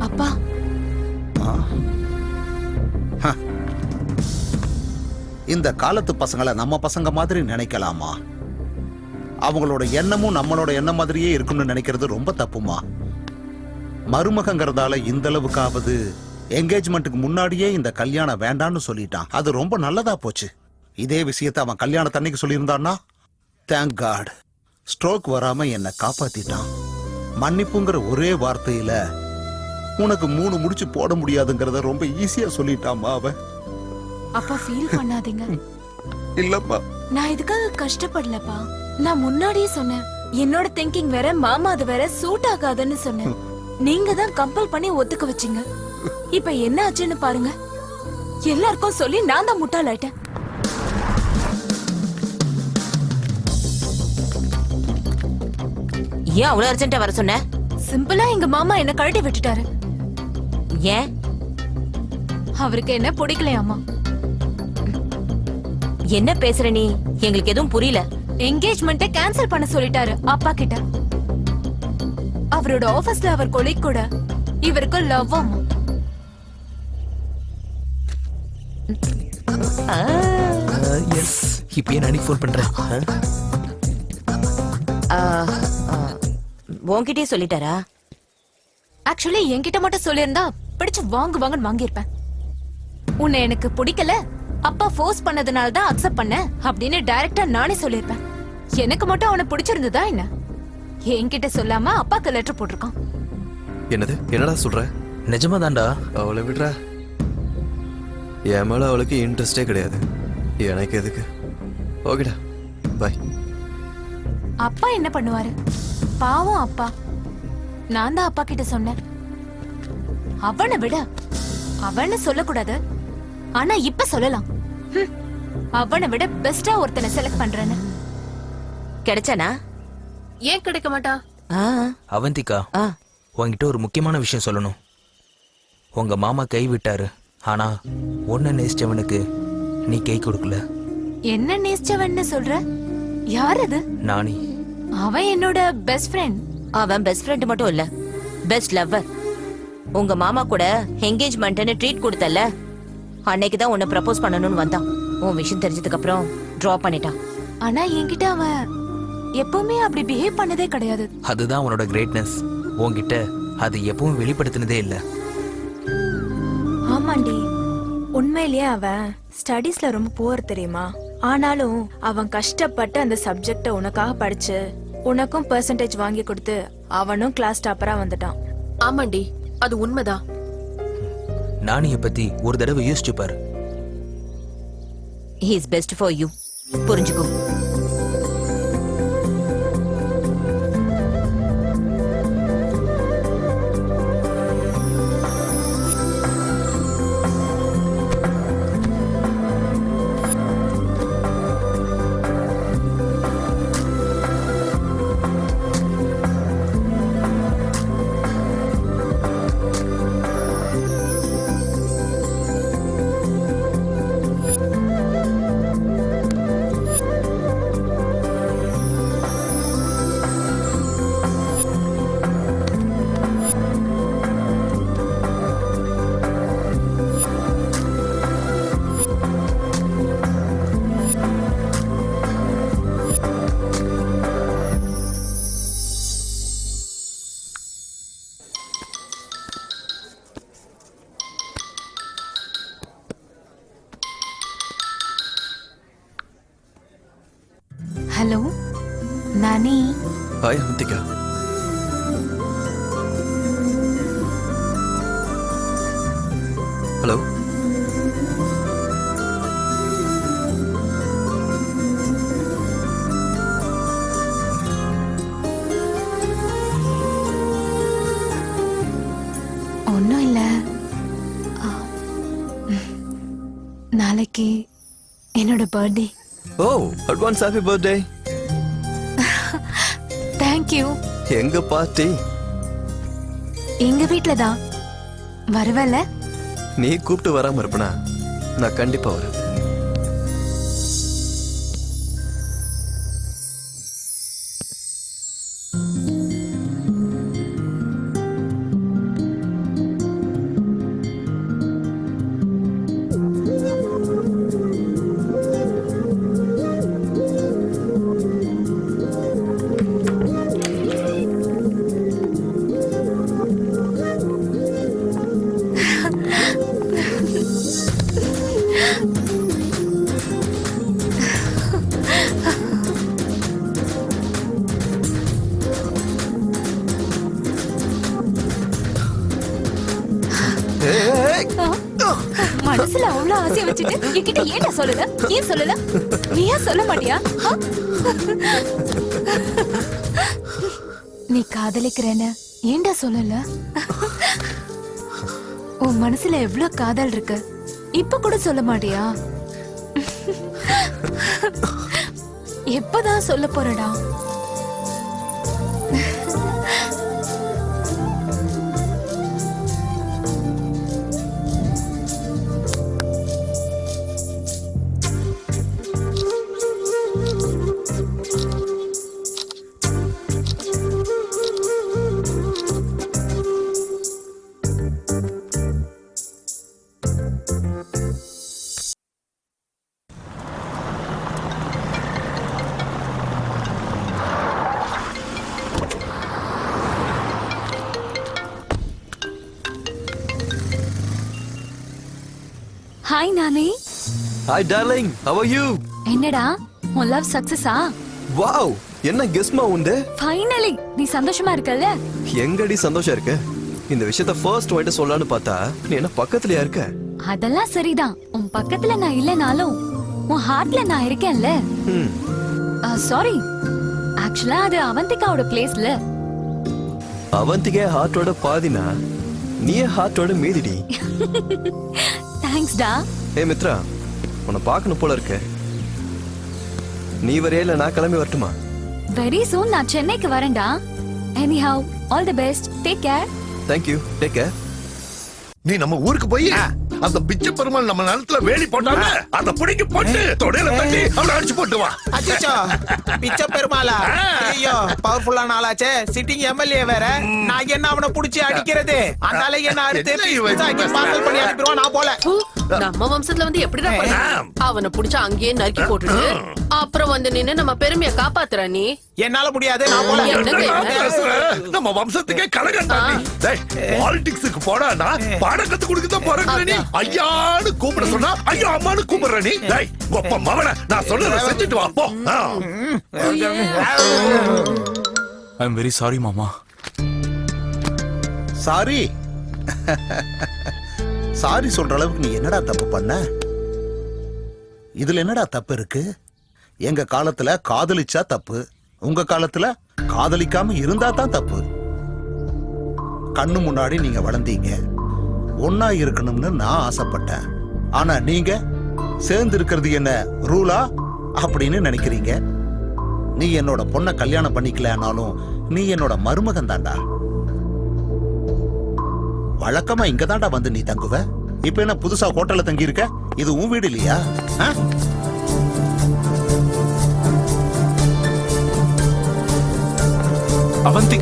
அப்பா, இந்த காலத்து பசங்களை நம்ம பசங்க மாதிரி நினைக்கலாமா? அவங்களோட எண்ணமும் நம்மளோட எண்ணம் மாதிரியே இருக்கும்னு நினைக்கிறது ரொம்ப தப்புமா. மருமகங்கிறதால இந்த அளவுக்காவது என்கேஜ்மெண்ட்டுக்கு முன்னாடியே இந்த கல்யாணம் வேண்டான்னு சொல்லிட்டான். அது ரொம்ப நல்லதா போச்சு. இதே விஷயத்தை அவன் கல்யாணத்தன்னைக்கு சொல்லியிருந்தான்னா, தேங்க் காட், ஸ்ட்ரோக் வராம என்னை காப்பாத்திட்டான். மன்னிப்புங்கிற ஒரே வார்த்தையில உனக்கு 3 முடிச்சு போட முடியாதுங்கிறத ரொம்ப ஈஸியா சொல்லிட்டாமா அவன். அப்பா ஃபீல் பண்ணாதீங்க. இல்லப்பா, நான் இதுக்காக கஷ்டப்படலப்பா. நான் முன்னாடியே சொன்னேன், என்னோட திங்கிங் வேற, மாமா அது வேற சூட் ஆகாதுன்னு சொன்னேன். நீங்க தான் கம்பல் பண்ணி ஒத்துக்க வச்சீங்க. இப்ப என்ன ஆச்சுன்னு பாருங்க. எல்லாருக்கும் சொல்லி நான் தான் முட்டாளாயிட்டேன். ஏன் அவ்வளவு அர்ஜென்ட்டா வர சொன்ன? சிம்பிளா எங்க மாமா என்ன கழட்டி விட்டுட்டாரு. ஏன்? அவருக்கு என்ன பிடிக்கலையாமா. என்ன பேசுற நீ? எங்களுக்கு எதுவும் புரியல. என்கேஜ்மெண்ட்டை கேன்சல் பண்ண சொல்லிட்டாரு அப்பா கிட்ட. அவரோட ஆபீஸ்ல அவர் கொலீக் கூட இவருக்கு லவ் ஆமா. எஸ், இப்பயே நானே ஃபோன் பண்றேன். உன்கிட்டயே சொல்லிட்டாரா? ஆக்சுவலி என்கிட்ட மட்டும் சொல்லியிருந்தா பிடிச்சு வாங்குவாங்கன்னு வாங்கியிருப்பேன். உன்னை எனக்கு பிடிக்கல, அப்பா ஃபோர்ஸ் பண்ணதுனால தான் அக்செப்ட் பண்ண அப்படின்னு டைரக்டா நானே சொல்லியிருப்பேன். எனக்கு மட்டும் அவனை பிடிச்சிருந்ததா என்ன? என்கிட்ட சொல்லாம அப்பாக்கு லெட்டர் போட்டிருக்கான். என்னது? என்னடா சொல்ற? நிஜமா தான்டா. அவளை விடுறா. என் மேல அவளுக்கு இன்ட்ரெஸ்டே கிடையாது. எனக்கு எதுக்கு? ஓகேடா, பாய். அப்பா என்ன பண்ணுவாரு? பாவம் அப்பா. நான் தான் அப்பா கிட்ட சொன்னேன், அவனை விட அவன்னு சொல்லக்கூடாது, ஆனா இப்ப சொல்லலாம். அவனை விட பெஸ்டா ஒருத்தனை செலக்ட் பண்றேன்னு. கிடைச்சானா? ஏன் கிடைக்க மாட்டா? அவந்திகா, உன்கிட்ட ஒரு முக்கியமான விஷயம் சொல்லணும். உங்க மாமா கை விட்டாரு, ஆனா உன்னை நேசிச்சவனுக்கு நீ கை கொடுக்கல. என்ன நேசிச்சவன்னு சொல்ற? யார் அது? நானி. அவன் என்னோட பெஸ்ட் ஃப்ரெண்ட். அவன் பெஸ்ட் ஃப்ரெண்ட் மட்டும் இல்ல, பெஸ்ட் லவ்வர். உங்க மாமா கூட என்கேஜ்மெண்ட்னு ட்ரீட் கொடுத்தல, அன்னைக்கு தான் உன்னை ப்ரப்போஸ் பண்ணணும்னு வந்தான். உன் விஷயம் தெரிஞ்சதுக்கு அப்புறம் டிராப் பண்ணிட்டான். ஆனா என்கிட்ட அவன் எப்பவுமே அப்படி பிஹேவ் பண்ணதே கிடையாது. அதுதான் அவனோட கிரேட்னஸ். உன்கிட்ட அது எப்பவும் வெளிப்படுத்தினதே இல்ல. ஆமாண்டி, உண்மையிலேயே அவன் ஸ்டடீஸ்ல ரொம்ப புவர் தெரியுமா? ஆனாலும் அவன் கஷ்டப்பட்டு அந்த சப்ஜெக்ட உனக்காக படிச்சு உனக்கும் பெர்சன்டேஜ் வாங்கி கொடுத்து அவனும் கிளாஸ் டாப்பரா வந்துட்டான். ஆமாண்டி, அது உண்மைதான். நானிய பத்தி ஒரு தடவை யோசிச்சு பாரு. He is best for you. புரிஞ்சுக்கோ. ஹலோ நானி. ஹாய் அவந்திகா. ஹலோ. நாளைக்கு என்னோட பர்த்டே. ஓ, அட்வான்ஸ் ஹாப்பி பர்த்டே. தேங்க்யூ. எங்க பார்ட்டி? எங்க வீட்ல தான். வரவல? நீ கூப்பிட்டு வராம இருப்பனா? நான் கண்டிப்பா வரேன். மனசுல அவ்வளவு ஆசைய வச்சுட்டு என்கிட்ட ஏன்டா சொல்லல? ஏன் சொல்லல? நீ ஏன் சொல்ல மாட்டியா? நீ காதலிக்கிறேன்னு ஏன்டா சொல்லல? உன் மனசுல எவ்வளவு காதல் இருக்கு, இப்ப கூட சொல்ல மாட்டியா? எப்பதான் சொல்ல போறடா? ஹாய் நானே. Hi darling, how are you? என்னடா உன் லவ் சக்சஸா? வாவ், என்ன கெஸ்மா உண்டு? ஃபைனலி நீ சந்தோஷமா இருக்கல்ல? எங்கடி சந்தோஷம் இருக்கு? இந்த விஷயத்தை ஃபர்ஸ்ட் வாயிட்ட சொல்லலாம்னு பார்த்தா நீ என்ன பக்கத்துலயா இருக்க? அதெல்லாம் சரிதான். உன் பக்கத்துல நான் இல்லனாலும் உன் ஹார்ட்ல நான் இருக்கேன்ல. சாரி, ஆக்சுவலா அது அவந்திகாவோட பிளேஸ்ல. அவந்திகே ஹார்ட்டோட பாதினா நீ ஹார்ட்டோட மீதிடி. தேங்க்ஸ் டா. ஏ மித்ரா, உன்னை பார்க்கணும் போல இருக்கு. நீ வரையா இல்ல நான் கிளம்பி வரட்டுமா? வெரி சூன் நான் சென்னைக்கு வரேன்டா. Anyhow, all the best. Take care. Thank you. Take care. நீ நம்ம ஊருக்கு போய் அந்த பிச்சை பெருமாள் நம்ம நிலத்துல வேலி போட்டாங்க, அத புடிங்கி போட்டு தொடையில தட்டி அவளை அடிச்சு போட்டு வா. அச்சோ, பிச்சை பெருமாளா? ஐயோ, பவர்ஃபுல்லான ஆளாச்சே. சிட்டிங் எம்எல்ஏ வேற. நான் என்ன அவனை புடிச்சு அடிக்கிறது? அந்த ஆளை என்ன அறுத்து பார்சல் பண்ணி அனுப்பிடுவான். நான் போல. நம்ம வம்சத்துல வந்து எப்படிடா பண்ண? அவனை புடிச்சு அங்கேயே நறுக்கி போட்டுட்டு அப்புறம் வந்து நின்னு நம்ம பெருமையை காப்பாத்துற நீ. என்னால முடியாது. நான் போல. நம்ம வம்சத்துக்கே கலகண்டா நீ. பாலிடிக்ஸ்க்கு போடா, நான் பாடம் கத்து கொடுக்க தான் போறேன். நீ ஐயான்னு கூப்பிட சொன்னா ஐயா அம்மான்னு கூப்பிடுற நீ. டேய் கொப்ப மவன, நான் சொல்றத செஞ்சுட்டு வா போ. ஐ அம் வெரி சாரி மாமா. சாரி? சாரி சொல்ற அளவுக்கு நீ என்னடா தப்பு பண்ண? இதுல என்னடா தப்பு இருக்கு? எங்க காலத்துல காதலிச்சா தப்பு, உங்க காலத்துல காதலிக்காம இருந்தா தான் தப்பு. கண்ணு முன்னாடி நீங்க வளர்ந்தீங்க, ஒன்னா இருக்கணும்னு நான் ஆசைப்பட்டேன். ஆனா நீங்க சேர்ந்து இருக்கிறது என்ன ரூலா அப்படின்னு நினைக்கிறீங்க. நீ என்னோட பொண்ணை கல்யாணம் பண்ணிக்கலனாலும் நீ என்னோட மருமகன் தான்டா. வழக்கமா இங்க தான்டா வந்து நீ தங்குவ. இப்ப என்ன புதுசா ஹோட்டல்ல தங்கி இருக்க? இது உன் வீடு இல்லையா? அவந்தி,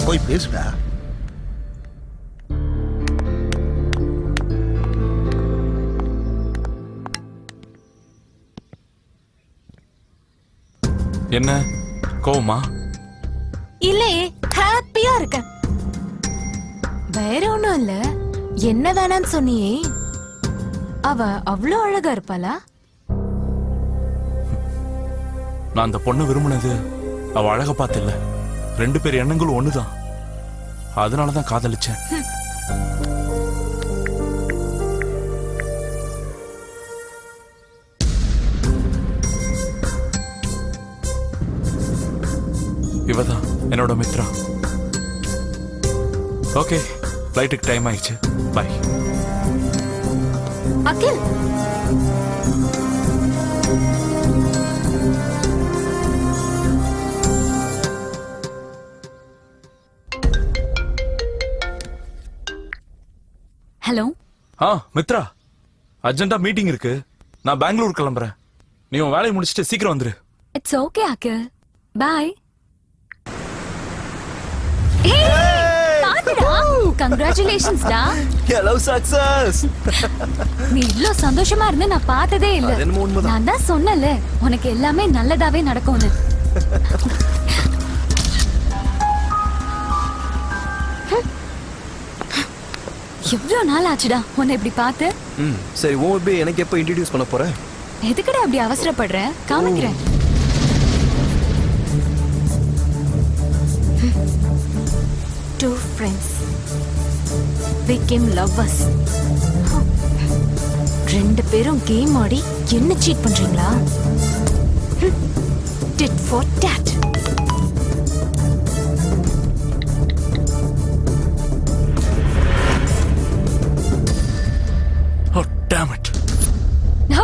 போய் பேசுடா. என்ன கோவமா? இல்லையே, ஹாப்பியா இருக்கேன். வேற ஒண்ணும் இல்ல. என்ன வேணான்னு சொன்னியே, அவ அவ்வளோ அழகா இருப்பாளா? நான் அந்த பொண்ணை விரும்பினது அவ அழக பார்த்து இல்ல, 2 பேர் எண்ணங்களும் ஒண்ணுதான். அதனாலதான் காதலிச்சேன். இவதான் என்னோட மித்ரா. ஓகே, ஃப்ளைட்டுக்கு டைம் ஆயிடுச்சு. பாய். அகில், ஹலோ. மித்ரா, அர்ஜென்ட்டா மீட்டிங் இருக்கு. நான் பெங்களூர் கிளம்புறேன். நீ உன் வேலையை முடிச்சிட்டு சீக்கிரம் வந்துரு. It's okay Akhil. Bye. Congratulations டா. Hello success. நீ இவ்ளோ சந்தோஷமா இருந்து நான் பார்த்ததே இல்ல. நான் தான் சொன்னல உனக்கு எல்லாமே நல்லதாவே நடக்கும்னு. எவ்வளவு நாள் ஆச்சுடா உன்னை இப்படி பார்த்து. சரி, உன் பேபி எனக்கு எப்போ இன்ட்ரோடியூஸ் பண்ண போற? எதுக்குடா அப்படி அவசரப்படுற? காமிக்கிறேன். Two friends became lovers. ரெண்டு பேரும் கேம் ஆடி என்ன சீட் பண்றீங்களா? Tit for tat. Oh damn it.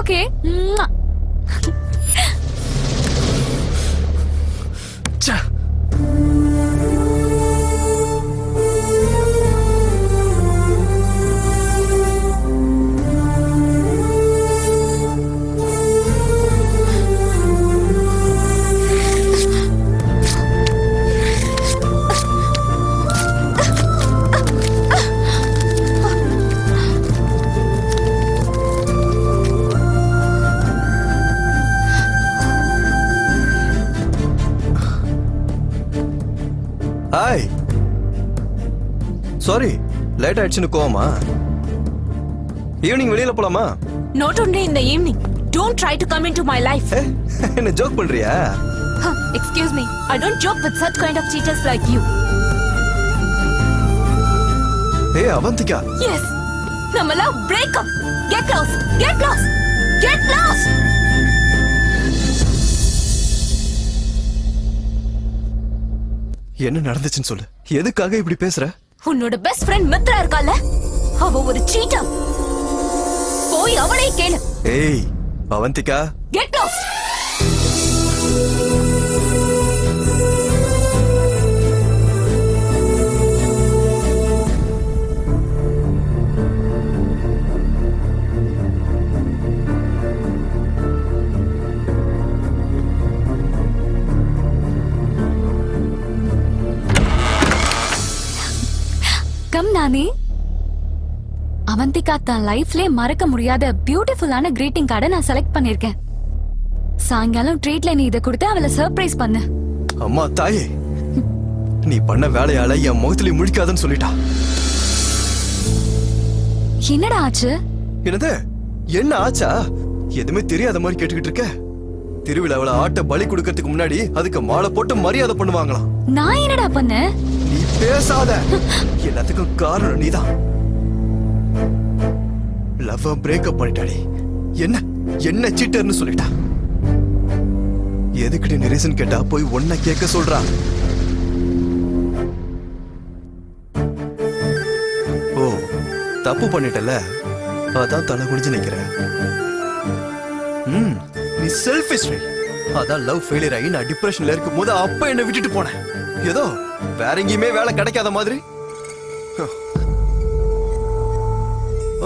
Okay. Cha. Hi. Sorry, late ஆயிடுச்சுன்னு கோவமா? ஈவினிங் வெளியில போலாமா? Not only in the evening. Don't try to come into my life. என்ன ஜோக் பண்றியா? Excuse me. I don't joke with such kind of cheaters like you. Hey, Avantika. Yes. நம்ம love break up. Get lost. Get lost. Get lost. என்ன நடந்துச்சுன்னு சொல்லு. எதுக்காக இப்படி பேசுற? உன்னோட பெஸ்ட் ஃப்ரெண்ட் மித்ரா இருக்கால, அவ ஒரு சீட்டர். போய் அவளை கேளு. ஏய் அவந்திகா. Get lost. கம் நானி. அவந்திகா தான் லைஃப்ல மறக்க முடியாத பியூட்டிஃபுல்லான கிரீட்டிங் கார்டை நான் செலக்ட் பண்ணிருக்கேன். சாயங்காலம் ட்ரீட்ல நீ இதை கொடுத்து அவளை சர்ப்ரைஸ் பண்ணு. அம்மா தாயே, நீ பண்ண வேலையால என் முகத்திலே முழிக்காதன்னு சொல்லிட்டா. என்னடா ஆச்சு? என்னது? என்ன ஆச்சா? எதுவுமே தெரியாத மாதிரி கேட்டுக்கிட்டு இருக்க. திருவிழாவில ஆட்ட பலி கொடுக்கறதுக்கு முன்னாடி அதுக்கு மாலை போட்டு மரியாதை பண்ணுவாங்களாம். நான் என்னடா பண்ண? நீ பேசாத. எல்லாத்துக்கும் காரணம் நீதான். லவ் பிரேக்கப் பண்ணிட்டாடி. என்ன என்ன சீட்டர்னு சொல்லிட்டா. எதுக்கிட்ட நீ ரீசன் கேட்டா போய் ஒன்ன கேட்க சொல்றா. ஓ, தப்பு பண்ணிட்டல, அதான் தலை குடிஞ்சு நிக்கிறேன். நீ செல்ஃபிஷ். அதான் லவ் ஃபெயிலியர் ஆகி நான் டிப்ரெஷன்ல இருக்கும் போது அப்ப என்ன விட்டுட்டு போனேன். ஏதோ வேற எங்கேயுமே வேலை கிடைக்காத மாதிரி.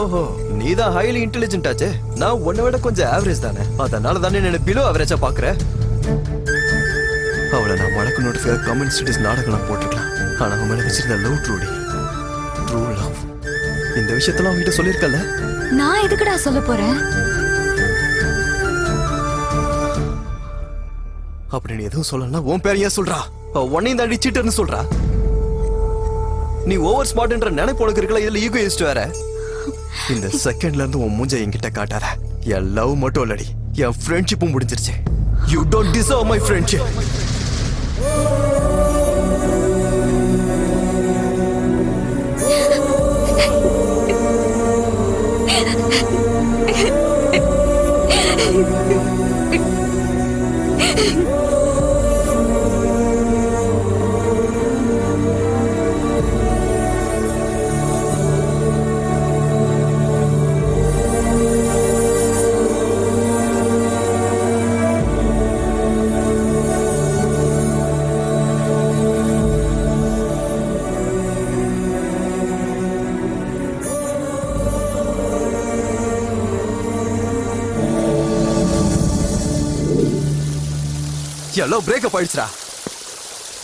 ஓஹோ, நீதான் ஹைலி இன்டெலிஜென்ட் ஆச்சே. நான் உன்னை விட கொஞ்சம் ஆவரேஜ் தானே. அதனால தானே என்ன பிலோ ஆவரேஜா பாக்குற. அவளை நான் வழக்கு நோட்டிஃபை கமெண்ட் ஸ்டடிஸ் நாடகம் போட்டுக்கலாம். ஆனா அவன் மேல வச்சிருந்த லவ் ட்ரூ லவ். இந்த விஷயத்தெல்லாம் அவங்ககிட்ட சொல்லியிருக்கல. நான் எதுக்குடா சொல்ல போறேன்? அப்படி நீ எதுவும் சொல்லலன்னா உன் பேர் ஏன் சொல்றா? உன்னையும் தாண்டி சீட்டர்னு சொல்றா. நீ ஓவர் ஸ்மார்ட்ன்ற நினைப்பு உனக்கு இருக்கல. இதுல ஈகோ யூஸ்ட் வேற. இந்த செகண்ட்ல இருந்து உன் மூஞ்ச என்கிட்ட காட்டாத. என் லவ் மட்டும் இல்லடி, என் ஃப்ரெண்ட்ஷிப்பும் முடிஞ்சிருச்சு. You don't deserve my friendship. எல்லாம் பிரேக்கப் ஆயிடுச்சுடா.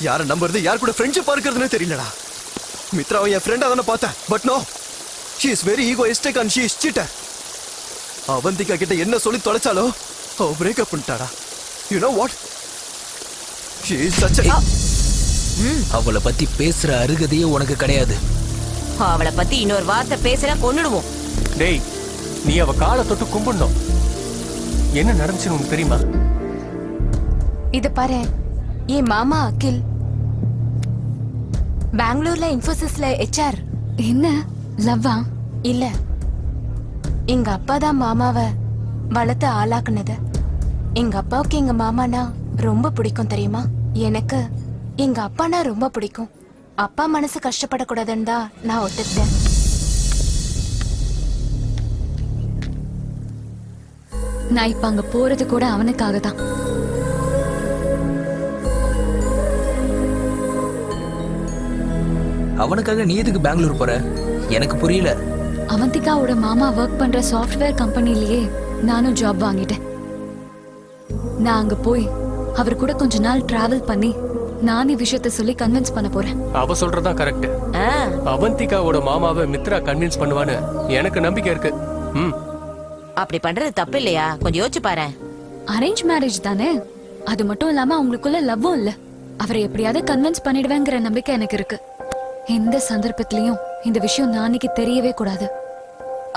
யாரை நம்புறது, யார் கூட ஃப்ரெண்ட்ஷிப் இருக்கிறதுனே தெரியலடா. மித்ராவை என் ஃப்ரெண்டா தானே பார்த்தேன். But no, she is very egoistic and she is cheater. Avantika கிட்ட என்ன சொல்லி தொலைச்சாலோ அவ பிரேக்கப் பண்ணிட்டாடா. You know what? She is such a... அவளை பத்தி பேசுற அருகதையே உனக்கு கிடையாது. அவளை பத்தி இன்னொரு வார்த்தை பேசுற கொன்னுடுவோம். டேய், நீ அவ காலை தொட்டு கும்பிடணும். என்ன நடந்துச்சுன்னு உனக்கு தெரியுமா? இத பாரு, என் மாமா அகில் பெங்களூர்ல இன்ஃபோசிஸ்ல HR. என்ன லவ்வா? இல்ல, எங்க அப்பா தான் மாமாவை வளர்த்து ஆளாக்குனது. எங்க அப்பாவுக்கு எங்க மாமானா ரொம்ப பிடிக்கும் தெரியுமா? எனக்கு எங்க அப்பானா ரொம்ப பிடிக்கும். அப்பா மனசு கஷ்டப்படக்கூடாதுன்னு தான் நான் ஒத்துக்கிட்டேன். நான் இப்ப அங்க போறது கூட அவனுக்காக தான். அவனுக்காக நீ எதுக்கு பெங்களூர் போற? எனக்கு புரியல. அவந்திகாவோட மாமா ஒர்க் பண்ற சாஃப்ட்வேர் கம்பெனிலேயே நானும் ஜாப் வாங்கிட்டேன். நான் அங்க போய் அவர் கூட கொஞ்ச நாள் டிராவல் பண்ணி நானே விஷயத்தை சொல்லி கன்வின்ஸ் பண்ண போறேன். அவ சொல்றதா கரெக்ட். அவந்திகாவோட மாமாவை மித்ரா கன்வின்ஸ் பண்ணுவான்னு எனக்கு நம்பிக்கை இருக்கு. அப்படி பண்றது தப்பு இல்லையா? கொஞ்சம் யோசிச்சு பாரு. அரேஞ்ச் மேரேஜ் தானே, அது மட்டும் இல்லாம அவங்களுக்குள்ள லவ்வும் இல்ல. அவரை எப்படியாவது கன்வின்ஸ் பண்ணிடுவேங்கிற நம்பிக்கை எனக்கு இருக்கு. எந்த சந்தர்ப்பத்திலையும் இந்த விஷயம் நாளைக்கு தெரியவே கூடாது.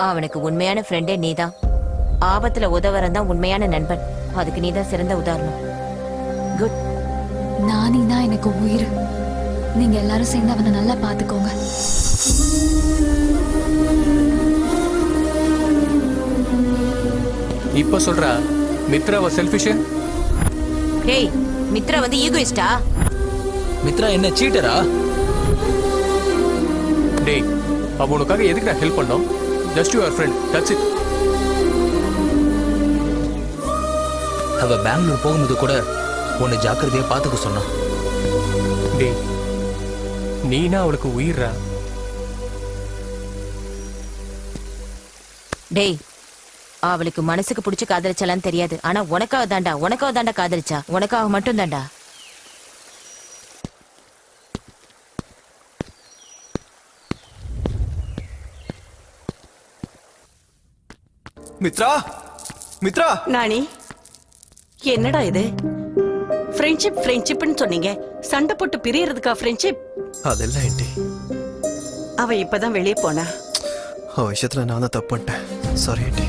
அவனுக்கு உண்மையான ஃப்ரெண்டே நீதான். ஆபத்துல உதவறன் தான் உண்மையான நண்பன். அதுக்கு நீதான் சிறந்த உதாரணம். குட். நானினா எனக்கு உயிர். நீங்க எல்லாரும் சேர்ந்து அவனை நல்லா பாத்துக்கோங்க. இப்ப சொல்றா மித்ராவ செல்ஃபிஷ்? டேய், மித்ரா வந்து ஈகோயிஸ்டா? மித்ரா என்ன சீட்டரா? டேய், அவ உனக்காக எதுக்கு நான் ஹெல்ப் பண்ணோம்? Just your friend, that's it. அவ பெங்களூர் போகும்போது கூட உன்னை ஜாக்கிரதையா பாத்துக்க சொன்னான். டேய், நீனா அவளுக்கு உயிரா? டேய், அவளுக்கு மனசுக்கு பிடிச்சு காதலிச்சாலான்னு தெரியாது. ஆனா உனக்காக தாண்டா காதலிச்சா. உனக்காக மட்டும் தாண்டா. மித்ரா, மித்ரா. நானி, என்னடா இது? ஃப்ரெண்ட்ஷிப்னு சொன்னீங்க. சண்டை போட்டு பிரியறதுக்கா ஃப்ரெண்ட்ஷிப்? அதெல்லாம் ஏண்டி, அவ இப்பதான் வெளியே போனா. அவ விஷயத்துல நான் தான் தப்பு பண்ணிட்டேன். சாரி ஏண்டி.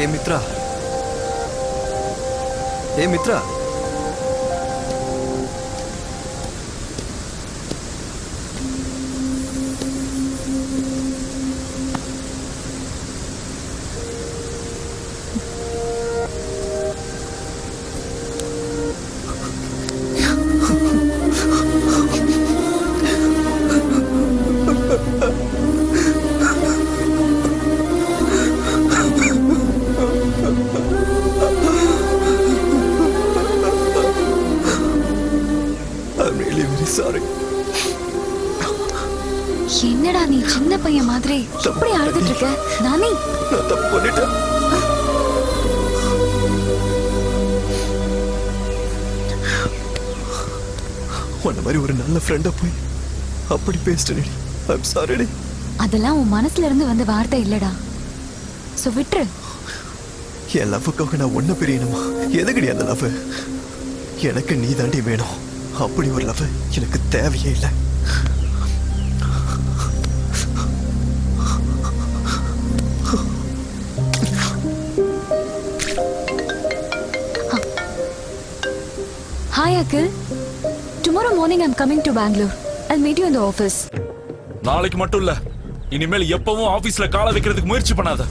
ஏ மித்ரா, ஏ மித்ரா. என்னடா நீ சின்ன பையன் மாதிரி இப்படி அழுதுட்டு இருக்க? நானே நான் தப்பு பண்ணிட்டேன். உன்ன மாதிரி ஒரு நல்ல ஃப்ரெண்டா போய் அப்படி பேசிட்டேன். I'm sorry. அதெல்லாம் உன் மனசுல இருந்து வந்த வார்த்தை இல்லடா. சோ விட்டுரு. என் லவ்வுக்காக நான் ஒன்ன பிரியணுமா? எதுக்குடி அந்த லவ்? எனக்கு நீ தாண்டி வேணும். அப்படி ஒரு லவ் எனக்கு தேவையே இல்லை. Hi Akhil. Tomorrow morning I'm coming to Bangalore. I'll meet you in the office. நாளைக்கு மட்டும் இல்ல, இனிமேல் எப்பவும் ஆபீஸ்ல காலை வைக்கிறதுக்கு முயற்சி பண்ணாத.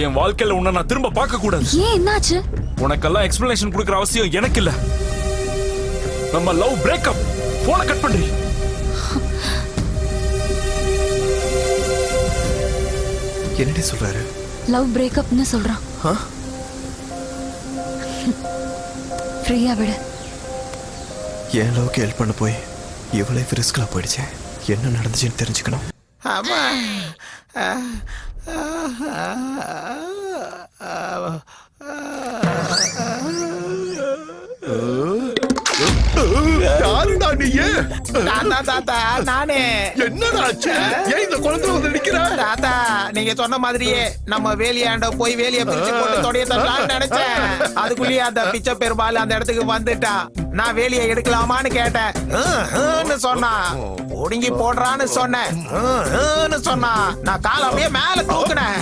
என் வாழ்க்கையில உன்னை நான் திரும்ப பார்க்க கூடாது. ஏன் என்னாச்சு? உனக்கெல்லாம் எக்ஸ்பிளனேஷன் கொடுக்குற அவசியம் எனக்கு இல்ல. நம்ம லவ் பிரேக்கப். போனை கட் பண்றீ. என்னடி சொல்றாரு? லவ் பிரேக்கப்னு சொல்றான். ஃப்ரீயா விடு. என் லவ்க்கு ஹெல்ப் பண்ண போய் இவ்வளவு ரிஸ்க்ல போயிடுச்சு. என்ன நடந்துச்சுன்னு தெரிஞ்சுக்கணும். ஆமா. யாருடா நீயே? தாத்தா நானே. என்னடா ஆச்சு? ஏன் இந்த குளத்துல வந்து நிக்கிற? தாத்தா நீங்க சொன்ன மாதிரியே நம்ம வேலியாண்ட போய் வேலிய பிரிச்சு போட்டு தொடைய தரலாம்னு நினைச்சேன். அதுக்குள்ளேயே அந்த பிச்சை பெருமாள் அந்த இடத்துக்கு வந்துட்டான். நான் வேலியை எடுக்கலாமான்னு கேட்டேன். சொன்னா ஒடுங்கி போடுறான்னு சொன்னேன். சொன்னா நான் கால் அப்படியே மேல தூக்குனேன்.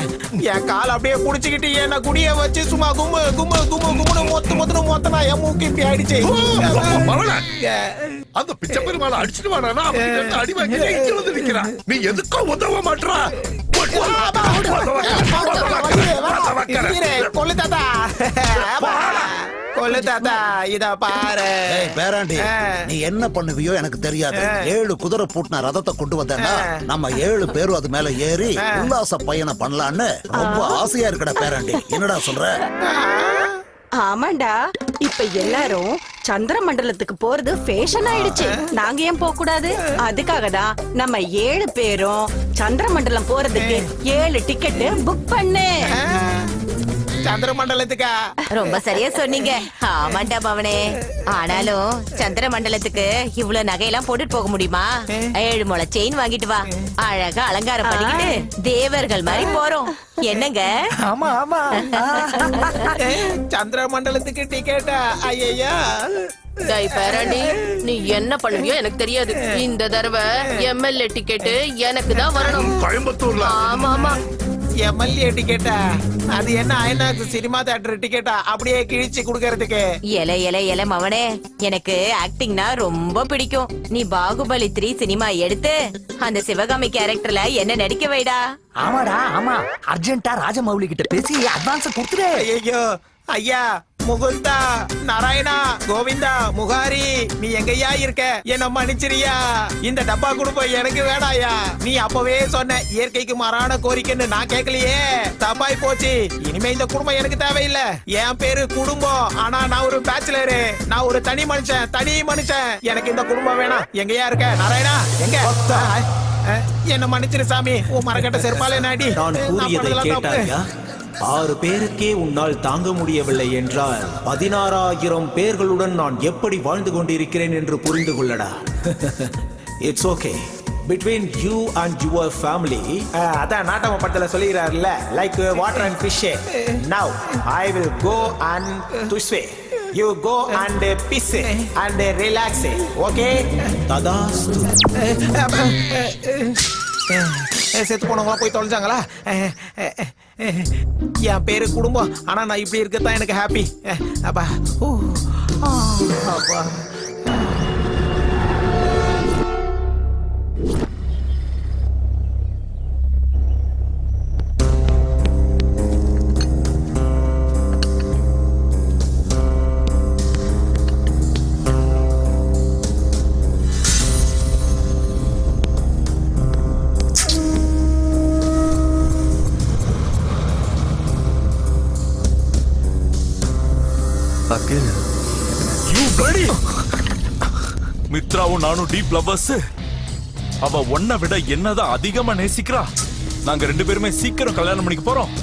என் கால் அப்படியே புடிச்சுக்கிட்டு என்ன குடிய வச்சு சும்மா கும்மு கும்மு கும்மு கும்முன்னு மொத்துன்னு மொத்தனா என் மூக்கு இப்படி ஆயிடுச்சு. அந்த பிச்சை பெருமாளை அடிச்சுட்டு வாடா. அடி வாங்கி இங்க வந்து நிக்கிறான். நீ எதுக்கோ உதவ மாட்டா? கொல்லு தாத்தா, கொல்லு தாத்தா, இத பாரு. பேராண்டி, நீ என்ன பண்ணுவியோ எனக்கு தெரியாது. 7 குதிரை பூட்டின ரதத்தை கொண்டு வந்தேன்னா நம்ம 7 பேரும் அது மேல ஏறி உல்லாச பயணம் பண்ணலான்னு ரொம்ப ஆசையா இருக்கடா பேராண்டி. என்னடா சொல்ற? ஆமாண்டா, இப்ப எல்லாரும் சந்திர மண்டலத்துக்கு போறது ஃபேஷன் ஆயிடுச்சு. நாங்க ஏன் போக கூடாது? அதுக்காக தான் நம்ம 7 பேரும் சந்திர மண்டலம் போறதுக்கு 7 டிக்கெட் புக் பண்ணு. சந்திர மண்டலத்துக்கா? ரொம்ப சரியா சொன்னீங்க. ஆமாண்டா பவனே. ஆனாலும் சந்திர மண்டலத்துக்கு இவ்வளவு நகையெல்லாம் போட்டுட்டு போக முடியுமா? 7 முளை செயின் வாங்கிட்டு வா. அழகா அலங்காரம் பண்ணிக்கிட்டு தேவர்கள் மாதிரி போறோம். என்னங்க? ஆமா ஆமா. சந்திர மண்டலத்துக்கு டிக்கெட்டா? ஐயா டேய் பேராண்டி, நீ என்ன பண்ணுவியோ எனக்கு தெரியாது. இந்த தடவை எம்எல்ஏ டிக்கெட் எனக்கு தான் வரணும். கோயம்புத்தூர்ல? ஆமா ஆமா. எம்எல்ஏ டிக்கெட்டா? அது என்ன ஐநாக்ஸ் சினிமா தியேட்டர் டிக்கெட்டா அப்படியே கிழிச்சு குடுக்கறதுக்கு? எல மவனே, எனக்கு ஆக்டிங்னா ரொம்ப பிடிக்கும். நீ பாகுபலி 3 சினிமா எடுத்து அந்த சிவகாமி கேரக்டர்ல என்ன நடிக்க வைடா. ஆமாடா ஆமா. அர்ஜென்ட்டா ராஜமௌலி கிட்ட பேசி அட்வான்ஸ் கொடுத்துரு. ஐயோ ஐயா, முகுந்தா, நாராயணா, கோவிந்தா, முகாரி, நீ எங்கய்யா இருக்க? என்ன மன்னிச்சிரியா. இந்த டப்பா குடும்பம் எனக்கு வேணாயா. நீ அப்பவே சொன்ன இயற்கைக்கு மாறான கோரிக்கைன்னு நான் கேட்கலையே. தப்பாய் போச்சு. இனிமே இந்த குடும்பம் எனக்கு தேவையில்லை. என் பேரு குடும்பம், ஆனா நான் ஒரு பேச்சுலரு. நான் ஒரு தனி மனுஷன். எனக்கு இந்த குடும்பம் வேணாம். எங்கயா இருக்க நாராயணா? எங்க? என்ன மன்னிச்சிரு சாமி. உன் மரக்கட்ட செருப்பாலே நாடி. நான் கூறியதை கேட்டாயா? 6 பேருக்கே உன்னால் தாங்க முடியவில்லை என்றால் 16,000 பேர்களுடன் நான் எப்படி வாழ்ந்து கொண்டிருக்கிறேன் என்று புரிந்து கொள்ளடா. It's okay. Between you and your family. அதான் நாட்டம படத்துல சொல்லிக்கிறாருல்ல, like water and fish. Now I will go and to swim. You go and piss and relax. Okay? ததாஸ்து. செத்து போனவங்களா போய் தொலைஞ்சாங்களா? என் பேரு குடும்பம், ஆனா நான் இப்படி இருக்கத்தான் எனக்கு ஹாப்பி. அப்பா அப்பா. மித்ராவும் நானும் டீப் லவ்வர்ஸ். அவ உன்னை விட என்னதான் அதிகமா நேசிக்கிறா. நாங்க 2 பேருமே சீக்கிரம் கல்யாணம் பண்ணிக்க போறோம்.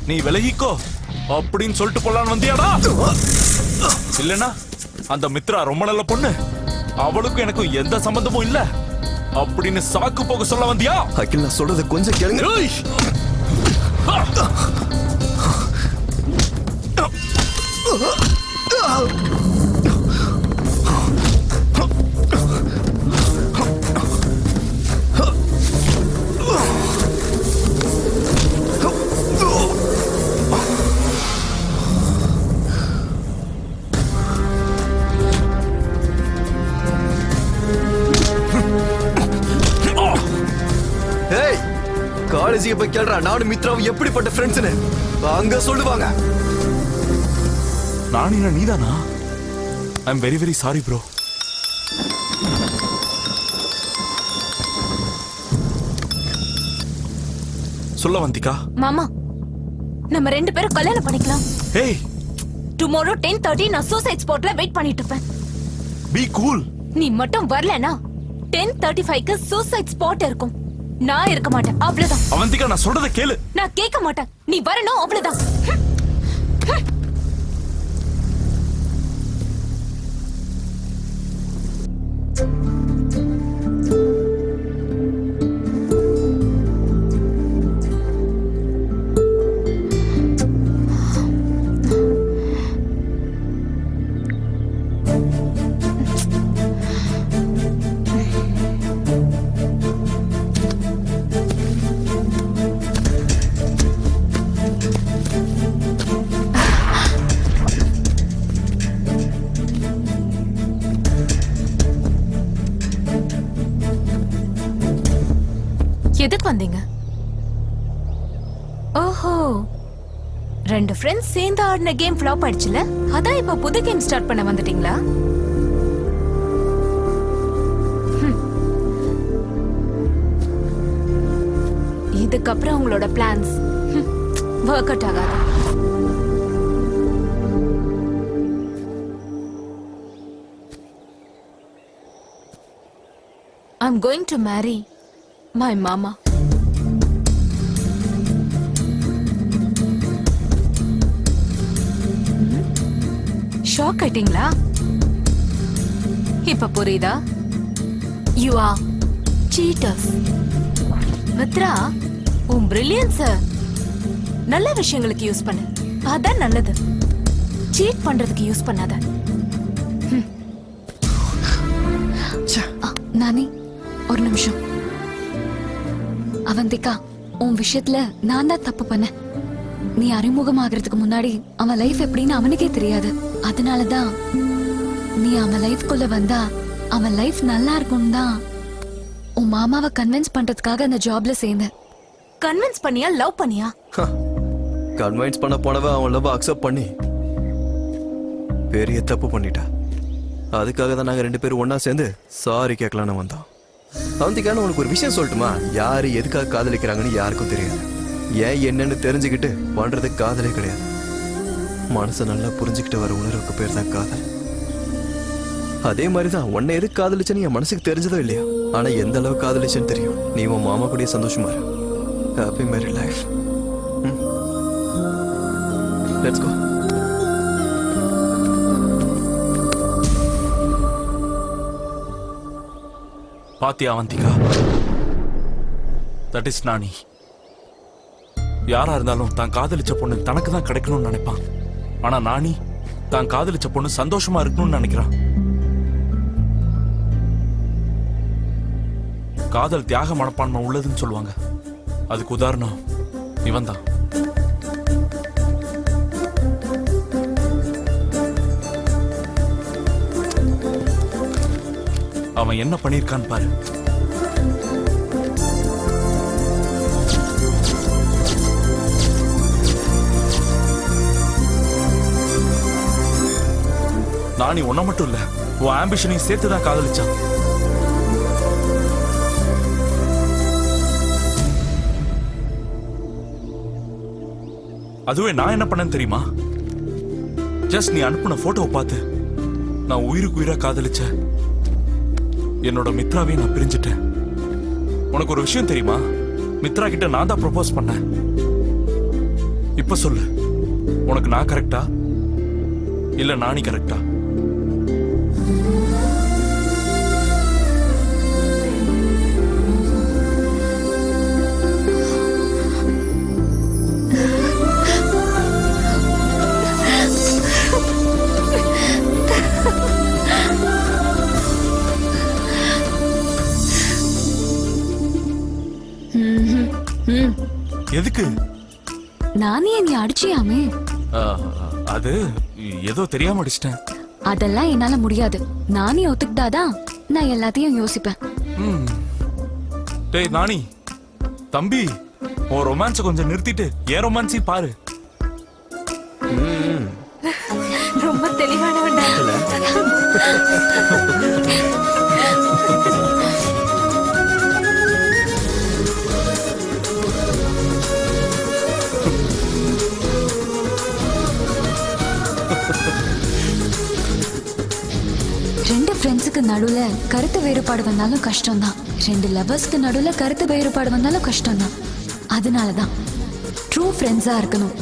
நீ விலகிக்கோ அப்படின்னு சொல்லிட்டு போலான்னு வந்தியாடா? இல்லனா அந்த மித்ரா ரொம்ப நல்ல பொண்ணு, அவளுக்கும் எனக்கும் எந்த சம்பந்தமும் இல்ல அப்படின்னு சாக்கு போக சொல்ல வந்தியா? அகில், நான் சொல்றது கொஞ்சம் கேளுங்க. காலேஜுக்கு போய் கேள்றா நானும் மித்ராவும் எப்படிப்பட்ட ஃப்ரெண்ட்ஸ்னு. அங்க சொல்லுவாங்க. நானினா நீதானா? ஐ am very very sorry bro. சொல்ல வந்திக்கா. மாமா, நம்ம 2 பேரும் கல்யாணம் பண்ணிக்கலாம். ஏய், டுமாரோ 10:30 நான் சூசைட் ஸ்பாட்ல வெயிட் பண்ணிட்டு இருப்பேன். Be cool. நீ மட்டும் வரலனா 10:35க்கு சூசைட் ஸ்பாட் இருக்கும். நான் இருக்க மாட்டேன், அவ்வளவுதான். அவந்திகா, நான் சொல்றத கேளு. நான் கேட்க மாட்டேன். நீ வரணும், அவ்வளவுதான். எதுக்கு வந்தீங்க? ஓஹோ, 2 ஃப்ரெண்ட்ஸ் சேர்ந்து ஆடின கேம் ஃப்ளாப் ஆயிடுச்சுல, அதான் இப்ப புது கேம் ஸ்டார்ட் பண்ண வந்துட்டீங்களா? இதுக்கப்புறம் உங்களோட பிளான்ஸ் ஒர்க் அவுட் ஆகாது. I'm going to marry my mama. Shock ஆயிட்டீங்களா? இப்ப புரியுதா? You are cheaters. மித்ரா, உன் பிரில்லியன்ஸ நல்ல விஷயங்களுக்கு யூஸ் பண்ணு, அதான் நல்லது. சீட் பண்றதுக்கு யூஸ் பண்ணாத. நானி, ஒரு நிமிஷம். அவந்திகா, உன் விஷயத்துல நான் தான் தப்பு பண்ணேன். நீ அறிமுகமாகறதுக்கு முன்னாடி அவன் லைஃப் எப்படின்னு அவனுக்கே தெரியாது. அதனாலதான் நீ அவன் லைஃப்குள்ள வந்தா அவன் லைஃப் நல்லா இருக்கும் தான் உன் மாமாவை கன்வின்ஸ் பண்றதுக்காக அந்த ஜாப்ல சேர்ந்தேன். கன்வின்ஸ் பண்ணியா, லவ் பண்ணியா? கன்வின்ஸ் பண்ண போனவ அவன் லவ் அக்செப்ட் பண்ணி பெரிய தப்பு பண்ணிட்டா. அதுக்காக தான் நாங்க 2 பேரும் ஒண்ணா சேர்ந்து சாரி கேட்கலான்னு வந்தோம். அவந்திக்கான உனக்கு ஒரு விஷயம் சொல்லட்டுமா? யாரு எதுக்காக காதலிக்கிறாங்கன்னு யாருக்கும் தெரியாது. ஏன் என்னன்னு தெரிஞ்சுக்கிட்டு பண்றதுக்கு காதலே கிடையாது. மனசை நல்லா புரிஞ்சுக்கிட்டு வர உணர்வுக்கு பேர் தான் காதல். அதே மாதிரிதான் உன்னை எதுக்கு காதலிச்சேன்னு என் மனசுக்கு தெரிஞ்சதோ இல்லையா, ஆனா எந்த அளவுக்கு காதலிச்சேன்னு தெரியும். நீ உன் மாமா கூடயே சந்தோஷமா இரு. Happy marry life. Let's go. பாத்தியா அவந்திகா, தட் இஸ் நானி. யாரா இருந்தாலும் தான் காதலிச்ச பொண்ணு தனக்கு தான் கிடைக்கணும்னு நினைப்பான். ஆனா நானி தான் காதலிச்ச பொண்ணு சந்தோஷமா இருக்கணும்னு நினைக்கிறான். காதல் தியாக மனப்பான்மை உள்ளதுன்னு சொல்லுவாங்க. அதுக்கு உதாரணம் இவன் தான். அவன் என்ன பண்ணிருக்கான்னு பாரு. நானி ஒன்ன மட்டும் இல்ல, உன் ஆம்பிஷனையும் சேர்த்துதான் காதலிச்சான். அதுவே நான் என்ன பண்ணேன்னு தெரியுமா? ஜஸ்ட் நீ அனுப்புன போட்டோவை பார்த்து நான் உயிருக்கு உயிரா காதலிச்ச என்னோட மித்ராவே நான் பிரிஞ்சுட்டேன். உனக்கு ஒரு விஷயம் தெரியுமா? மித்ரா கிட்ட நான் தான் ப்ரொபோஸ் பண்ணேன். இப்ப சொல்லு, உனக்கு நான் கரெக்டா இல்ல நானி கரெக்டா? எதுக்கு? நானே நீ அடிச்சியாமே. அது ஏதோ தெரியாம அடிச்சிட்டேன். அதெல்லாம் என்னால முடியாது. நானே ஒத்துக்கிட்டாதான் நான் எல்லாத்தையும் யோசிப்பேன். டேய் நானி, தம்பி, உன் ரொமான்ஸ கொஞ்சம் நிறுத்திட்டு ஏன் ரொமான்ஸையும் பாரு. தெளிவானவன்டா. ரெண்டு ஃப்ரெண்ட்ஸுக்கு நடுவுல கருத்து வேறுபாடு வந்தாலும் கஷ்டம்தான். ரெண்டு லவர்ஸ்க்கு நடுவுல கருத்து வேறுபாடு வந்தாலும் கஷ்டம்தான். அதனாலதான் ட்ரூ ஃப்ரெண்ட்ஸா இருக்கணும்.